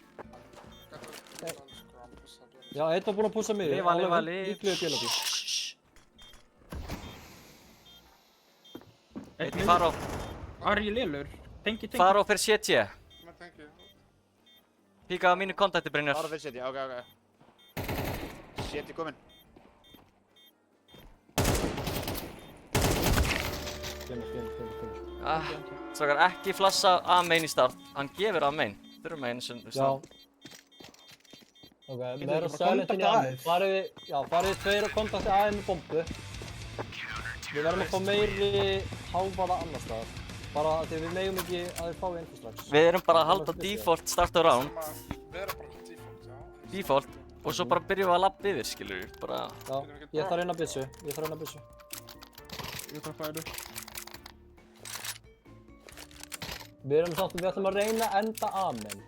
Já, einn var búinn að pussa miðju. Lifa. Líkluðu B-lobby. Einn í faró. Ari lélur. Tengi. Faró fyrir 70. Men tengi. Píka á mínu kontakti, Brynjar. Faró fyrir 70, ok. 70 kominn. Kemur. Strákar, ekki flassa A-main í start. Hann gefur A-main. Þurfum að einu sem... Já. Ok, meira silent inn í A-main. Farið tveir og kontakti A-main með bombu. Við verðum að fá meiri hávaða annars staðar. Bara því við megum ekki að þið fái info strax. Við erum bara að halda default start á round. Við erum bara default, já. Default. Og svo bara byrjum við að labba yfir, skilur við. Bara... Já, ég þarf eina byssu. Ég þarf að færa. Við ætlum að reyna að enda A-main.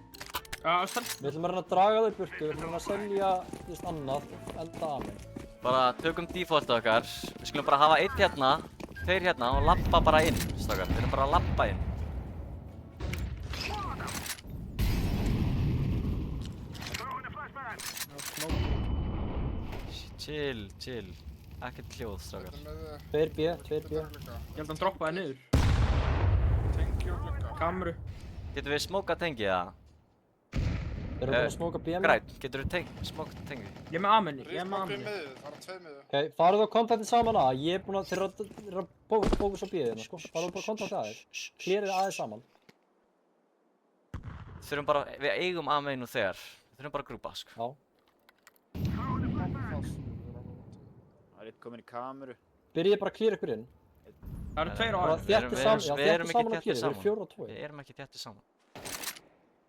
Við ætlum að reyna að draga þau burtu, við ætlum að reyna að selja annað, enda A-main. Bara tökum default okkar. Við skulum bara hafa einn hérna, tveir hérna og labba bara inn, strákar. Við erum bara að labba inn. Chill. Ekkert hljóð, strákar. 2B. Ég held að hann droppaði niður. Tengi og glugga. Kamru. Getum við smókað tengið, eða? Þeir eru búin að smóka B-main. Græt, getur við smókað tengið? Ég er með A-main. Það er 2 miður. Ok, farið og kontaktið saman að. Ég er búinn að, þeir eru að fókus á B-ina, sko. Farið og bara kontaktið aðeins. Klérið aðeins saman. Þurfum bara, við eigum A-main nú þegar. Við þurfum bara að grúpa, sko. Já. Það er eitt kominn í kameru. Byrjið bara að klíra ykkur inn. Það eru 2 á A. Við erum ekki þéttir saman. Við erum ekki þéttir saman.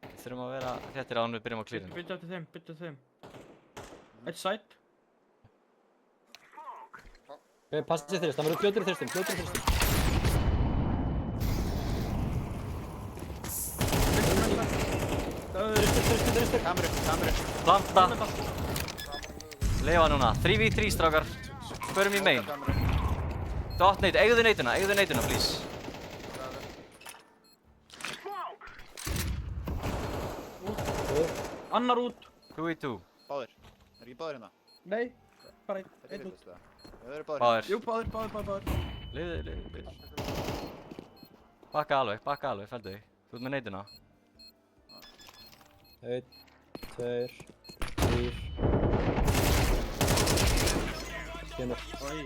Við þurfum að vera þéttir áður en við byrjum á klírinu. Byttu eftir þeim. Eitt side. Ok, passið þrist, það verður fljótur í þristum. Þristur. Kameru. Planta. Leifa núna. 3v3, strákar. Förum í main. Dotnate, eigðu neituna, please. Annar út. 2v2. Báðir. Er ekki báðir hérna? Nei, bara einn út. Það eru báðir. Báðir. Jú, báðir. Liðu. Bakka alveg, fældu þig. Þú ert með neituna. 1, 2, 3. Kemur. Oj.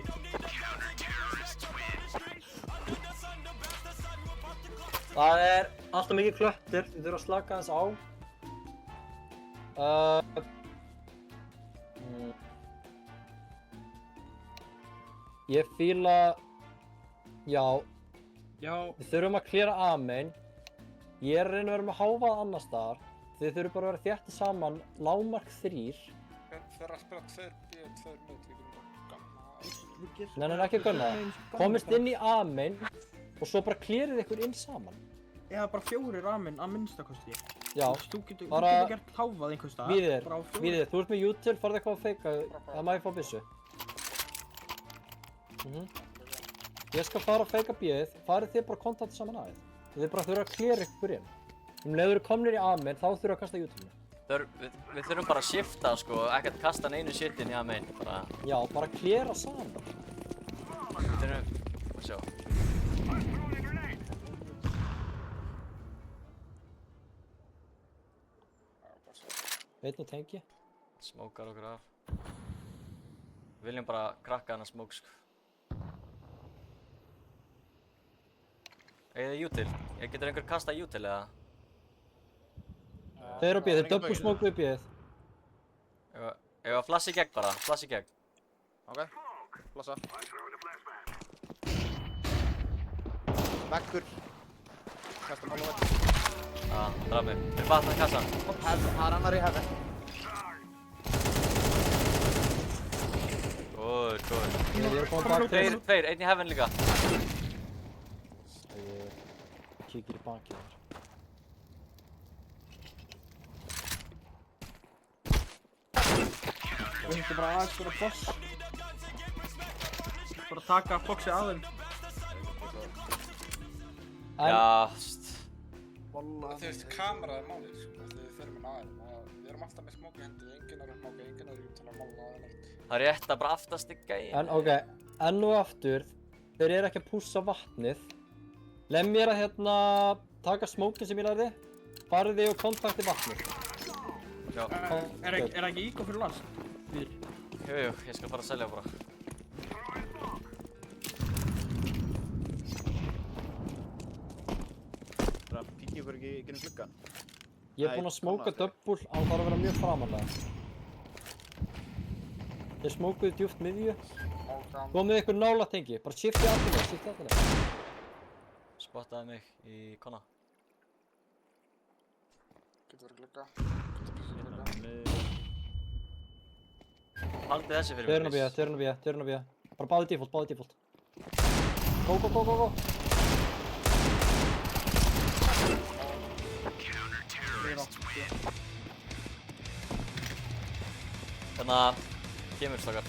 Það alltaf mikið klöttir, þið þurfa að slaka þess á. Ég fíla... Já. Við þurfum að klíra A-main. Ég að reyna að vera með hávað annar staðar. Þið þurfum bara að vera þétti saman, lágmark 3. Þeir að spila 2B og 2 mid, við getum bara Nei, ekki gunna það. Komist inn í A-main og svo bara klírið ykkur inn saman. Eða bara 4 A-main að minnstakosti. Já, Þú getur gert háfað einhvers staðar. Víðir, þú ert með util, farðu eitthvað að feika, það má ég fá byssu. Ég skal fara að feika B-ið, farið þið bara kontakt saman aðeins. Þið bara þurfa að klíra ykkur inn. Leður þið komnir í A-main, þá þurfa að kasta utilinu. Við þurfum bara að shifta sko, ekkert kasta neinu shitin í A-main, bara... Já, bara klíra saman. Við þurfum... Sjá. Einn og tengi. Smókar okkur af. Við viljum bara krakka hana smók sko. Eða util? Getur einhver kasta util eða? Þeir eru á B-ið, þeir double smoke við B-ið. Ég var flass í gegn bara, flass í gegn. Ok, flassa. Vekkur. Kastum alveg vekkur. Já, draf mig. Þeir batna kassan. Það er annar í hefði. Góð. Tveir, einn í hefðin líka. Ég kíkir í bakið þér. Við höfum bara aðeins fyrir að boss. Bara taka boxið að þeim. Já, Þú veist, kamera málið, sko, þegar við förum inn aðeins. Við erum alltaf með smók í hendi, enginn er smók, enginn er til að mála eða neitt. það er rétt að bara aftast ykka í. En ok, enn og aftur, þeir eru ekki að pússa vatnið. Lemm mér að hérna taka smókin sem ég lærði, farið þið og kontakti vatnið. Já. Er ekki ígóð fyrir last? Jú, ég skal fara að selja bara. Bara kíkja ykkur ekki inn í gluggan. Ég er búinn að smóka double, hann þarf að vera mjög framanlega. Þeir smókuðu djúpt miðju. Komið ykkur nálægt tengi, bara shiftið afturlega, Spottaði mig í konna. Getur verið glugga. Haldið þessi fyrir mig. Þeir eru að bíða. Bara báði default. Go. Þannig að kemur stakar.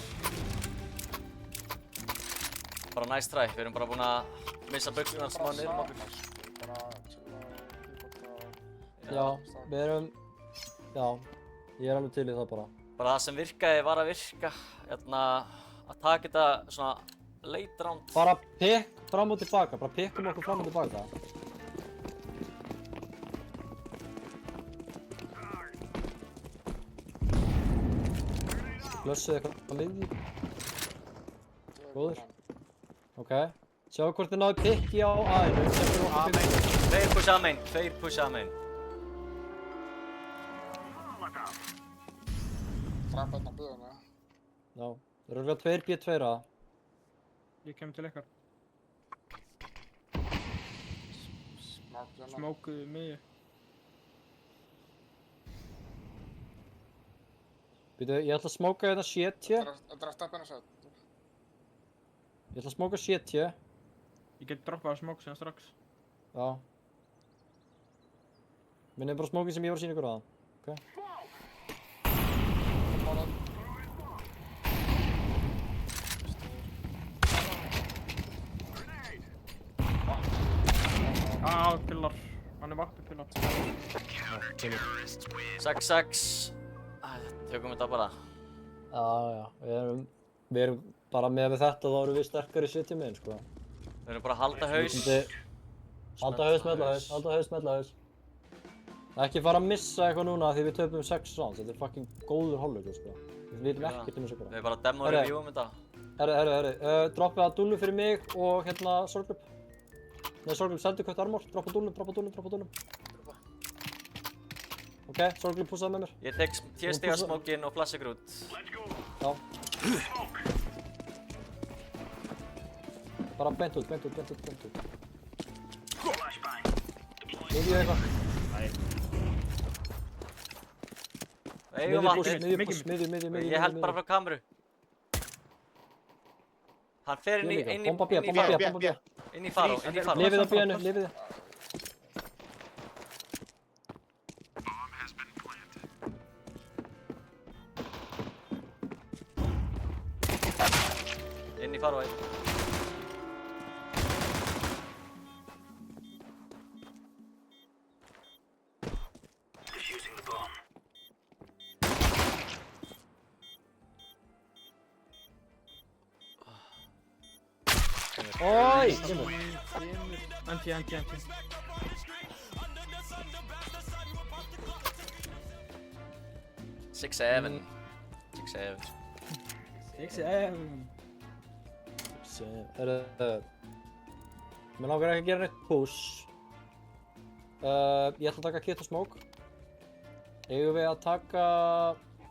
Bara nice try, við erum bara búin að missa buxurnar smá niður um okkur. Já, við erum... Já, ég er alveg til í það bara. Bara það sem virkaði var að virka. Að taka þetta svona late round. Bara pikk fram og tilbaka, bara pikkum okkur fram og tilbaka. Blössuð eitthvað á miðju. Góður. Ok. Sjáu hvort þið náðu pikki á A-inu. Tveir push A-main. Frambeitna búðuna. Já. Það eru örugglega 2B2 A. Ég kemur til ykkar. Smókuðu miðju. Býtu, ég ætla að smóka hérna 70. Þetta er aftur að benna sætt. Ég ætla að smóka 70. Ég get droppað að smóka síðan strax. Já. Minnið bara smókin sem ég var að sýna ykkur á það. Ok. Pillar. Hann er vappi pillar. 6-6. Tökum þetta bara. Já. Við erum bara með þetta, þá erum við sterkari 70 meginn, sko. Við erum bara að halda haus. Halda haus, smella haus. Ekki fara að missa eitthvað núna því við töpum 6 rounds. Þetta er fucking góður hálfleikur, sko. Við vitum ekkert um þessu bara. Við bara demo-reviewum þetta. Herru, droppið að dúllu fyrir mig og hérna sorglup. Nei, sorglup, sendu kvögt armor, droppa dúllum. Ok, sorglup púsaði með mér. Ég tek 10 stiga smókin og flassi grút. Já. Bara beint út. Miðju eitthvað. Eigum vatnið. Miðju. Ég held bara frá kameru. Hann fer inn í Bomba B. Inn í faró. Lifið á B-inu, lifið. Inn í faró. Oj! Anti. 6-7. Mér langar ekki að gera neitt push. Ég ætla að taka kit og smoke. Eigum við að taka...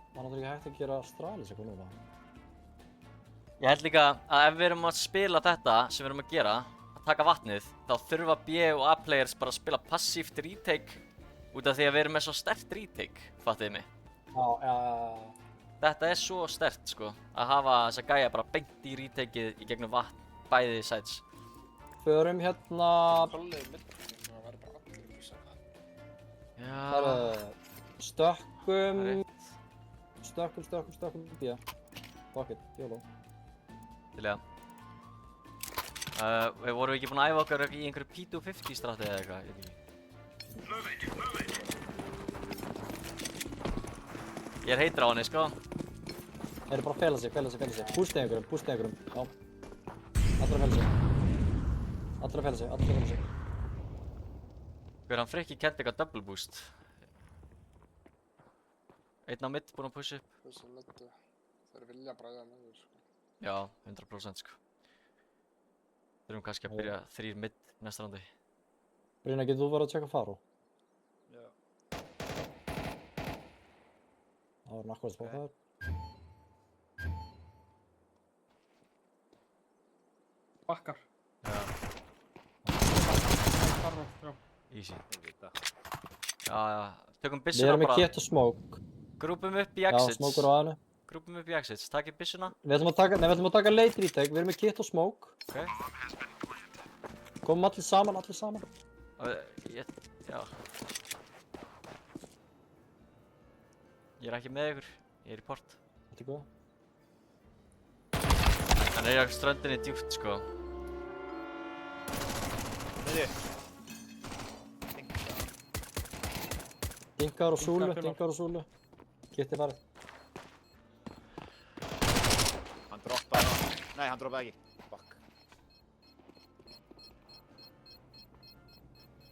Það er náttúrulega ekki hægt að gera stralis eitthvað núna. Ég held líka að ef við erum að spila þetta sem við erum að gera, að taka vatnið, þá þurfa B og A players bara að spila passíft retake út af því að við erum með svo sterkt retake, fattiði mig? Já. Þetta er svo sterkt sko, að hafa þessa gæja bara beint í retakeið í gegnum vatn, bæði sides. Förum hérna... Kollið mitt, það væri bara allir að púsa það. Já. Stökkum B. Fuck it, YOLO. Til í það. Við vorum ekki búin að æfa okkar í einhverju P250 strati eða eitthvað, ég veit ekki. Ég er heitur á henni, sko. Þeir eru bara að fela sig. Pústið einhverjum. Já. Allir að fela sig. Hver hann Frikki kennt eitthvað double boost. Einn á mitt búinn að pusha upp. Þessi middu, þeir vilja bræða með þér, sko. Já, 100% sko. Þurfum kannski að byrja 3 mid næsta randi. Brynja, getur þú verið að tjekka faró? Já. Það var nakkuð að spá það. Bakkar. Já. Easy. Já. Tökum Við byssuna erum með bara. kit og smoke. Grúpum upp í Já, exits. smoke á aðeinu. Grúpum upp í exits. Takk byssuna. Við ætlum að taka late retake. Við erum með kit og smoke. Ok. Komum allir saman. Já. Ég er ekki með ykkur. Ég er í port. Þetta er góð. Hann er á ströndinni djúpt sko. Dinkar og súlu. Kitt er farið. Hann droppaði það. Nei, hann droppaði ekki. Fuck.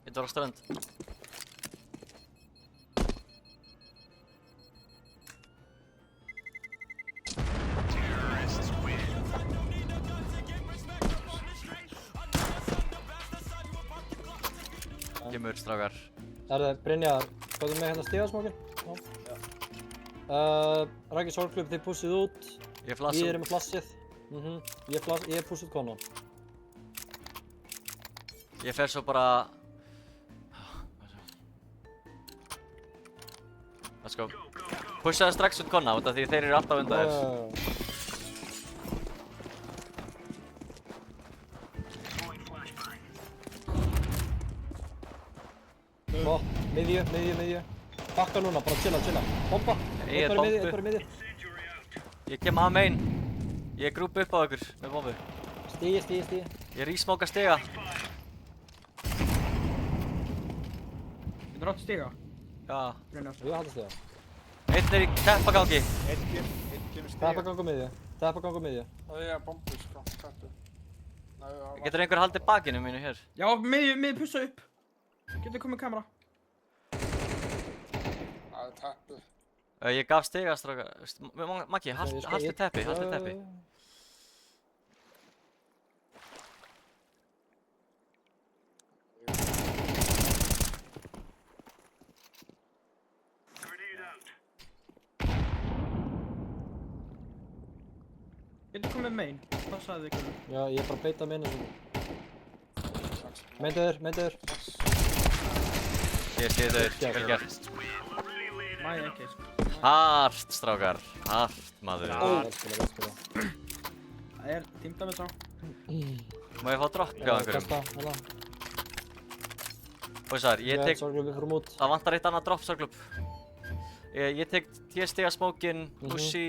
Einn var á strönd. Kemur strákar. Brynjar, hvað er með hérna stigasmókin? Raki Sorklub, þið pussið út. Ég flassa út. Við erum með flassið. Ég pussið konan. Ég fer svo bara... Let's go. Pussaði strax út konna út af því þeir eru alltaf undan þér. Gott, miðju. Bakka núna, bara chilla. Bomba. Ég er bombu. Ég kem að main. Ég er grúpi upp á ykkur með bombu. Stigi. Ég er ísmóka stiga. Getur átt stiga? Já. Ég haldi stiga. Einn er í teppagangi. Einn kemur stiga. Teppagang og miðju. Það er bombu, sko, tættu. Getur einhver haldið bakinu mínu hér? Já, miðju pussa upp. Getur komið kamera. Það er teppu. Ég gaf stiga strákar. Maggi, haltu teppi. Getur komið main. Hvað sagði þið? Já, ég er bara að beita minni svona. Meindur. Ég sé þau, vel gert. Mæði ekki, sko. Hart, strákar. Hart, maður. Vel spila. Það er tímdæmis á. Má ég fá dropp hjá einhverjum? Kasta, hérna. Bóðsar, ég tek... Sorglub, við fyrir út. Það vantar eitt annað dropp, sorglub. Ég tek 10 stiga smókin, Mussi...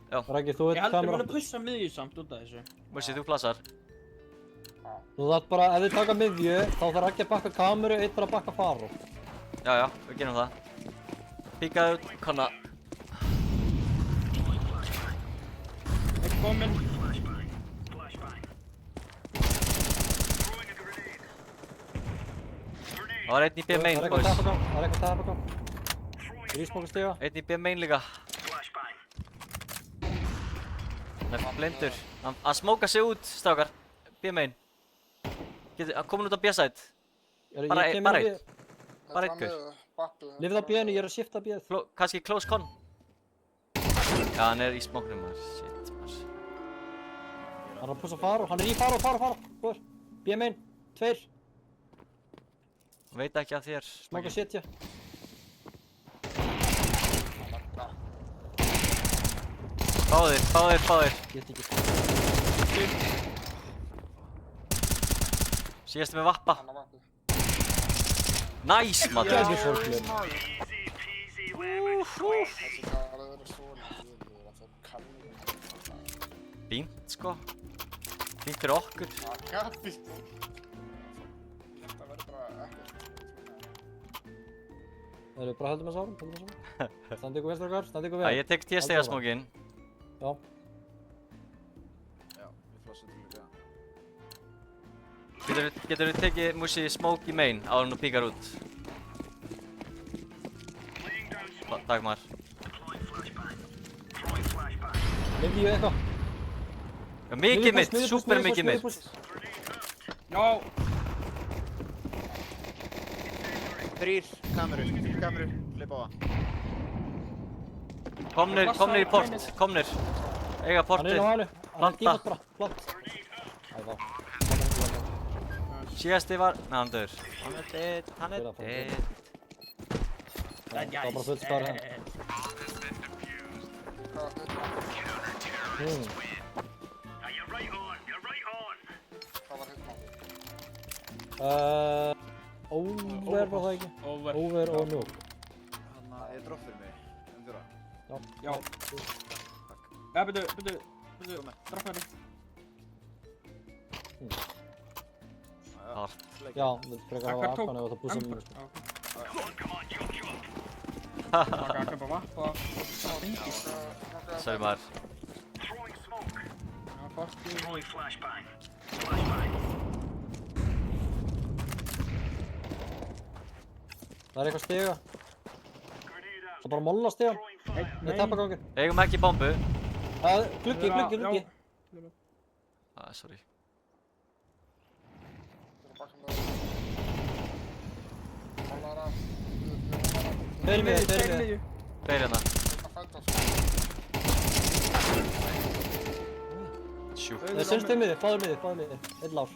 Já. Raggi, þú ert Ég heldur kamera. að pussa miðju samt út af þessu. Mussi, þú flasar. Þú þarf bara, ef þið taka miðju, þá þarf Raggi að bakka kameru, eitt bara að bakka faro. Já, við gerum það. Píkaðu út, konna. Ekki kominn. Það var einn í B main, boys. Það er eitthvað tap að koma. Rísmóka stiga. Einn í B main líka. Það er blindur. Að smóka sig út, strákar. B main. Komin út á B-side. Bara einn gaur. Lifið á B-inu, ég er að shifta B-ið. Kanski close con. Já, hann er í smóknum, maður. Shit, maður. Hann er að pussa faro, hann er í faro. Hvor? B-main, 2. Veit ekki að þér. Smóka setja. Báðir. Get ekki. Síðast með vappa. Nice, maður. Gæði sorglum. Fínt, sko. Fínt fyrir okkur. Það eru bara höldum að sárum. Standi ykkur vestur okkar, standi ykkur Já, við. ég tek 10 stiga smókin. Já. Já, við flossum til líka. Getur þú tekið Mussi smók í main áður en þú píkar út? Takk maður. Miðju eitthvað. Já, mikið mitt, super mikið mitt. Já. 3 kameru, hleypa á það. Komnir í port, komnir. Eiga portið. Hann er á hælu, hann er dífat bara, flott. Síðasti var... Nei, hann dör. Hann er dead. Það var bara fullt spara hérna. Over var það ekki? Over og nú. Hanna, ég dropp fyrir mig. M4. Já. Já, byrju. Dropp fyrir. Hart. Já, þú frekar að hafa aftan ef þú pússa mínu, sko. Taka að köpa vapp og það ringir. Sorry maður. Já, fórstu. Það er eitthvað stiga. Það er bara molla stiga. Það er tappagangir. Eigum ekki bombu. Gluggi. Sorry. Beil miðju. Beil hérna. Sjú. Það er semst miðju, fáður miðju. Einn lár.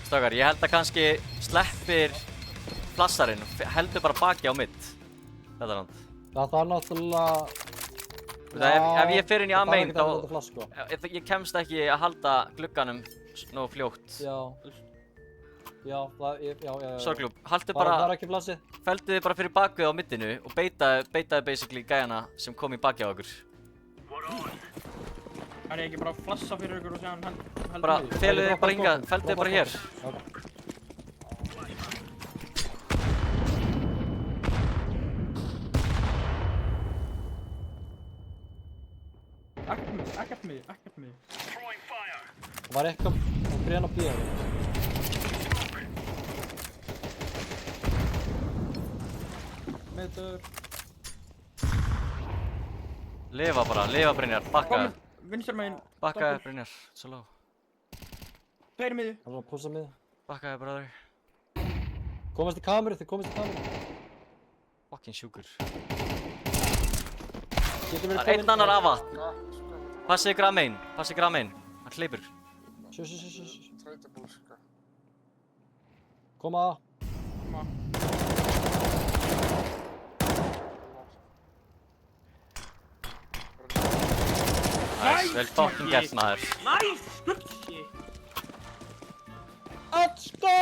Stakar, ég held að kannski sleppir flassarinn og heldur bara baki á mitt. Þetta er hann. Það er náttúrulega... Ef ég fer inn í A-main þá... Ég kemst ekki að halda glugganum nógu fljótt. Já, Sorglub, haldu bara... Það er ekki flassið. Feldu þið bara fyrir bakvið á middinu og beitaðu basically gæjana sem kom í baki á okkur. Það er ekki bara að flassa fyrir ykkur og segja hann heldur Bara, feluðu þið bara hingað, feldu þið bara hér. Ekkert með. Það var eitthvað á gren á bíðan. Meður. Lifa bara, lifa Brynjar, bakkaðu. Vinstra megin. Bakkaðu Brynjar, svo lág. Tveir miðju. Það var að pússa miðju. Bakkaðu bræður. Komast í kameru, þið komast í kameru. Fucking sjúkur. Getur Það verið er einn annar af vatn. Passið ykkur að megin, hann hleypur. Sjö. Treytabúl, sko. Koma að. Nice, vel fucking gert maður. Nice! Good shit! Let's go!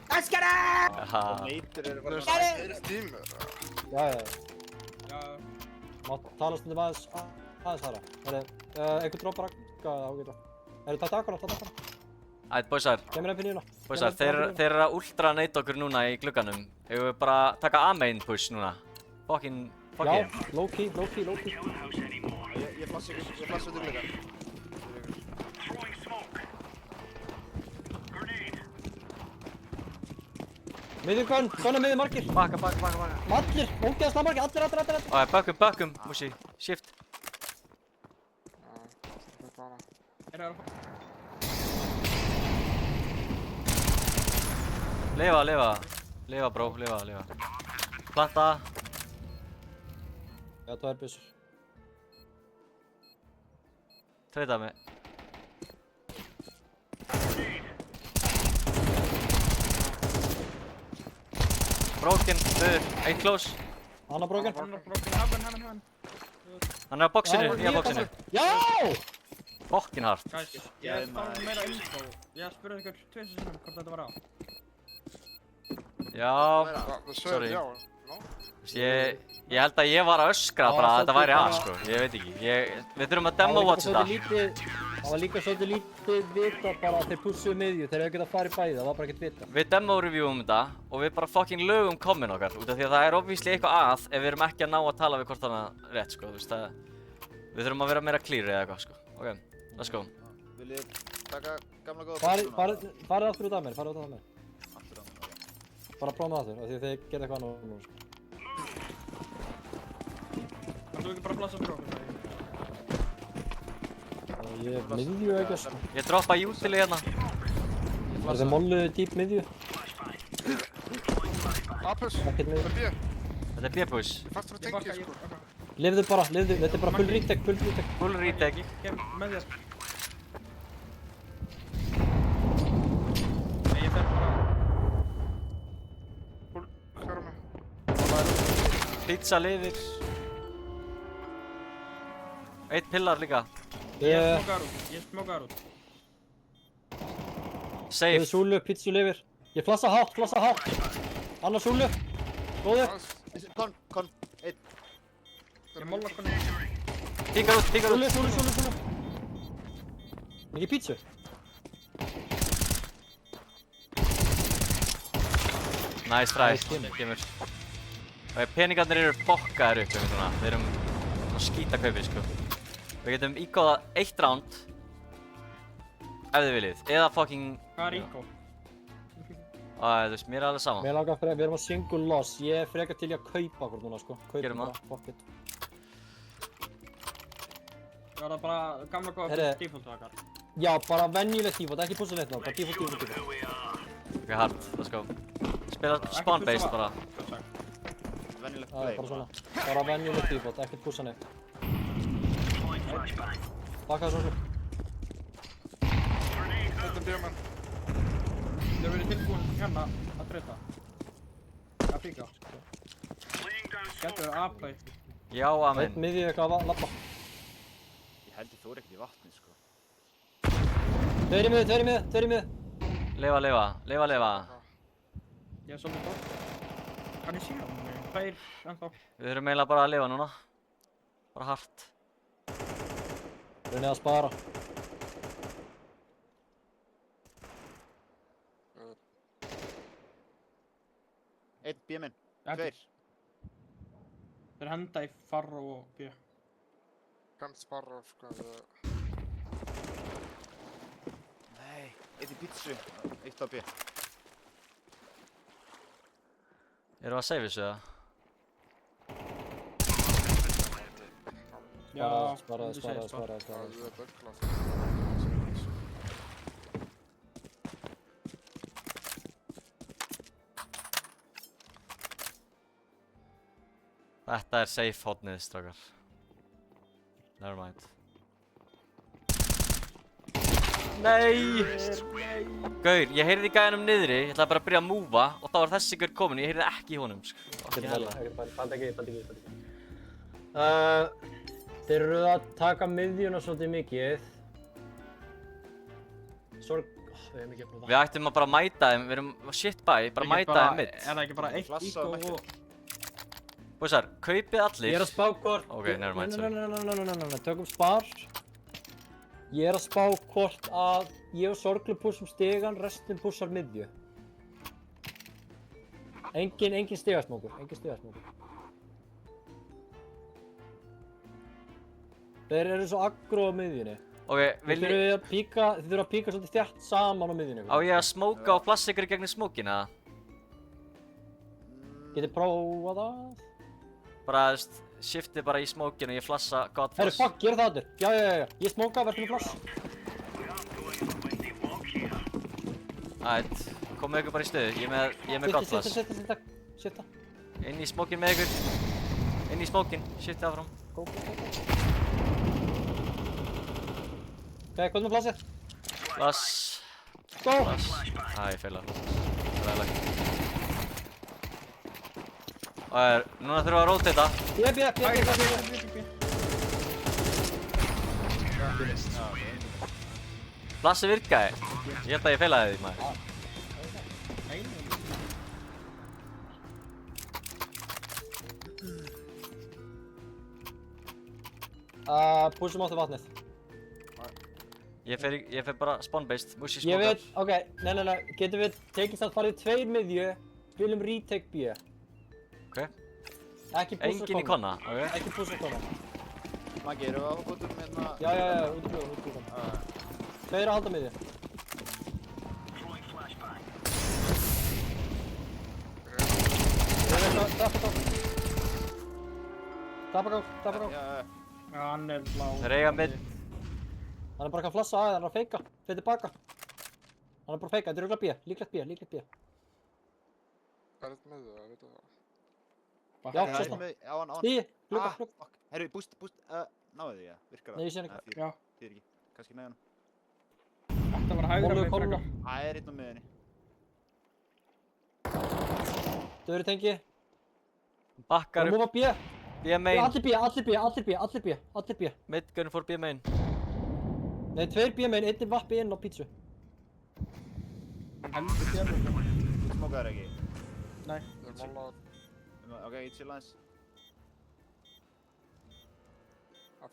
Let's get it! Jaha. Neitur eru bara Get it! Er tímur? Já. Já. Má tala stundum aðeins þarra. Einhvern droppar akka ágætla. Takk akkura. Ætt, boysar. Kemur einn fyrir Boysar, þeir eru að ultra neita okkur núna í glugganum. Hefur við bara taka A-main push núna. Fucking, fuck Já, yeah. low key. Ég flassa út í glugga. Miðjum konna miðjum margir. Bakka. Allir, ógeðslega margir, allir. Ó, bökkum, Musi, shift. Lifa bro, lifa. Planta. Já, tvær byssur. Treyta mig. Broken, döður, eitt close. Anna broken. Hann. Hann er á boxinu, nýja boxinu. Já! Fucking hard. Guys, ég þarf meira info. Ég spurði ykkur tvisvar sinnum hvort þetta var á. Já, Það sorry. sögðu já. Ég held að ég var að öskra bara að þetta væri að, sko. Ég veit ekki. Við þurfum að demo-watch þetta. Það var líka svolítið lítið vita bara að þeir pussuðu miðju. Þeir hefðu getað að fara í bæði, það var bara ekkert vita. Við demo-reviewum þetta og við bara fucking lögum kommin okkar. Út af því að það er obviously eitthvað að ef við erum ekki að ná að tala við hvort annað rétt, sko. Þú veist það. Við þurfum að vera meira clear eða eitthvað, sko. Ok, let's go. Viljið taka gamla góða Farið aftur út af mér, Bara prófum það aftur, af því að þeir geta eitthvað annað nú, sko. Þú ekki bara að blassa fyrir okkur? Ég er miðju eitthvað, sko. Ég droppa jútili hérna. Er þeir molluðu dýp miðju? A-push. Ekkert miðju. Þetta er B-push. Ég fastur að tengja, sko. Lifðu bara, þetta er bara full retake. Full retake. Kem með þér. Nei, ég fer bara. Hver með? Pizza lifir. Eitt pillar líka. Ég smókar út. Safe. Þið súlu, pizzu lifir. Ég flassa hátt. Annar súlu. Góður. Kon, einn. Ég móla konni. Tíkar út. Súlu. Ekki pizzu. Nice try. Kemur. Peningarnir eru bokkaðir upp um svona. Við erum að skýta kaupið, sko. Við getum ígóða 1 round. Ef þið viljið. Eða fucking... Hvað er ígó? Þú veist, mér er alveg sama. Mér langar við erum á single loss. Ég er frekar til í að kaupa okkur núna, sko. Gerum það. Fuck it. Það var bara gamla góða default okkar. Já, bara venjulegt default, ekki pussa neitt ná. Bara default. Ok, hard. Let's go. Spila spawn-based bara. Venjulegt Já, play. bara svona. Bara venjulegt default, ekkert pussa neitt. Bakkaðu svo. Þetta er bjömann. Þeir verið tilbúin hérna að treyta. Að fíka. Gætu þau A-play. Já, amen. Eitt miðju eitthvað að lappa. Ég held ég þóri ekkert í vatni, sko. Tveir í miðju. Lifa. Ég er svolítið góð. Kann ég sína? Tveir ennþá. Við þurfum eiginlega bara að lifa núna. Bara hard. Reynið að spara. Einn B-minn. Tveir. Þeir henda í farro og B. 5 sparrar sko. Nei, eitt í pítsu, eitt á B. Erum við að save þessu eða? Já, sparaði. Ég er böggla. Þetta er safe hotnið, strákar. Nevermind. Nei! Gaur, ég heyrði gæjanum niðri, ég ætlaði bara að byrja að múva og þá var þessi gaur komin og ég heyrði ekki í honum, sko. Ekkert ekki. Þeir eru að taka miðjuna svolítið mikið. Við hefum ekki að Við ættum að bara mæta þeim, við erum shit by, bara mæta þeim mitt. Er það ekki bara eitt ígó og... Búissar, kaupið allir. Ég er að spá hvort... Ok, nevermind, sorry. Nei, tökum spar. Ég er að spá hvort að ég og Sorglu pussum stigan, restin pussar miðju. Engin stigasmókur, Þeir eru svo aggro á miðjunni. Ok, Þið þurfum að píka svolítið þétt saman á miðjunni. Á ég að smóka og flassa ykkur í gegnum smókina? Getið prófað það? Bara, þú veist, shiftið bara í smókinu og ég flassa gott Herru, flass. fuck, gera það allir. Já. Ég smóka, verður með flass. Ætt, komið ykkur bara í stöðu, ég er með gott flass. Sitta. Inn í smókin með ykkur. Inn í smókin, shiftið áfram. Go. Ok, hvað með flassið? Flass. Go! Æ, ég feila. Ræðilega. Núna þurfum við að róta þetta. B. Flassið virkaði. Ég held að ég feilaði því, maður. Pussum áttu vatnið. Ég fer bara spawn-based, mushy Ég smókar. veit, ok, nei, getum við tekist að fara í 2 miðju, spilum retake B. Ok. Ekki pussa Engin í konna, ok. Ekki pussa konna. Maggi, erum við að út úr hérna? Já, út úr konna. Tveir að halda miðju. Tappa gang. Já, hann er blá. Þeir eiga mid. Hann er bara ekki að flassa aðeins, hann er að feika. Fyrir tilbaka. Hann er bara að feika, þetta er örugglega B, líklegt B. Er þetta með það, veit það? Já, sérst það. Já, hann. Stíði, glugga. Herru, búst, náðu því, virkar það? Nei, ég sé hann ekki. Já. Þýðir ekki, kannski næjan. Þetta var hægra með frekar. Það er einn á miðunni. Döðri tengi. Bakkar upp. Múfa B. B main. Allir B. Midgun fór B main. Nei, 2 B main, 1 vappi inn á pítsu. Heldur þér. Þú smókaður ekki? Nei. Ég er málað. Ok, ég chill aðeins.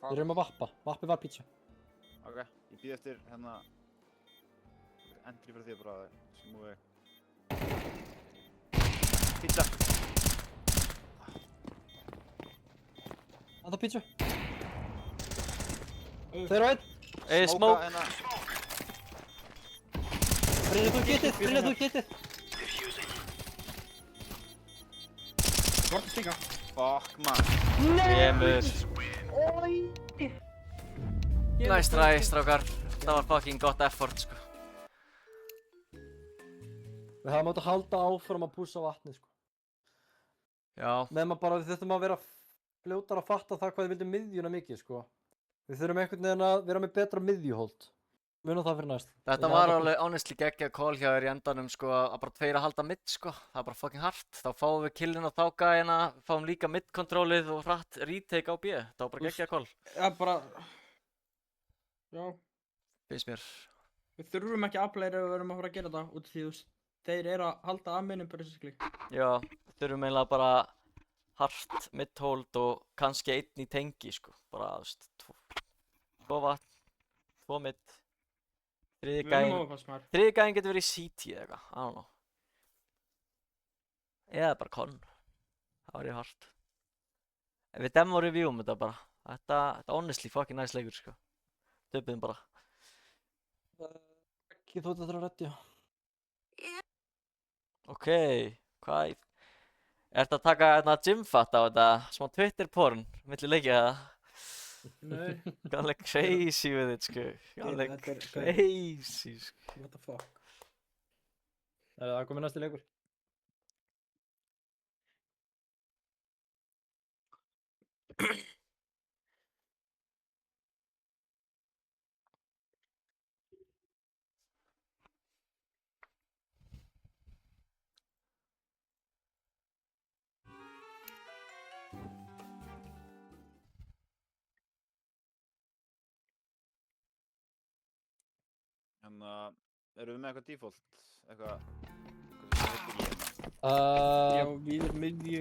Við erum að vappa, vappi var pítsu. Ok, ég býð eftir hérna entry fyrir því bara smúi. Pizza. Það pítsu. Þeir á 1. Smoke. Brynja þú getið. Hvort stíka. Fuck man. Kemur. Nice try, strákar. Það var fucking gott effort, sko. Við hefum átt að halda áfram að pússa vatnið, sko. Já. Nefnum bara við þurfum að vera fljótar að fatta það hvað við vildum miðjuna mikið, sko. Við þurfum einhvern veginn að vera með betra miðjuhold. Munum það fyrir næst. Þetta var alveg honestly geggja call hjá þér í endanum, sko, að bara 2 að halda mid, sko. Það er bara fucking hart. Þá fáum við killin á þá gæjana, fáum líka mid-controlið og hratt retake á B. Það var bara geggja call. Já, bara... Já. Finnst mér. Við þurfum ekki að afleira ef við verðum að fara að gera þetta út af því, þú veist, þeir eru að halda að minnum basically. Já, þurfum eiginlega bara hart mid-hold og kannski 1 í tengi, sko. Bara, þú veist, 2 vatn, 2 mid. Þriði gæinn getur verið í CT eða eitthvað, I don't know. Eða bara con. Það var ég hart. Við demo reviewum þetta bara. Þetta honestly fucking nice leikur, sko. Töpuðum bara. Ekki þú þetta að redda. Ok, hvað? Ertu að taka hérna gymfat á þetta? Smá Twitter porn, milli leikja það? Nei. Alveg crazy with it, sko. Alveg crazy, sko. What the fuck? Það er komið næsti leikur. Erum við með eitthvað default? Eitthvað Já, við erum miðju.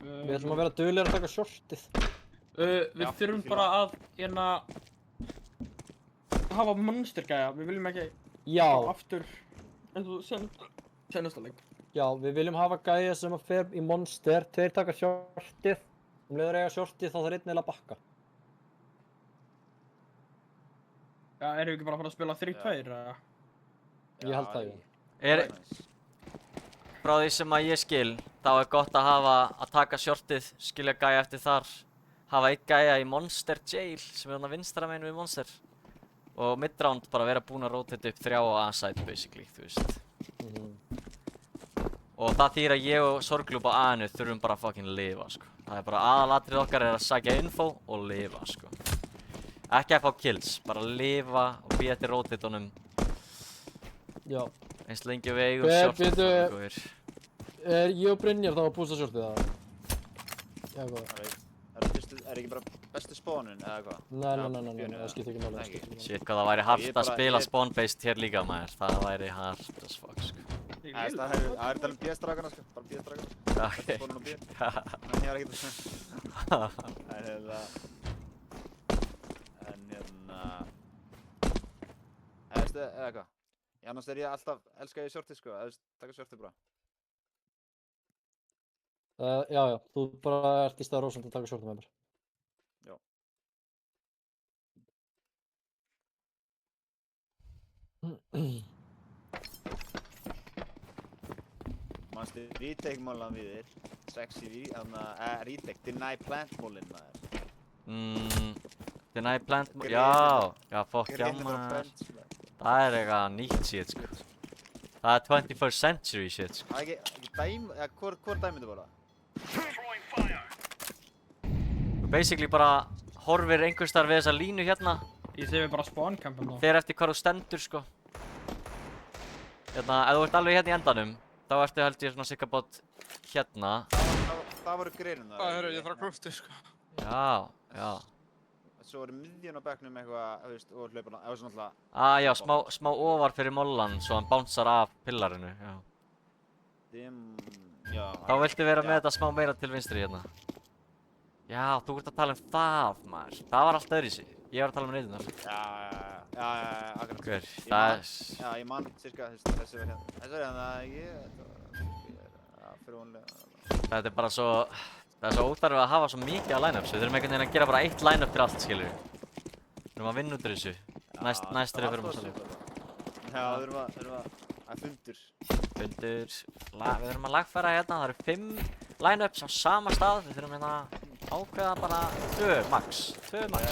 Við ætlum að vera duglegir að taka shortið. Við þurfum bara að hafa monstergæja. Við viljum ekki aftur eins og senasta leik. Já, við viljum hafa gæja sem að fer í monster, tveir taka shortið. Leiður eiga shortið þá þarf einn eiginlega að bakka. Já, erum við ekki bara að fara að spila 3-2 eða? Ég held það, já. Frá því sem að ég skil, þá er gott að taka shortið, skilja gæja eftir þar. Hafa einn gæja í Monster Jail, sem er þarna vinstra megin við Monster. Og midround bara vera búin að rotate upp 3 á A-side, basically, þú veist. Og það þýðir að ég og Sorglúb á A-inu þurfum bara að fucking lifa, sko. Það er bara aðalatrið okkar er að sækja info og lifa, sko. Ekki að fá kills, bara lifa og býja eftir rotatunum. Já. Eins lengi við eigum shortið það, góðir. Er ég og Brynjar þá að bústa shortið það? Já, hvað? Er ekki bara besti spawnin eða hvað? Nei, það skiptir ekki máli. Shit, hvað það væri hart að spila spawn-based hér líka, maður. Það væri hart as fuck, sko. Það er talað um B-strákana, sko. Bara B-strákana. Besti spawnin á B. En ég var ekkert eða hvað? Annars ég alltaf elska ég shortið, sko. Taka shortið bara. Já, þú bara ert í stað rósand að taka shortið með mér. Já. Manstu retake-mólan við þér? Sexy retake, deny plant-mólinn maður. Deny plant-mólinn, já, fokk, já maður. Það er eitthvað nýtt shit, sko. Það er 21st century shit, sko. Það er ekki dæmi, hvor dæmið þú bara? Þú basically bara horfir einhvers þar við þessa línu hérna. Ég segi við bara spawn-campum þá. Þeir eftir hvar þú stendur, sko. Hérna, ef þú ert alveg hérna í endanum, þá ertu held ég svona cirka bát hérna. Það voru greinum það. Það ég þarf að krúfti, sko. Já. Svo voru miðjun á bekknum eitthvað, þú veist, og hlaupana, eða svona alltaf... Já, smá ofar fyrir mollan, svo hann bounsar af pillarinu, já. Já. Þá viltu vera með þetta smá meira til vinstri hérna. Já, þú ert að tala um það, maður. Það var allt öðruvísi. Ég var að tala um reyðunar. Já, akkurat. Hver, það er... Já, ég man cirka þessi var hérna. Þessi var hérna, fyrir vonlega... Þetta er bara svo... Það er svo óþarfið að hafa svo mikið af line-ups. Við þurfum einhvern veginn að gera bara eitt line-up fyrir allt, skilur við. Við þurfum að vinna út úr þessu. Næst er við fyrir maður. Já, við þurfum að fundur. Fundur. Við þurfum að lagfæra hérna. Það eru 5 line-ups á sama stað. Við þurfum hérna að ákveða bara 2 max. 2 max.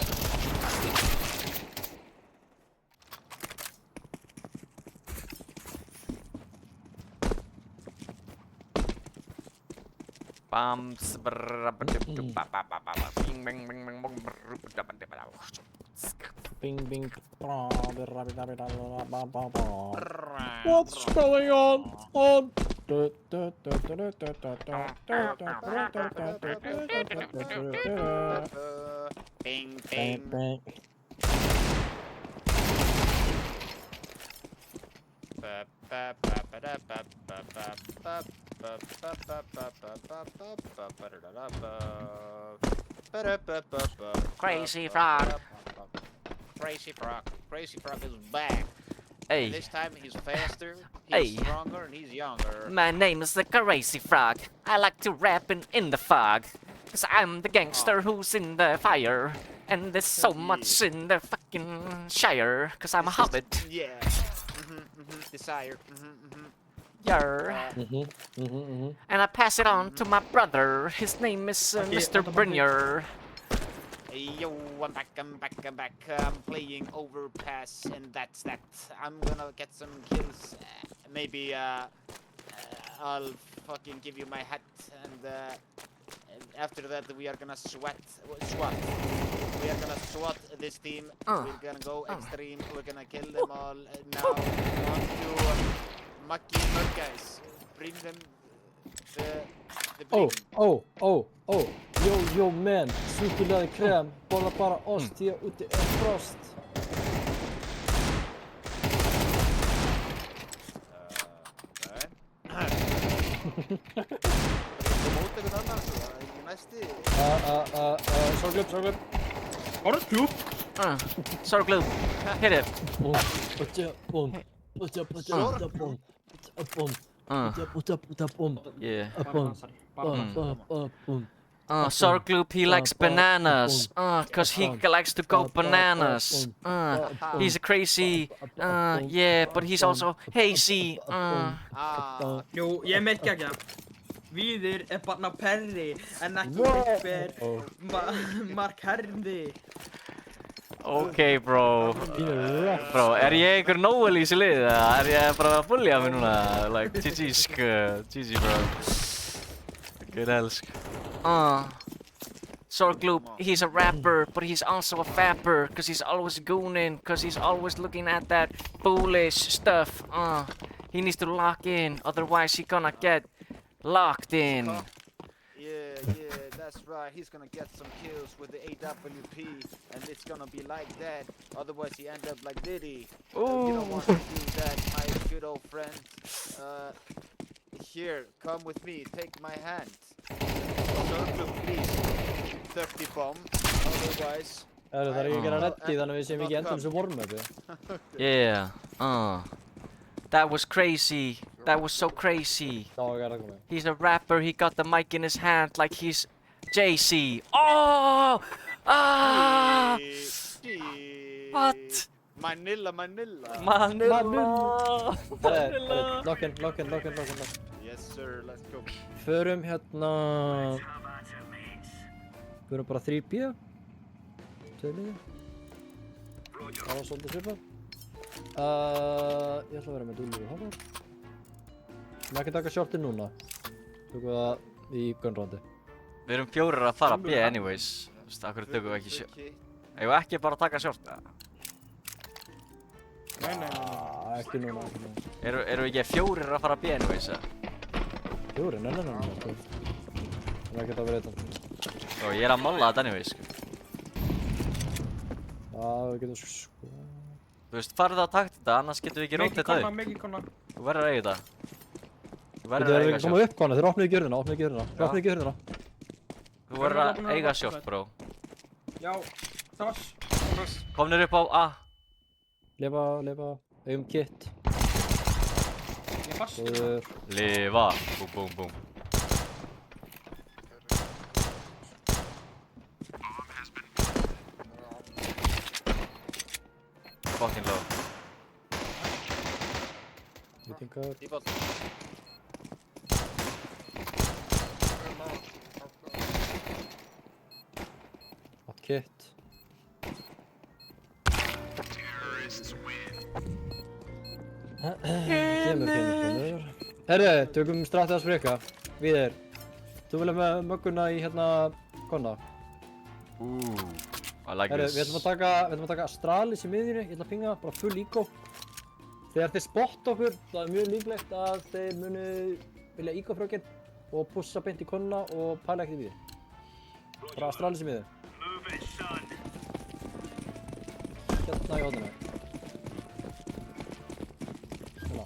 Bams brrrr bing bing bing bing Bing bing. What's going on? Bing bing. Crazy Frog. Crazy Frog is back. Hey. This time he's faster, he's stronger, and he's younger. My name is the Crazy Frog. I like to rap in the fog. 'Cause I'm the gangster who's in the fire. And there's so much in the fucking shire. 'Cause I'm a hobbit. Yeah. Desire. Yarr. And I pass it on to my brother. His name is Mr. Brynjar. Yo, I'm back. I'm playing Overpass, and that's that. I'm gonna get some kills. Maybe I'll fucking give you my hat, and after that we are gonna SWAT. We are gonna SWAT this team. We're gonna go extreme. We're gonna kill them all. Now on to Maki and Mörk guys. Bring them the Oh, yo man, súkulegaði krem, borða bara ost, því að úti frost. Mót eitthvað annars, ekki næsti? Sorglub. Sorglub. Hit it. Yeah. Sorglub, he likes bananas. 'Cause he likes to go bananas. He's a crazy. Yeah, but he's also hazy. Jú, ég merkja ekki það. Víðir barn Perri, en ekki Mark Herði. Okay, bro. Bro, ég einhver Noel í þessu liði? Eða ég bara að bullja mig núna? Like, GG, bro. Good hell, Sorglub, he's a rapper, but he's also a fapper. 'Cause he's always gooning, 'cause he's always looking at that foolish stuff. He needs to lock in, otherwise he's gonna get locked in. Yeah, that's right. He's gonna get some kills with the AWP, and it's gonna be like that. Otherwise, he end up like Diddy. You don't want to do that, my good old friend. Here, come with me. Take my hand. Sorglub, please. 30 bomb. Otherwise. Það er ekki að gera reddi þannig að við séum ekki endum sem warm-upi. Yeah. That was crazy. That was so crazy. He's a rapper. He got the mic in his hand like he's Jay-Z. Oh! Ah! What? Manila. Lock. Yes, sir. Let's go. Förum hérna... Förum bara 3B. Tveiliði. Það var svolítið svipað. Ég ætla að vera með dúllur í hafar. Má ekki taka shortið núna. Tökum það í gunrandi. Við erum 4 að fara B anyways. Þú veist, akkur tökum við ekki short. Eigum við ekki bara að taka short? Nei. Ekki núna. Eru við ekki 4 að fara B anyways? 4? Nei. Það er ekkert að vera eitthvað. Og ég er að molla þetta anyways. Við getum sko... Þú veist, farðu að taka þetta, annars getum við ekki rótt þetta upp. Mikið konna. Þú verður að eiga þetta. Þú verður Þetta að er eiga ekki koma short. upp konna, þeir opnuðu gjörðina. Þú verður að eiga short, bro. Já, þess. Komnir upp á A. Lifa. Eigum kit. Ég fast. Lifa. Búm. Fucking low. Vitingar. Kit. Kemur. Herru, tökum strattið að sprika. Víðir. Þú vilja með mögguna í hérna konna. I like Herru, this. við ætlum að taka Astralis í miðjunni. Ég ætla að pinga bara full eco. Þegar þeir spotta okkur, það er mjög líklegt að þeir munu vilja eco-frökinn og pussa beint í konna og pæla ekkert í miðjunni. Bara Astralis í miðjunni. Hérna í hóðinu. Svona.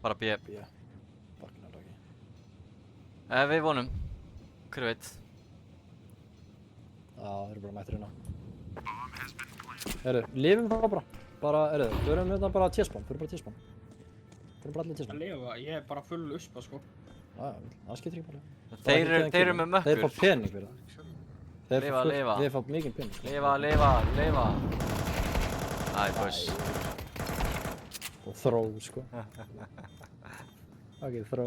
Bara B. Baknar ekki. Við vonum. Hver veit. Þeir eru bara mættir hérna. Herru, lifum það bara. Förum hérna bara T-spawn, Það er bara allir til Að lifa, ég er bara full uspa sko. Það skiptir ekki bara. Þeir eru með mökkur. Þeir fá pening fyrir það. Lifa. Þeir fá mikið pening. Lifa. Æ, boys. Og þró, sko. Ok, þró.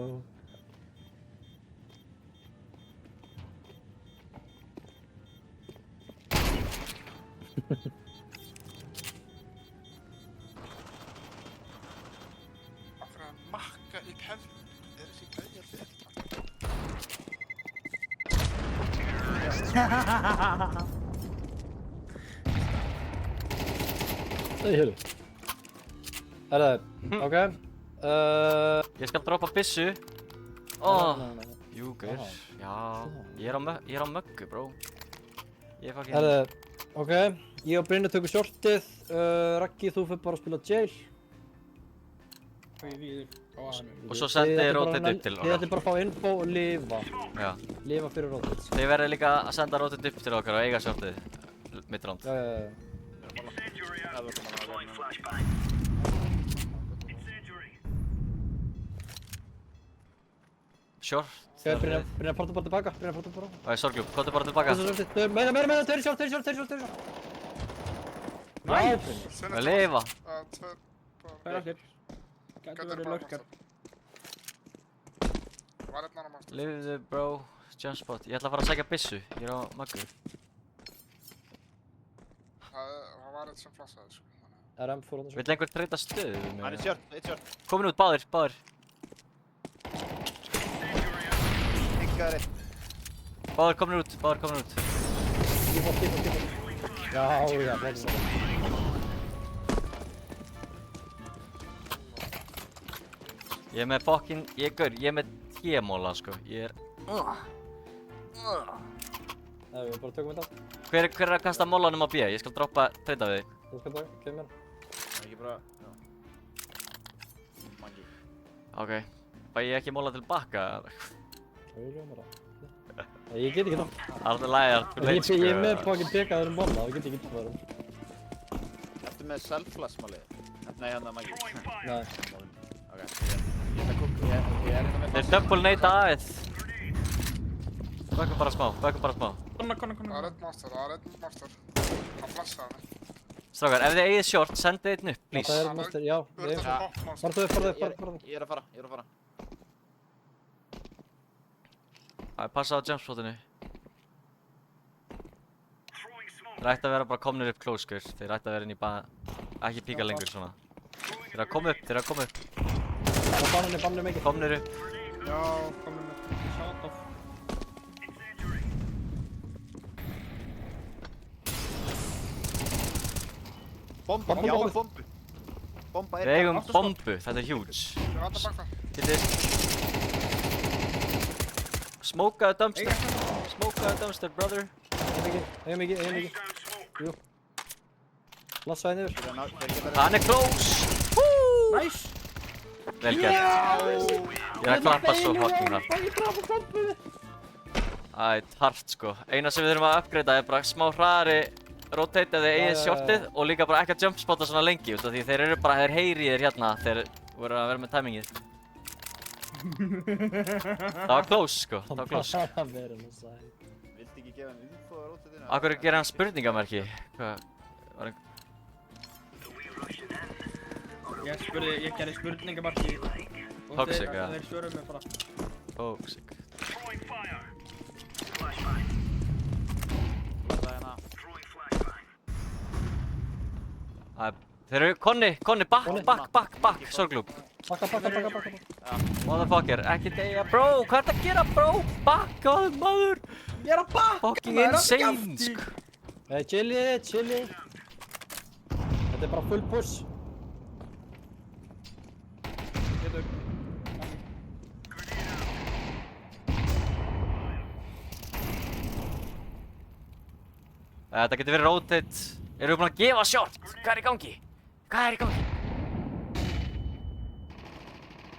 Af hverju að makka upp hefn? Þessi gæjar fyrir? Það er hérna. Ok. Ég skal droppa byssu. Júkur. Já, ég er á möggu, bro. Ég er fucking... Ok, ég og Brynja tökum shortið. Raggi, þú fyrir bara að spila jail. Og svo sendi ég rotate upp til Þið ætlum bara að fá info og lifa. Já. Lifa fyrir rotate. Þið verður líka að senda rotate upp til okkar og eiga shortið. Mitt round. Já. Short. Brynja, farðu bara tilbaka. Það er sorgljúb, hvað er bara tilbaka? Meina, tveir short. Nice! Að lifa. Það er allir. Gæti verið lurkar. Var einn annan aftur. Lifðu, bro. Jump spot. Ég ætla að fara að sækja byssu. Ég er á möggu. Það var eitt sem flassaði, sko. RM4 og Vill einhver treyta stöðu við mig? Hann er short, eitt short. Komin út, báðir. Higgaður eitt. Báðir komin út. Já, Ég er með fucking, ég er með T-móla, sko. Ég er... Við bara tökum þetta. Hver er að kasta mólanum á B? Ég skal droppa treyta við þig. Þú skal taka, kemur. Ekki bara, já. Mangi. Ok. Fæ ég ekki móla tilbaka? Ég get ekki það. Alltaf lægar, þú veit, sko. Ég er með fucking pekaður um móla, það get ég ekki það vera. Ertu með self-flash málið? Nei, hérna Mangi. Nei. Ok, ég er hérna með Þeir double nade aðeins. Bökkum bara smá. Konna. Það er einn master. Hann flassaði mig. Strákar, ef þið eigið short, sendið einn upp, please. Það er master, já. Farðu. Ég er að fara. Passa á jumpspotinu. Þeir ætti að vera bara komnir upp close, skur. Þeir ætti að vera inn í ekki píka lengur svona. Þeir að koma upp. Bannir mikið. Komnir upp. Já, komnir upp. Shot off. Bomba, já, bombu. Bomba er... Við eigum bombu, þetta er huge. Ég var alltaf bakka. Smókaðu dumpster, brother. Eigum mikið. Jú. Lassaði niður. Hann er close! Nice! Vel gert. Ég er að klappa svo fucking hard. Ætt, hard sko. Eina sem við þurfum að upgrada er bara smá hraðari rotate ef þið eigið shortið og líka bara ekki að jump spotta svona lengi, því þeir eru bara, þeir heyri þér hérna þegar voru að vera með timingið. Það var close sko, það var close. Viltu ekki gefa hann info á rotatinu? Akkur gera hann spurningamerki? Hvað? Ég gerði spurningamerki og þeir svöruðu mig bara. Toxic. Þeir eru, Konni, back, sorglúb. Bakka. Motherfucker, ekki deyja, bro, hvað ert að gera, bro? Bakkaðu, maður. Ég er að bakka, fucking insane, sko. Chilli. Þetta er bara full push. Þetta getur verið rotate. Erum við búin að gefa short? Hvað er í gangi?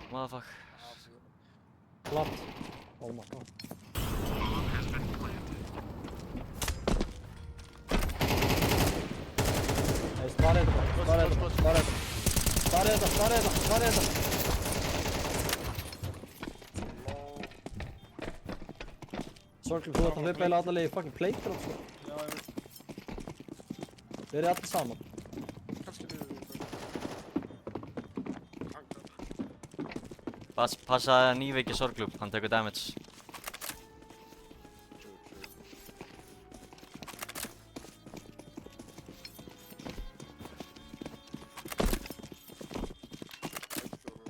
Motherfuck. Platt. Oh my god. Spara þetta. Sorglum, þú ert að hlaupa eiginlega alla leið í fucking playground, sko. Já, ég veit. Við erum allir saman. Kannski við. Passa að nýfa ekki Sorglum, hann tekur damage.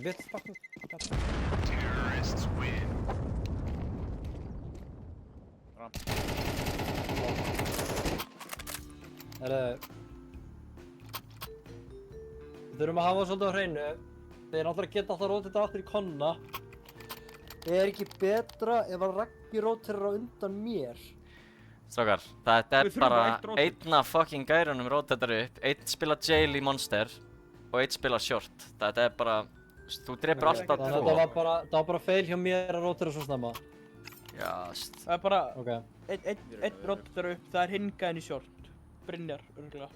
Við fucking... Terrorists win. Við þurfum að hafa svolítið á hreinu. Þeir náttúrulega geta alltaf rótita aftur í konna. Ekki betra ef að Raggi rótirar á undan mér? Strákar, þetta bara einn af fucking gærunum rótetar upp, einn spila jail í monster og einn spila short. Þetta bara, þú drepur alltaf tvo. Þannig að það var bara fail hjá mér að rótira svo snemma. Já, Það bara, einn rótar upp, það hinn gæðin í short. Brynjar, örgulega.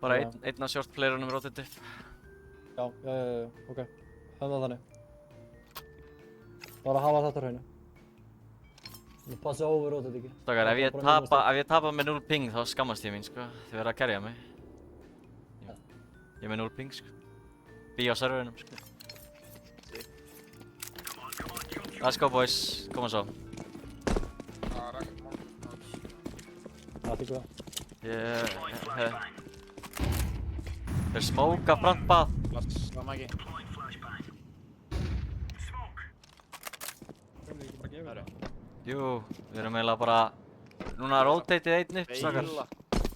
Bara einn af short playerunum rótet upp. Já, ok. Höfum það þannig. Bara að hafa þetta á hreinu. Þú passa over rótet ekki. Strákar, ef ég tapa með 0 ping þá skammast ég mín, sko. Þið verða að kerja mig. Ég er með 0 ping, sko. Bí á serverinum, sko. Let's go, boys. Koma svo. Það er ekkert mál. Það er góða. Þeir smóka front path. Slama ekki. Jú, við erum eiginlega bara... Núna rotateið einn upp, strákar. Við erum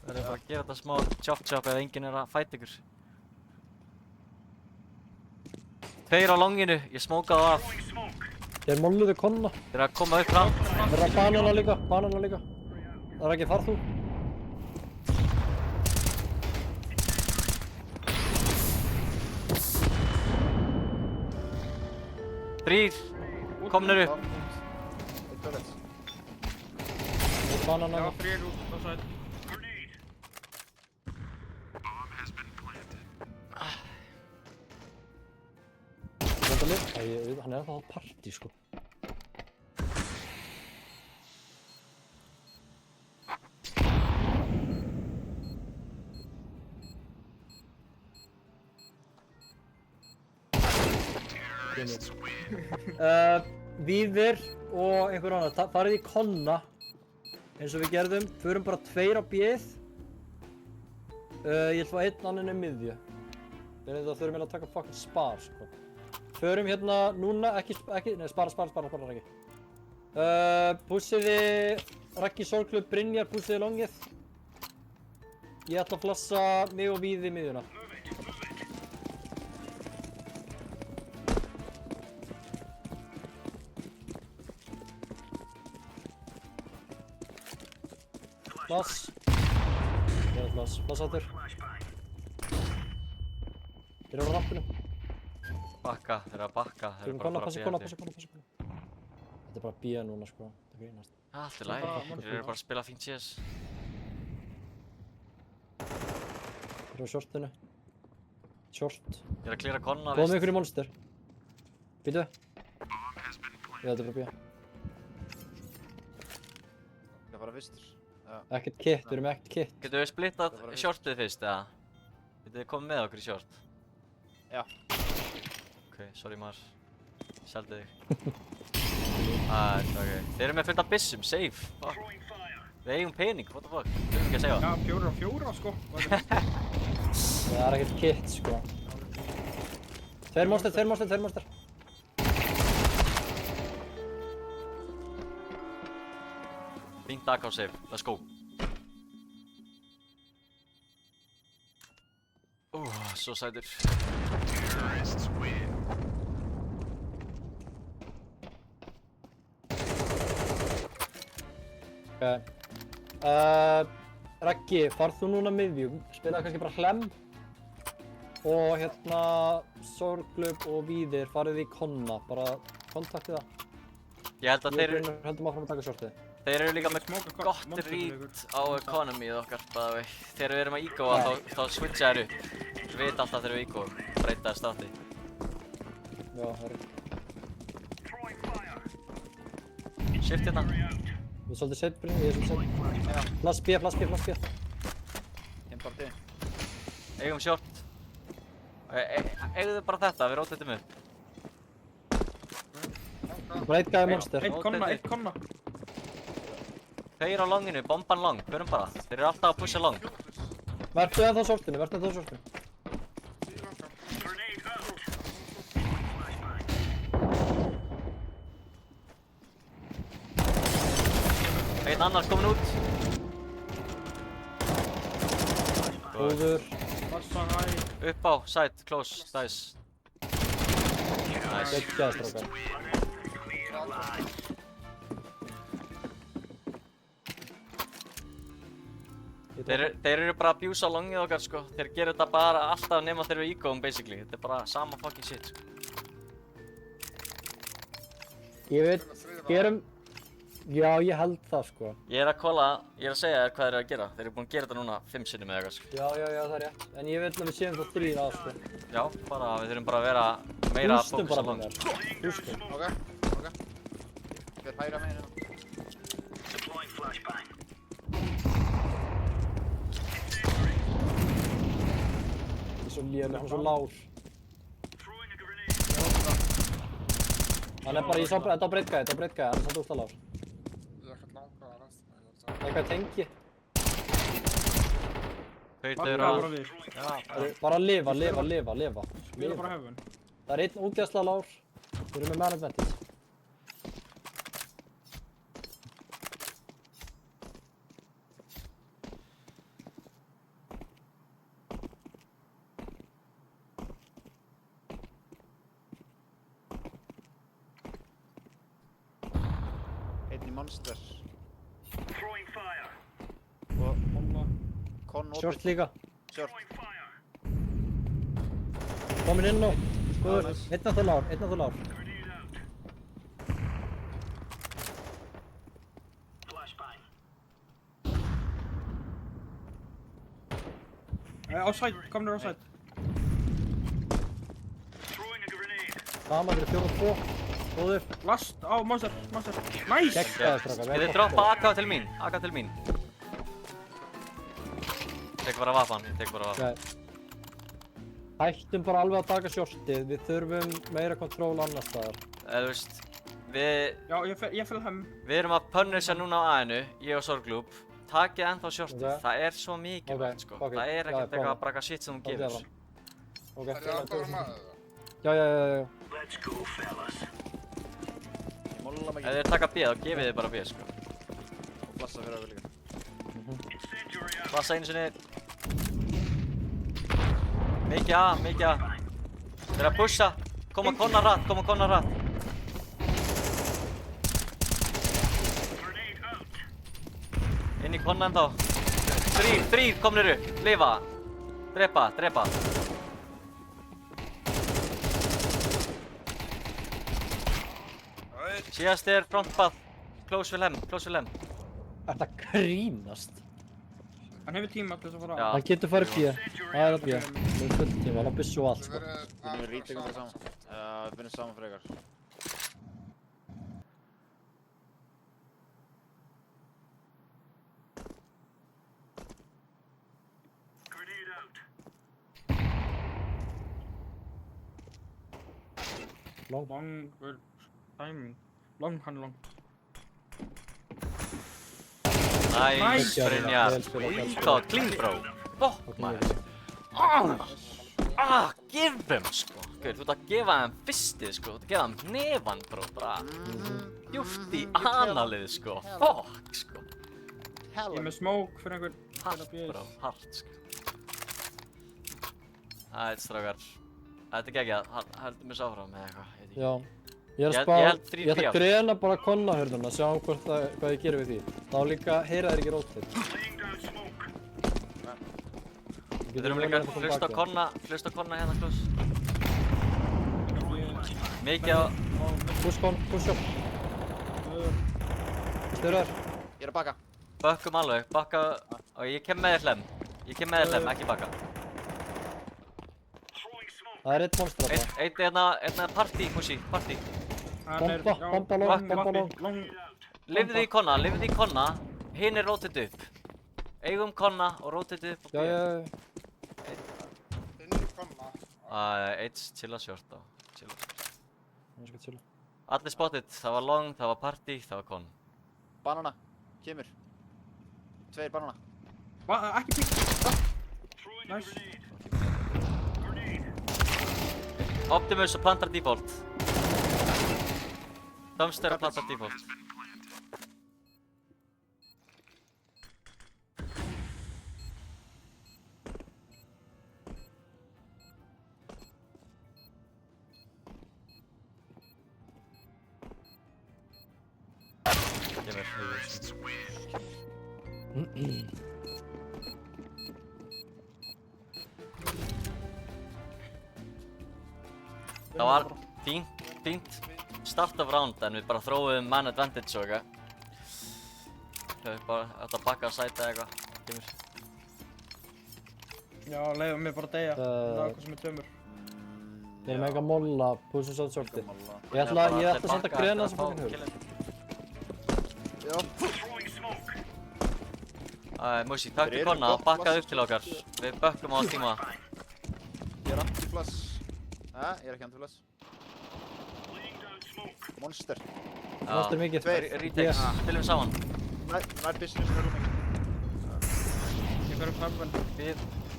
bara að gera þetta smá chop-chop ef enginn er að fæta ykkur. Tveir á longinu, ég smókaði það af. Þeir molluðu konna. Þeir eru að koma upp fram. Þeir eru að banana líka. Það er ekki farð þú. Þrír, komnir upp. Banana. Já, þrír út á sæt. Hann er alltaf á partí, sko. Víðir og einhver annar, farið í konna eins og við gerðum, förum bara 2 á bíð. Ég ætla að einn annan er miðju. Þegar það þurfum við að taka fucking spar, sko. Förum hérna núna, nei, spara Raggi. Pússiði Raggi Sorglum, Brynjar, pússiði longið. Ég ætla að flassa mig og Víði í miðjuna. Flass. Ég er flass. Flass áttur. Þeir eru á rampinu. Bakka, þeir eru að bakka. Þeir eru bara að fara konna. Þetta er bara B núna, sko. Það grínast. Allt í lagi. Þeir eru bara að spila fínt CS. Þeir eru á shortinu. Short. Ég er að klíra konna, Komum ykkur í monster. Býtu. Þetta er bara B. Það fara fyrstur. Ekkert kit, við erum ekkert kit. Getum við splittað shortið fyrst, eða? Getum við komið með okkur í short? Já. Ok, sorry maður. Ég seldi þig. Ok. Þeir eru með fullt af byssum, safe. Fuck. Við eigum pening, what the fuck. Þau erum ekki að segja það. Já, 4 á 4, sko. Það er ekkert kit, sko. Tveir monster. Fínt AK save, let's go. Svo sætur. Terrorists win. Ok. Raggi, farð þú núna miðjum, spilaðu kannski bara Hlem og hérna Sorglum og Víðir farið í konna, bara kontaktið það. Ég held að þeir höldum áfram að taka shortið. Þeir eru líka með gott read á economyið okkar, bæða vei. Þegar við erum að ígóa þá switcha þeir upp. Við veit alltaf þegar við ígóum, breyta þér státti. Já, það er Shift hérna. Ég er svolítið seitt, Brynjar, ég er svolítið seitt. Flass B. Importi. Eigum short. Eigðu bara þetta, við rótleitum upp. Bara eitt gæði monster. Eitt konna. Þeir á longinu, bomban long, förum bara. Þeir eru alltaf að pusha long. Vertu ennþá sortinu. Einn annars komin út. Góður. Passa hæ. Upp á, side, close, dice. Nice. Geggjaði strákar. Þeir eru bara að abjúsa longið okkar sko. Þeir gera þetta bara alltaf nema þeir eru ígóðum basically. Þetta er bara sama fucking shit sko. Ég veit, gerum... Já, ég held það sko. Ég er að segja þér hvað þeir eru að gera. Þeir eru búin að gera þetta núna 5 sinnum eða eitthvað sko. Já, það er rétt. En ég vil að við séum þá 3 að sko. Já, bara við þurfum bara að vera meira að fókusa long. Hústum. Ok. Fyrir hægra meginn hérna. Svo léleg, hann er svo lár. Hann er bara í þetta á breytgæði, hann er samt úrst að lár. Ég er ekkert langar að resta. Það er eitthvað tengi. Þau eru Bara lifa. Við erum bara höfun. Það er einn útgæðsla lár. Við erum með man advantage. Monster. Short líka. Short. Komin inn nú. Skoður. Einn að þú lár. Outside, komnir outside. Það maður er 4-2. Góður. Last á monster. Nice! Geggjaði strákar. Getið droppa AK til mín. Tek bara vappan. Hættum bara alveg að taka shortið. Við þurfum meira kontról annars staðar. Þú veist, við... Já, ég fylg heim. Við erum að punisha núna á A-inu, ég og Sorglúb. Takið ennþá shortið. Okay. Það er svo mikilvægt sko. Það er ekkert eitthvað bara shit sem þú gefur. Ok. Er ég að koma með það? Já. Let's go, fellas. Ef þið taka B, þá gefið þið bara B sko. Og flassa fyrir auðvitað líka. Flassa einu sinni. Mikið A. Þeir eru að pusha. Koma konna rætt. Inn í konna ennþá. Þrír komniru. Lifa. Drepa. Síðast er frontpath. Close with lem. Þetta grínast. Hann hefur tíma til þess að fara á. Já. Hann getur farið B. Það er að B. Við erum fullt tíma, hann á byssu og allt sko. Við erum rítegum fyrir saman. Við finnum saman frekar. Long, timing. Long. Nice, Brynjar. Clean bro. Fuck maður. Give them sko. Þú ert að gefa þeim fyrstið sko. Þú ert að gefa þeim nefan bro. Bara djúpt í analið sko. Fuck sko. Ég er með smoke fyrir einhver. Hart bro, hart sko. Ætt strákar. Þetta er geggjað. Heldum við sáfram með eitthvað. Já. Ég ætla að grena bara konnahörðuna, sjá hvað ég gerir við því. Þá líka heyra þér ekki rótið. Við þurfum líka að hlusta konna hérna klós. Mikið á... Push up. Styrðar. Ég er að baka. Bökkum alveg, bakka... Og ég kem með þér hlem, ekki bakka. Það er eitt monster að það. Einn party. Bomba long. Lifðu í konna, lifðu í konna. Hinn er rotate upp. Eigum konna og rotate upp og B. Já. Inn í konna. Eitt chilla short á. Chilla. Ég skal chilla. Allir spotted. Það var long, það var party, það var konn. Banana. Kemur. 2 banana. Ekki pikk. Nice. Optimus og plantar default. Dumpster og plantar default. Það var fínt start of round en við bara þróum man advantage og eitthvað. Við bara átt að bakka að sæta eitthvað. Kemur. Já, leiðum mér bara að deyja. Það er eitthvað sem er tömur. Við erum eitthvað molla, púsum svo shorti. Ég ætla að senda grena þessum fucking hug. Já. Musi, takk til konna og bakkaði upp til okkar. Við bökkum á tíma. Ég er anti-flash. Ég er ekki anti-flash. Monster. Monster mikið. Retakes, spilum saman. Nær business verður mikið. Ég fer upp hafn.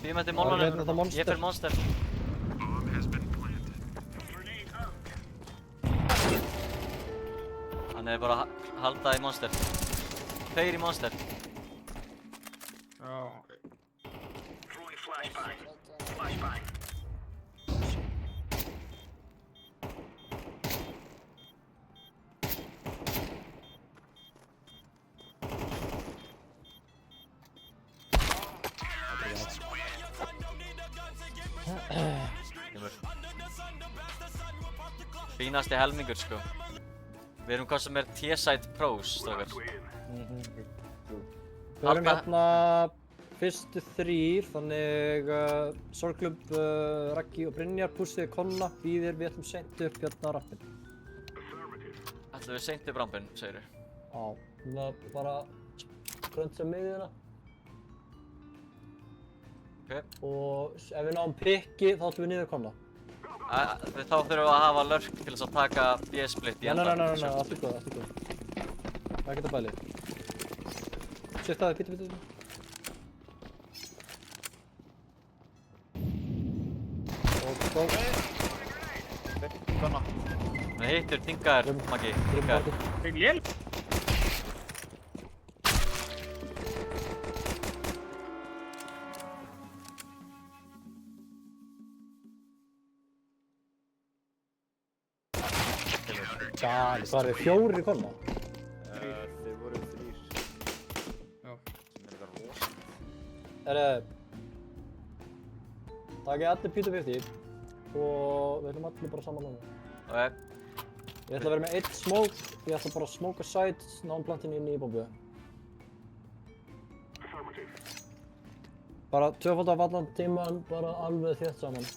Býðum eftir mollunum. Ég fer monster. Hann er bara að halda í monster. Tveir í monster. Já, ok. Fínasti helmingur sko. Við erum hvað sem er T-side pros, strókar. Við erum hérna fyrstu 3, þannig Sorglub, Raggi og Brynjar pussiði konna, við ætlum seint upp hérna á rampinn. Ætlum við seint upp rampinn, segir þú? Já, bara grönsa miðjuna. Ok. Og ef við náum pikki þá ætlum við niður konna. Þá þurfum við að hafa lurk til þess að taka B-split í endan. Nei, allt er góð. Það er ekkert að bæli. Sétt að þið, bíti. Og Konna. Það hittur, dingaður, Maggi, dingaður. Fengið lél. Hvað er 4 í konna? Þið voru 3. Já. Sem er þetta rosa. Takið allir P250 og við ætlum allir bara saman núna. Ok. Ég ætla að vera með 1 smoke, ég ætla bara að smoka side, náum plantinu inn í bombu. Bara 2-fold af allan tíman, bara alveg þétt saman.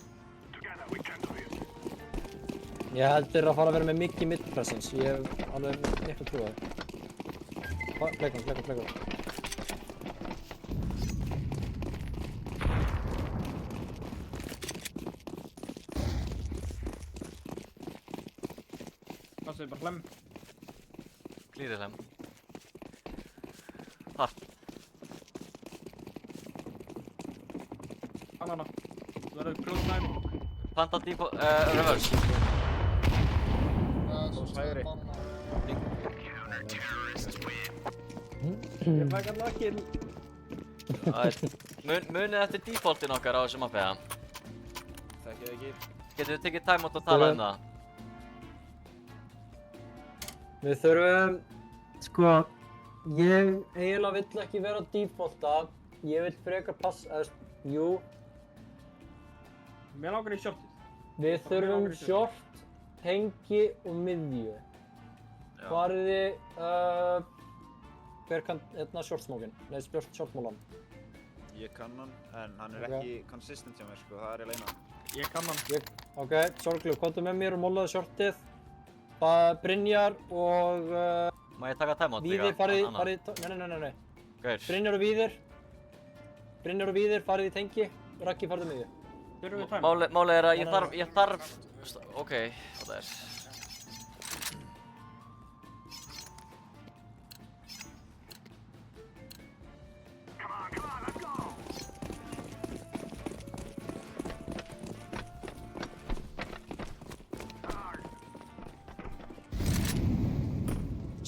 Ég held þeir að fara að vera með mikið mid-presence, ég hef alveg miklu trú á það. Pleikon. Passaði bara hlem. Klíðið hlem. Hart. Banana. Það verður close knife. Planta default, reverse. Hægri. Ég fæk alltaf kill. Munið eftir defaultin okkar á þessum mappi, eða? Þekkið ekki. Getur við tekið time out og talað um það? Við þurfum, sko, ég eiginlega vill ekki vera defaulta, ég vill frekar passa, jú. Mér langar í shortið. Við þurfum short, hengi og miðju. Hvar er þið, hver kann, hérna shortsmókin, nei shortmólan. Ég kann hann, en hann er ekki consistent hjá mér, sko, það er ég leina. Ég kann hann. Ok, Sorglub, komdu með mér og mólaðu shortið. Brynjar og Má ég taka timeout líka? Víðir farið, nei. Gaur. Brynjar og Víðir farið í tengi og Raggi farið á miðju. Þurfum við time? Málið er að ég þarf... Ok, það er...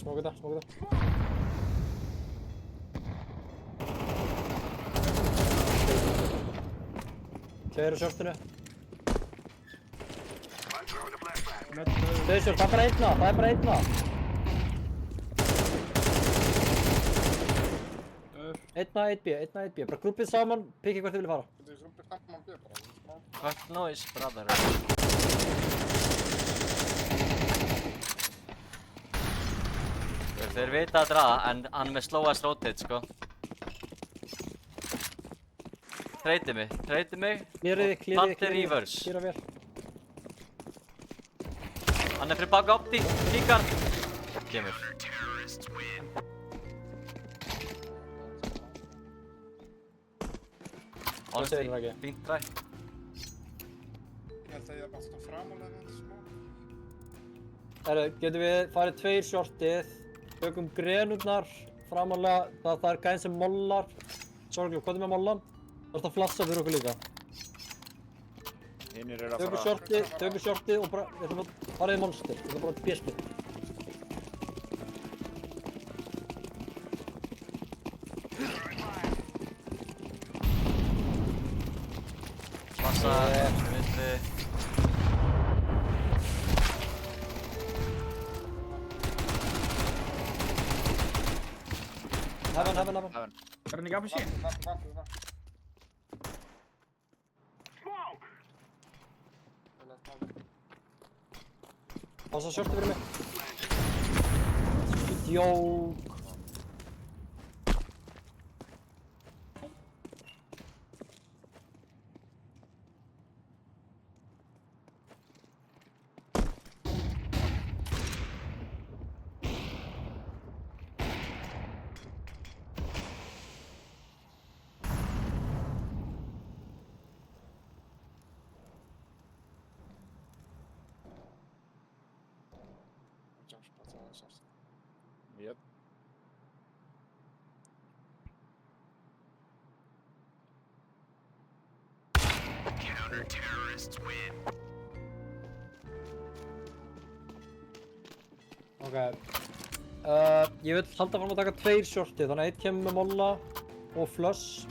Smóka þetta. Tveir á shortinu. Tveir short, það er bara einna. Einna, 1B. Bara grúpið saman, pikkið hvert þið viljið fara. What noise, brother? Þeir vita að draga, en hann er með slowest rotate, sko. Treytið mig. Planti reverse. Klíra vel. Hann er fyrir baka opti, kíkar. Kemur. Honestly, fínt træ. Ég held að ég bara stá framálega með þetta smá. Herru, getum við farið 2 shortið. Tökum grenurnar framálega, það er gæðin sem mollar. Sorglu, hvað er með mollan? Það er að flassa fyrir okkur líka. Hinnir eru að Tökum shortið og bara, við ætlum að fara í monster. Við ætlum bara að bjespið. Flassa, vinstri. Heaven. Er hann ekki appi sín? Passa shortið fyrir mig. Djók. Yep. Counter-terrorists win. Ok. Ég vil halda fram að taka 2 shortið, þannig að 1 kemur með molla og flush.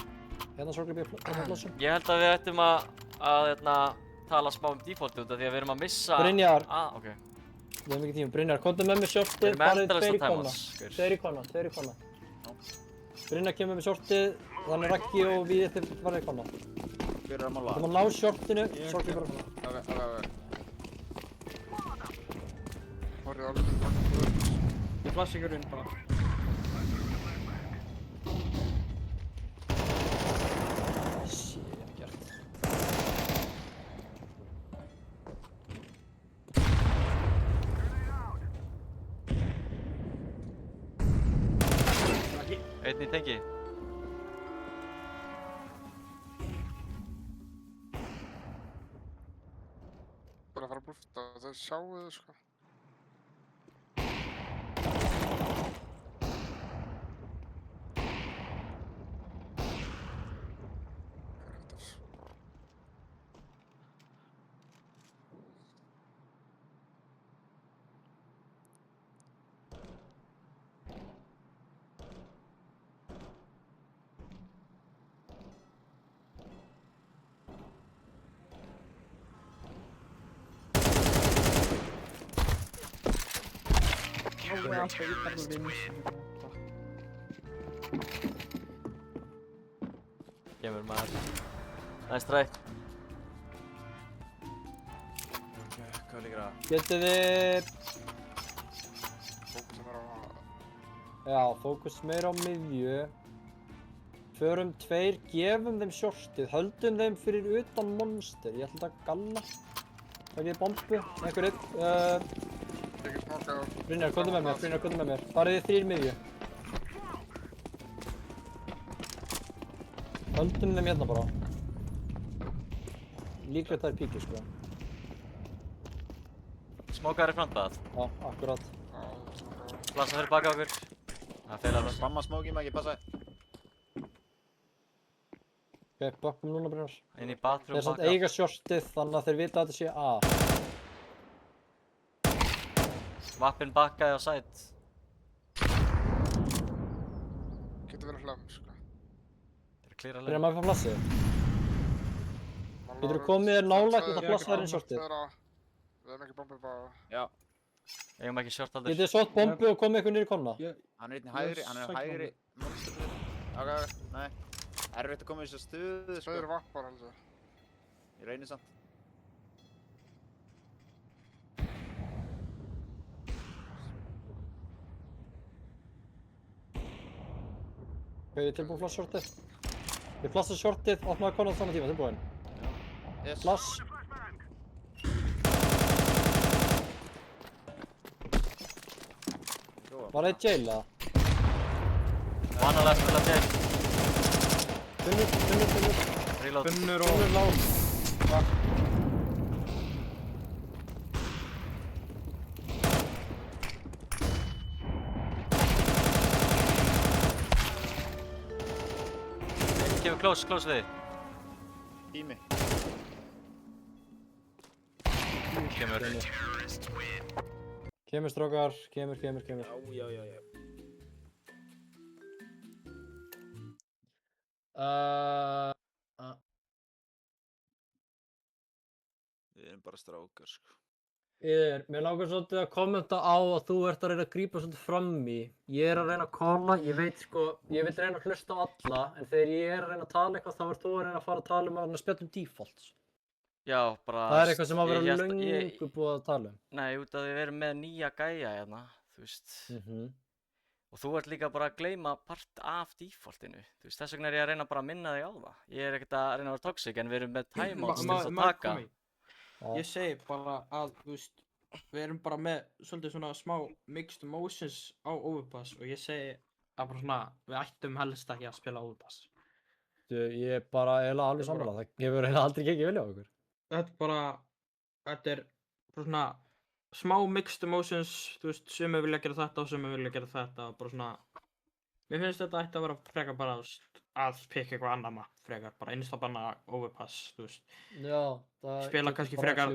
Hérna sorglega býja flushum. Ég held að við ættum að tala smá defaulti út af því að við erum að missa... Brynjar. Ok. Við hefum ekki tíma. Brynjar, komdu með mig shortið, farið 2 í konna. 2 í konna. Brynjar kemur með shortið, þannig Raggi og við þið farið í konna. Hver er að mála? Þú má ná shortinu, sorglega bara. Ok. Horfðu alveg. Ég flassi ykkur inn bara. Einn í tengi. Bara að fara að blúfta, það sjáu þið sko. Kemur maður. Nice try. Ok, hvað líka það? Getið þið... Fókusum er á... Já, fókus meira á miðju. Förum 2, gefum þeim shortið, höldum þeim fyrir utan monster. Ég ætla að galla. Það er bombu, einhver einn. ekki smoka og... Brynjar, komdu með mér. Farið þið 3 miðju. Höndum þeim hérna bara. Líklegt það píkir, sko. Smókaður í frontað. Já, akkurat. Blassa fyrir baka okkur. Það feila það. Mamma smókið mig ekki, passa. Ok, bökkum núna, Brynjar. Inn í bathroom Þeir samt eiga shortið, þannig að þeir vita að þetta sé A. Vappinn bakkaði á side. Getur verið hlömm, sko. Þeir klíra leið. Brynjar, maður fá flassið. Geturðu komið þér nálægt og flassa þér inn shortið? Við hefum ekki bombið bara... Já. Eigum ekki short aldur. Getið þið sótt bombu og komið ykkur niður í konna? Hann er einnig hægri, monster. Ok, nei. Erfitt að koma í þessu stuðu, sko. Tveir vappar, heldur. Ég reynir samt. Ok, ég er tilbúin að flassa shortið. Ég flassa shortið, opnaði konna á saman tíma, tilbúin. Yes. Flass. Var það í jail, eða? Vanalega spila jail. Finnur. Reload. Finnur lán. Kemur close við. Tími. Kemur. Kemur strókar, kemur. Já. Við erum bara strákar, sko. Mér langar svolítið að kommenta á að þú ert að reyna að grípa svolítið fram í. Ég er að reyna að koma, ég vil reyna að hlusta á alla, en þegar ég er að reyna að tala eitthvað þá ert þú að reyna að fara að tala um að spjalla defaults. Já, bara... Það er eitthvað sem að vera löngu búið að tala um. Nei, út af því við erum með nýja gæja hérna, þú veist. Og þú ert líka bara að gleyma part af defaultinu. Þú veist, þess vegna er ég að reyna bara að minna þig á það. Ég er ekkert að reyna að vera toxic, en við erum með timeouts til þess að taka. Ég segi bara að, þú veist, við erum bara með svolítið svona smá mixed emotions á Overpass og ég segi að bara svona, við ættum helst ekki að spila Overpass. Ég er bara eiginlega alveg sammála, það gefur eiginlega aldrei gengið vel hjá okkur. Þetta er bara svona smá mixed emotions, þú veist, sumir vilja gera þetta og sumir vilja gera þetta og bara svona, mér finnst þetta ætti að vera frekar bara að pikka eitthvað annað mapp frekar, bara instabanna Overpass, þú veist. Já, það spila kannski frekar.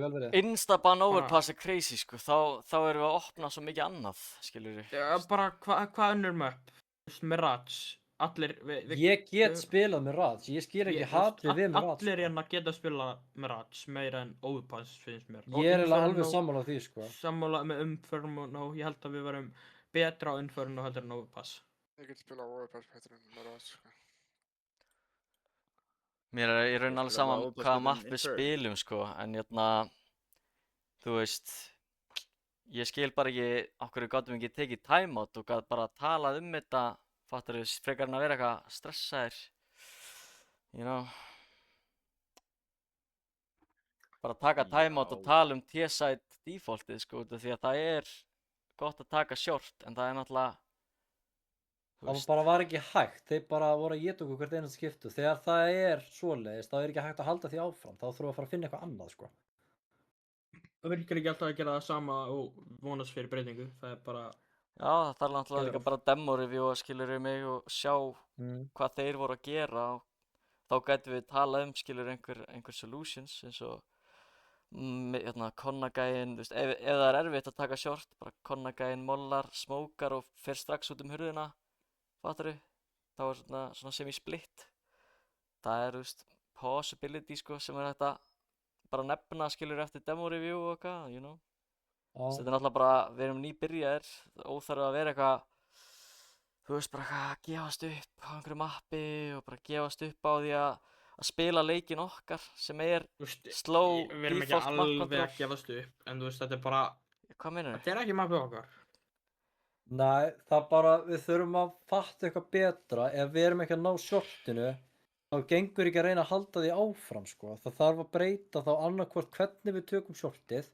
Instabanna Overpass er crazy, sko, þá erum við að opna svo mikið annað, skilur við. Já, bara hvað önnur mapp, þú veist, Mirage, allir, Ég get spilað Mirage, ég skil ekki hatrið við Mirage. Allir hérna geta spilað Mirage meira en Overpass, finnst mér. Ég er alveg sammála á því, sko. Sammála með Inferno, ég held að við verum betra á Inferno heldur en Overpass. Ég get spilað Overpass betur en Mirage, sko. Mér er í raun alveg saman hvaða mapp við spilum, sko, en þú veist, ég skil bara ekki okkur við gátum ekki tekið timeout og gátt bara talað þetta, fattar við, frekar en að vera eitthvað stressaðir, bara taka timeout og tala T-side defaultið, sko, því að það er gott að taka short, en það er náttúrulega, Það bara var ekki hægt, þeir bara voru að éta okkur hvert einasta skiptu. Þegar það er svoleiðis, þá er ekki hægt að halda því áfram, þá þurfum við að fara að finna eitthvað annað, sko. Það virkar ekki alltaf að gera það sama og vonast fyrir breytingu, það er bara... Já, það er náttúrulega líka bara demo-review að skilur mig og sjá hvað þeir voru að gera og þá gætum við tala skilur einhver solutions eins og konnagæinn, þú veist, ef það er erfitt að taka short, bara konnagæinn mollar, smókar og fer strax út hurðina. Fattarðu? Þá er svona semi-split. Það er, þú veist, possibility, sko, sem er hægt að bara nefna, skilur, eftir demo-review og eitthvað, Þetta er náttúrulega bara, við erum nýbyrjaðir, óþarf að vera eitthvað, þú veist, bara eitthvað að gefast upp á einhverju mappi og bara gefast upp á því að spila leikinn okkar sem er slow Við erum ekki alveg að gefast upp, en þú veist, þetta er bara... Hvað meinarðu? Þetta er ekki mappið okkar. Nei, það bara, við þurfum að fatta eitthvað betra. Ef við erum ekki að ná shortinu, þá gengur ekki að reyna að halda því áfram, sko. Það þarf að breyta þá annarkvort hvernig við tökum shortið.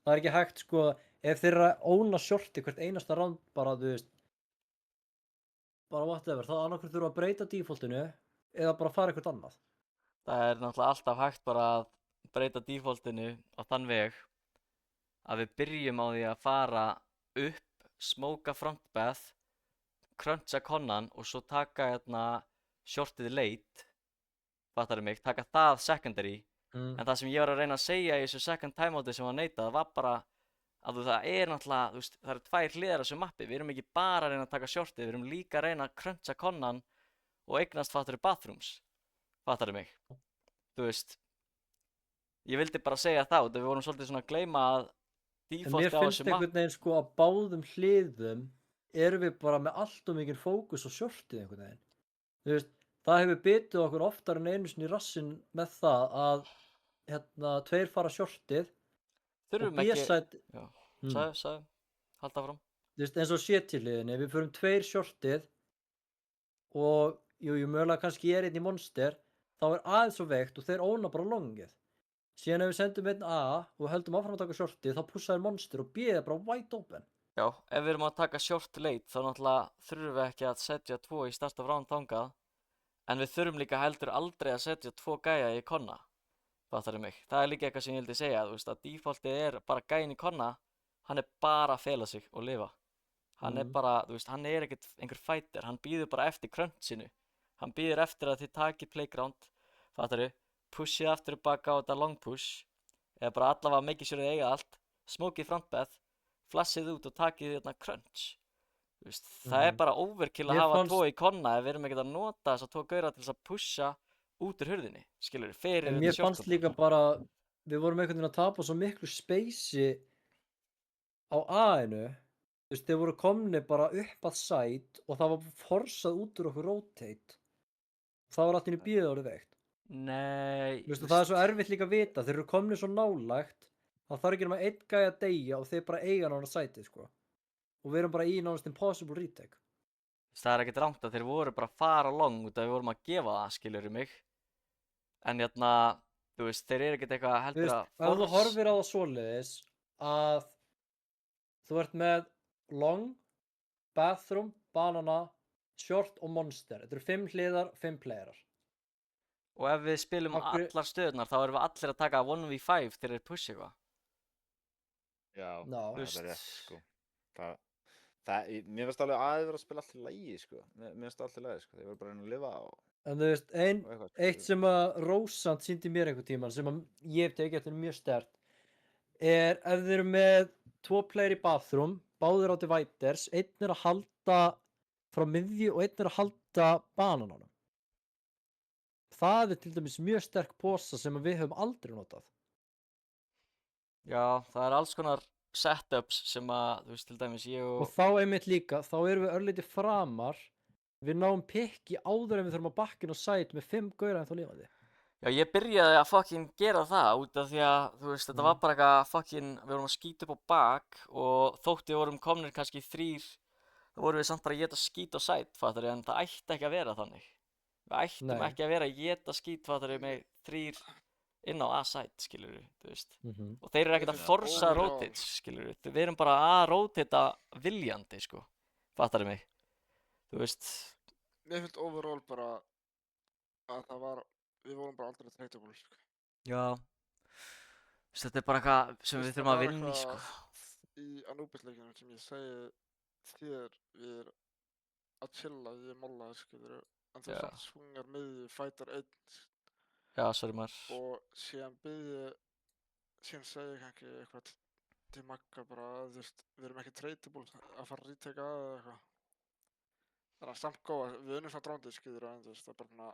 Það er ekki hægt, sko, ef þeir eru að óna shorti hvert einasta round bara, þú veist, bara whatever, þá annarkur þurfa að breyta defaultinu eða bara fara eitthvað annað. Það er náttúrulega alltaf hægt bara að breyta defaultinu á þann veg að við byrjum á því að fara upp, smóka frontbath, cruncha konnan og svo taka shortið late, fattar mig, taka það secondary. En það sem ég var að reyna að segja í þessu second timeouti sem var neitað var bara að það er náttúrulega, þú veist, það eru 2 hliðar á þessu mappi. Við erum ekki bara að reyna að taka shortið, við erum líka að reyna að cruncha konnan og eignast fattar bathrooms. Fattar mig. Þú veist, ég vildi bara segja það, við vorum svolítið svona að gleyma að defaulti á þessu mappi. En mér finnst einhvern veginn sko að báðum hliðum erum við bara með allt og mikinn fókus á shortið einhvern veginn. Þú veist, það hefur bitið okkur oftar en einu sinni í rassinn með það að 2 fara shortið Þurfum og B-side... Já, sagði, halda fram. Þú veist, eins og CT-hliðinni, við förum 2 shortið og jú, mögulega kannski ég er einn í monster, þá er aðeins svo veikt og þeir óna bara longið. Síðan ef við sendum einn A og höldum áfram að taka shortið, þá pussaður monster og B er bara wide open. Já, ef við erum að taka short late, þá náttúrulega þurfum við ekki að setja 2 í start of round þangað, en við þurfum líka heldur aldrei að setja 2 gæja í konna. Fattar mig. Það er líka eitthvað sem ég vildi segja, þú veist, að defaultið er bara gæin í konna, hann er bara að fela sig og lifa. Hann er bara, þú veist, hann er ekkert einhver fighter, hann býður bara eftir crunchinu. Hann býður eftir að þið takið playground, fattar pushið aftur og baka á þetta long push, eða bara allavega make sure þið eiga allt, smokið frontbath, flassið út og takið þérna crunch. Þú veist, það er bara overkill að hafa 2 í konna ef við erum ekkert að nota þess að 2 gauðra til þess að pusha út úr hurðinni, skilur við, fyrir En mér fannst líka bara, við vorum einhvern veginn að tapa svo miklu spacei á A-inu, þú veist, þeir voru komni bara upp að side og það var forsað út úr okkur rotate. Það var alltaf í B-ið orðið veikt. Nei, Þú veist, og það er svo erfitt líka að vita, þeir eru komni svo nálægt, það þarf ekki nema 1 gæja að deyja og þeir bara eiga nánast sætið, sko. Og við erum bara í nánast impossible retake. Það er ekkert rangt að þeir voru bara að fara long út að við vorum að gefa það, skilur mig. En þú veist, þeir eru ekkert eitthvað heldur að Ef þú horfir á það svoleiðis að þú ert með long, bathroom, banana, short og monster. Þetta eru 5 hliðar, 5 playerar. Og ef við spilum allar stöðunar, þá erum við allir að taka 1v5 þegar þeir push eitthvað. Já, það er rétt, sko. Mér finnst alveg aðeins vera að spila allt í lagi, sko. Mér finnst allt í lagi, sko. Þeir voru bara að lifa á... En þú veist, eitt sem að Rósant sýndi mér einhvern tímann, sem að ég hef tekið eftir mjög sterkt, ef þeir eru með 2 player í bathroom, báðir á dividers, einn er að halda frá miðju og einn er að halda banananum. Það er til dæmis mjög sterk posa sem við höfum aldrei notað. Já, það er alls konar setups sem að, þú veist, til dæmis ég Og þá einmitt líka, þá erum við örlítið framar, við náum pikki áður en við þurfum að bakkin og sæt með 5 gauðra en þá lifandi. Já, ég byrjaði að fucking gera það út af því að, þú veist, þetta var bara eitthvað fucking, við vorum að skýta upp á bak og þótt við vorum komnir kannski 3, þá vorum við samt bara að geta skít og sæt, fattar en það ætti ekki að vera þannig. Við ættum ekki að vera að geta skít, fattar með 3 inn á A-side, skilur þú veist. Og þeir eru ekkert að forsa rotates, skilur við erum bara að rotata viljandi, sko, fattar mig, þú veist. Mér finnst overall bara að það var, við vorum bara aldrei treytable, sko. Já, þetta er bara eitthvað sem við þurfum að vinna í, sko. Í Anubis-leikinu sem ég segi þér við að chilla, ég mollaði, skilur en þú samt svungar miðju, fightar 1. Já, sorry maður. Og síðan síðan segi ég ekki eitthvað til Magga bara, þú veist, við erum ekki treytable að fara að retaka eða eitthvað. Það er samt góða, við unnum samt rándið, skilur en þú veist, það er bara svona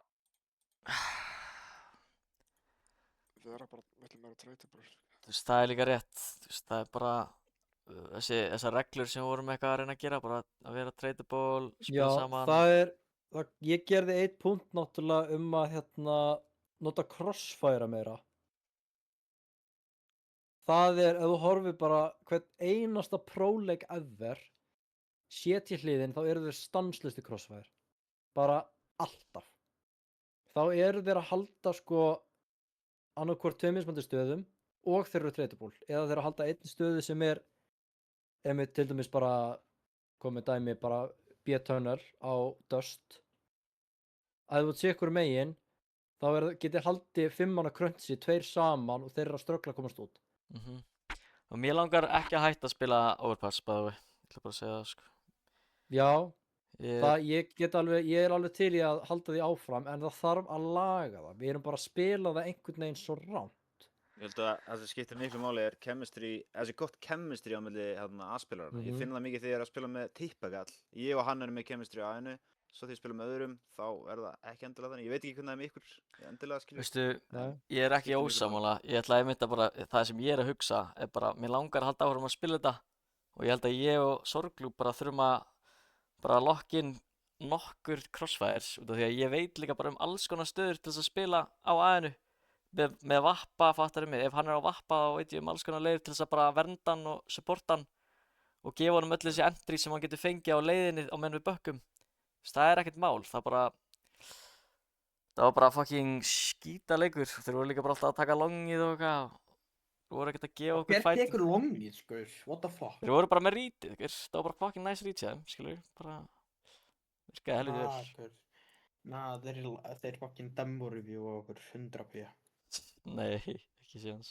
við erum bara miklu meira treytable. Þú veist, það er líka rétt, þú veist, það er bara þessar reglur sem við vorum eitthvað að reyna að gera, bara að vera treytable, spila saman. Já, ég gerði 1 punkt náttúrulega að nota crossfire meira. Það ef þú horfir bara hvern einasta pro-leik ever, CT hliðin, þá eru þeir stanslaust í crossfire. Bara alltaf. Þá eru þeir að halda sko annarkvort 2 mismunandi stöðum og þeir eru treytable. Eða þeir eru að halda 1 stöðu sem er einmitt til dæmis bara komið dæmi bara B-Turner á Dust að þú sé ykkur megin þá getur haldið 5 manna crunchy 2 saman og þeir eru að ströggla að komast út. Og mér langar ekki að hætta að spila Overpass, by the way. Ég ætla bara að segja það, sko. Já, ég er alveg til í að halda því áfram, en það þarf að laga það. Við erum bara að spila það einhvern veginn svo rámt. Ég held að það sem skiptir miklu máli chemistry, þessi gott chemistry á milli aðspilarana. Ég finn það mikið þegar ég er að spila með tippagall. Ég og hann erum með chemistry á einu, svo þegar ég spila með öðrum, þá það ekki endilega þannig. Ég veit ekki hvernig það með ykkur endilega skilur. Veistu, ég er ekki ósammála. Ég ætla einmitt að bara, það sem ég er að hugsa er bara, mér langar að halda áfram að spila þetta og ég held að ég og Sorglú bara þurfum að bara lokka inn nokkur crossfires út af því að ég veit líka bara alls konar stöður til þess að spila á aðinu með vappa, fattar mig, ef hann er á vappa þá veit ég alls konar leiðir til þess að bara vernda hann og supporta hann og gefa honum öll þessi entry sem hann getur fengið á leiðinni á menn við bökkum. Það ekkert mál, það var bara fucking skítaleikur. Þeir voru líka bara alltaf að taka longið og eitthvað. Þeir voru ekkert að gefa okkur fæti. Hver tekur longið, sko? What the fuck? Þeir voru bara með rítið, það var bara fucking nice rítið þeim, skilur. Bara, virkaði helviti vel. Þeir fucking demo review á okkur 100p. Nei, ekki séans.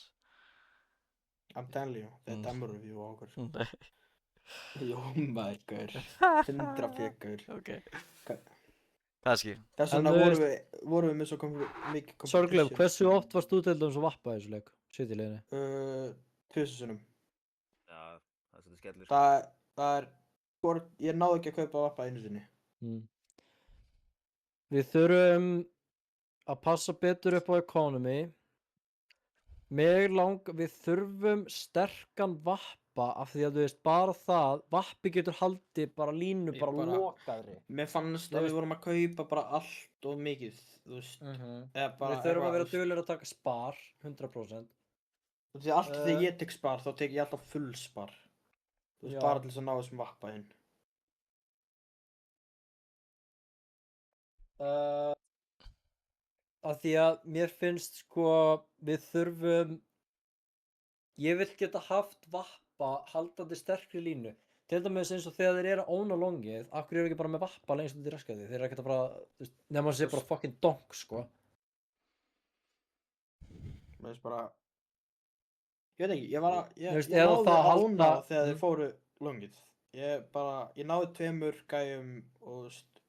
I'm telling you, þeir demo review á okkur. Nei. Jó, maður, 100p, gaur. Ok. Kannski. Þess vegna vorum við með svo mikið competition. Sorgleif, hversu oft varst þú til dæmis að vappa þessu leik? Cityleiðinni? 2 sinnum. Já, það er svolítið skellur. Það ég náði ekki að kaupa vappa einu sinni. Við þurfum að passa betur upp á economy. Við þurfum sterkan vappa af því að þú veist, bara það, vappi getur haldið bara línu bara lokaðri. Mér fannst að við vorum að kaupa bara allt og mikið, þú veist. Við þurfum að vera duglegir að taka spar, 100%. Þú veist, allt þegar ég tek spar, þá tek ég alltaf full spar. Þú veist, bara til þess að ná þessum vappa inn. Af því að mér finnst, sko, við þurfum, ég vil geta haft vappa haldandi sterkri línu. Til dæmis eins og þegar þeir eru að óna longið, af hverju eru ekki bara með vappa lengst út í raskaði? Þeir eru ekkert að bara, nefnum að sé bara fucking donk, sko. Mér finnst bara, ég veit ekki, ég náði að óna þegar þeir fóru longið. Ég náði 2 gæjum og þú veist,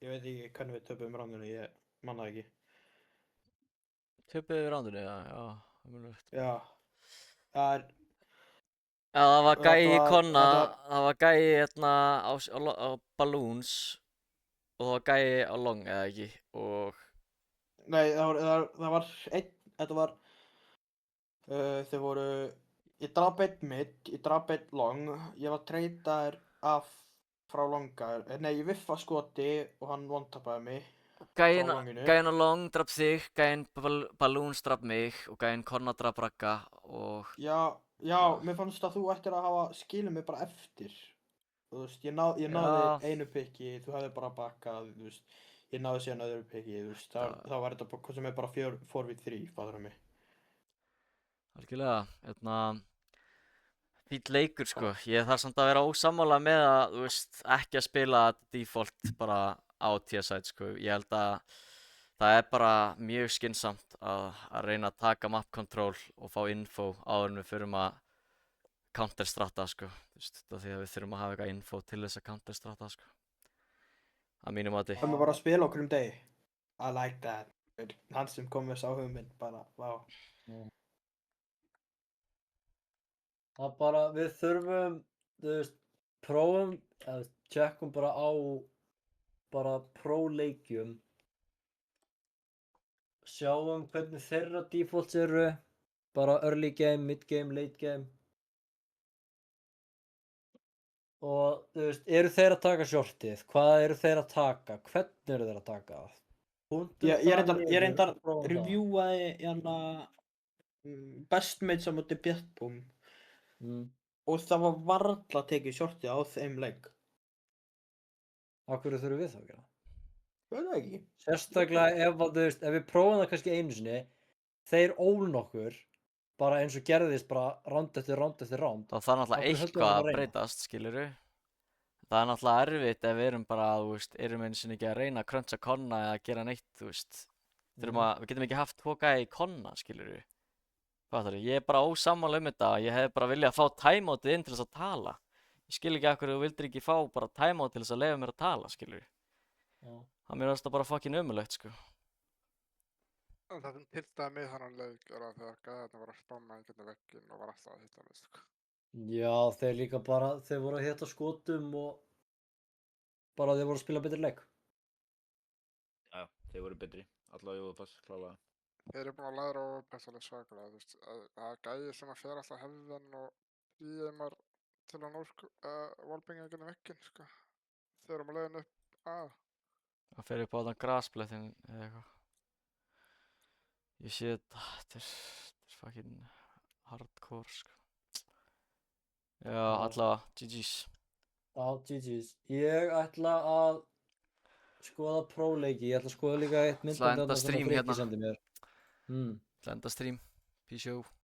ég veit ekki hvernig við töpum rándinu, ég manna ekki. Töpuðu við rándinu, já, umhverfilegt. Já, það er... Já, það var gæi í Konna, það var gæi hérna á Balloons og það var gæi á Long, eða ekki, og... Nei, það var þetta var, þeir voru, ég draf einn mid, ég draf einn Long, ég var treytaður frá Longa, nei, ég viffa skoti og hann one-tapaði mig. Gæin á Long draf þig, gæin Balloons draf mig og gæin Konna draf Ragga og... Já, mér fannst að þú ættir að hafa skilið mig bara eftir. Þú veist, ég náði einu piki, þú hefði bara bakkað, þú veist. Ég náði síðan öðru piki, þú veist. Þá var þetta bara, sem er bara 4v3, fattur mig. Algjörlega, fínn leikur, sko. Ég þarf samt að vera ósammála með að, þú veist, ekki að spila default bara á TSI, sko. Ég held að það er bara mjög skynsamt að reyna að taka map control og fá info áður en við förum að counterstrata, sko. Þú veist, því að við þurfum að hafa eitthvað info til þess að counterstrata, sko. Að mínu mati. Það er bara að spila okkur degi. I like that. Hann sem kom með sá hugmynd, bara, wow. Það bara, við þurfum, þú veist, prófum, tjekkum bara á pro-leikjum. Sjáum hvernig þeirra defaults eru, bara early game, mid game, late game. Og þú veist, eru þeir að taka shortið? Hvað eru þeir að taka? Hvernig eru þeir að taka það? Ég reyndar reviewaði hérna best mates á móti Bjartbúm og það var varla tekið shortið á þeim leik. Af hverju þurfum við þá að gera? Veit það ekki. Sérstaklega ef við prófum það kannski einu sinni, þeir óln okkur bara eins og gerðist bara ránd eftir ránd eftir ránd. Það þarf náttúrulega eitthvað að breytast, skilurðu. Það er náttúrulega erfitt ef við erum bara, þú veist, erum eins og ekki að reyna að cruncha konna eða gera neitt, þú veist. Við getum ekki haft 2 gæði í konna, skilurðu. Fattarðu? Ég er bara ósammála þetta, ég hef bara viljað fá timeoutið inn til þess að tala. Ég skil ekki af hverju þú vildir ekki fá bara timeout til þess að leyfa mér að tala, skilurðu. Það mér finnst það bara fucking ömurlegt, sko. Það sem tiltaði mig þannig leik er að þegar gæðarnir var að spáma í gegnum vegginn og var alltaf að hitta mig, sko. Já, þeir líka bara, þeir voru að hitta skotum og bara þeir voru að spila betri leik. Já, þeir voru betri. Alla Jóðapass, klálega. Þeir eru búin að læra á bestalega svakalega, þú veist, að gæði sem að fer alltaf hefðan og fríðeimar til að ná wallbangið í gegnum vegginn, sko. Þeir eru með leiðin upp að. Það fer upp á þann grasplettin eða eitthvað. Ég sé þetta er fucking hardcore, sko. Já, allavega, GG's. Já, GG's. Ég ætla að skoða próleiki, ég ætla að skoða líka eitt myndband Ætla að enda stream hérna. Sendi mér. Ætla að enda stream. Peace out.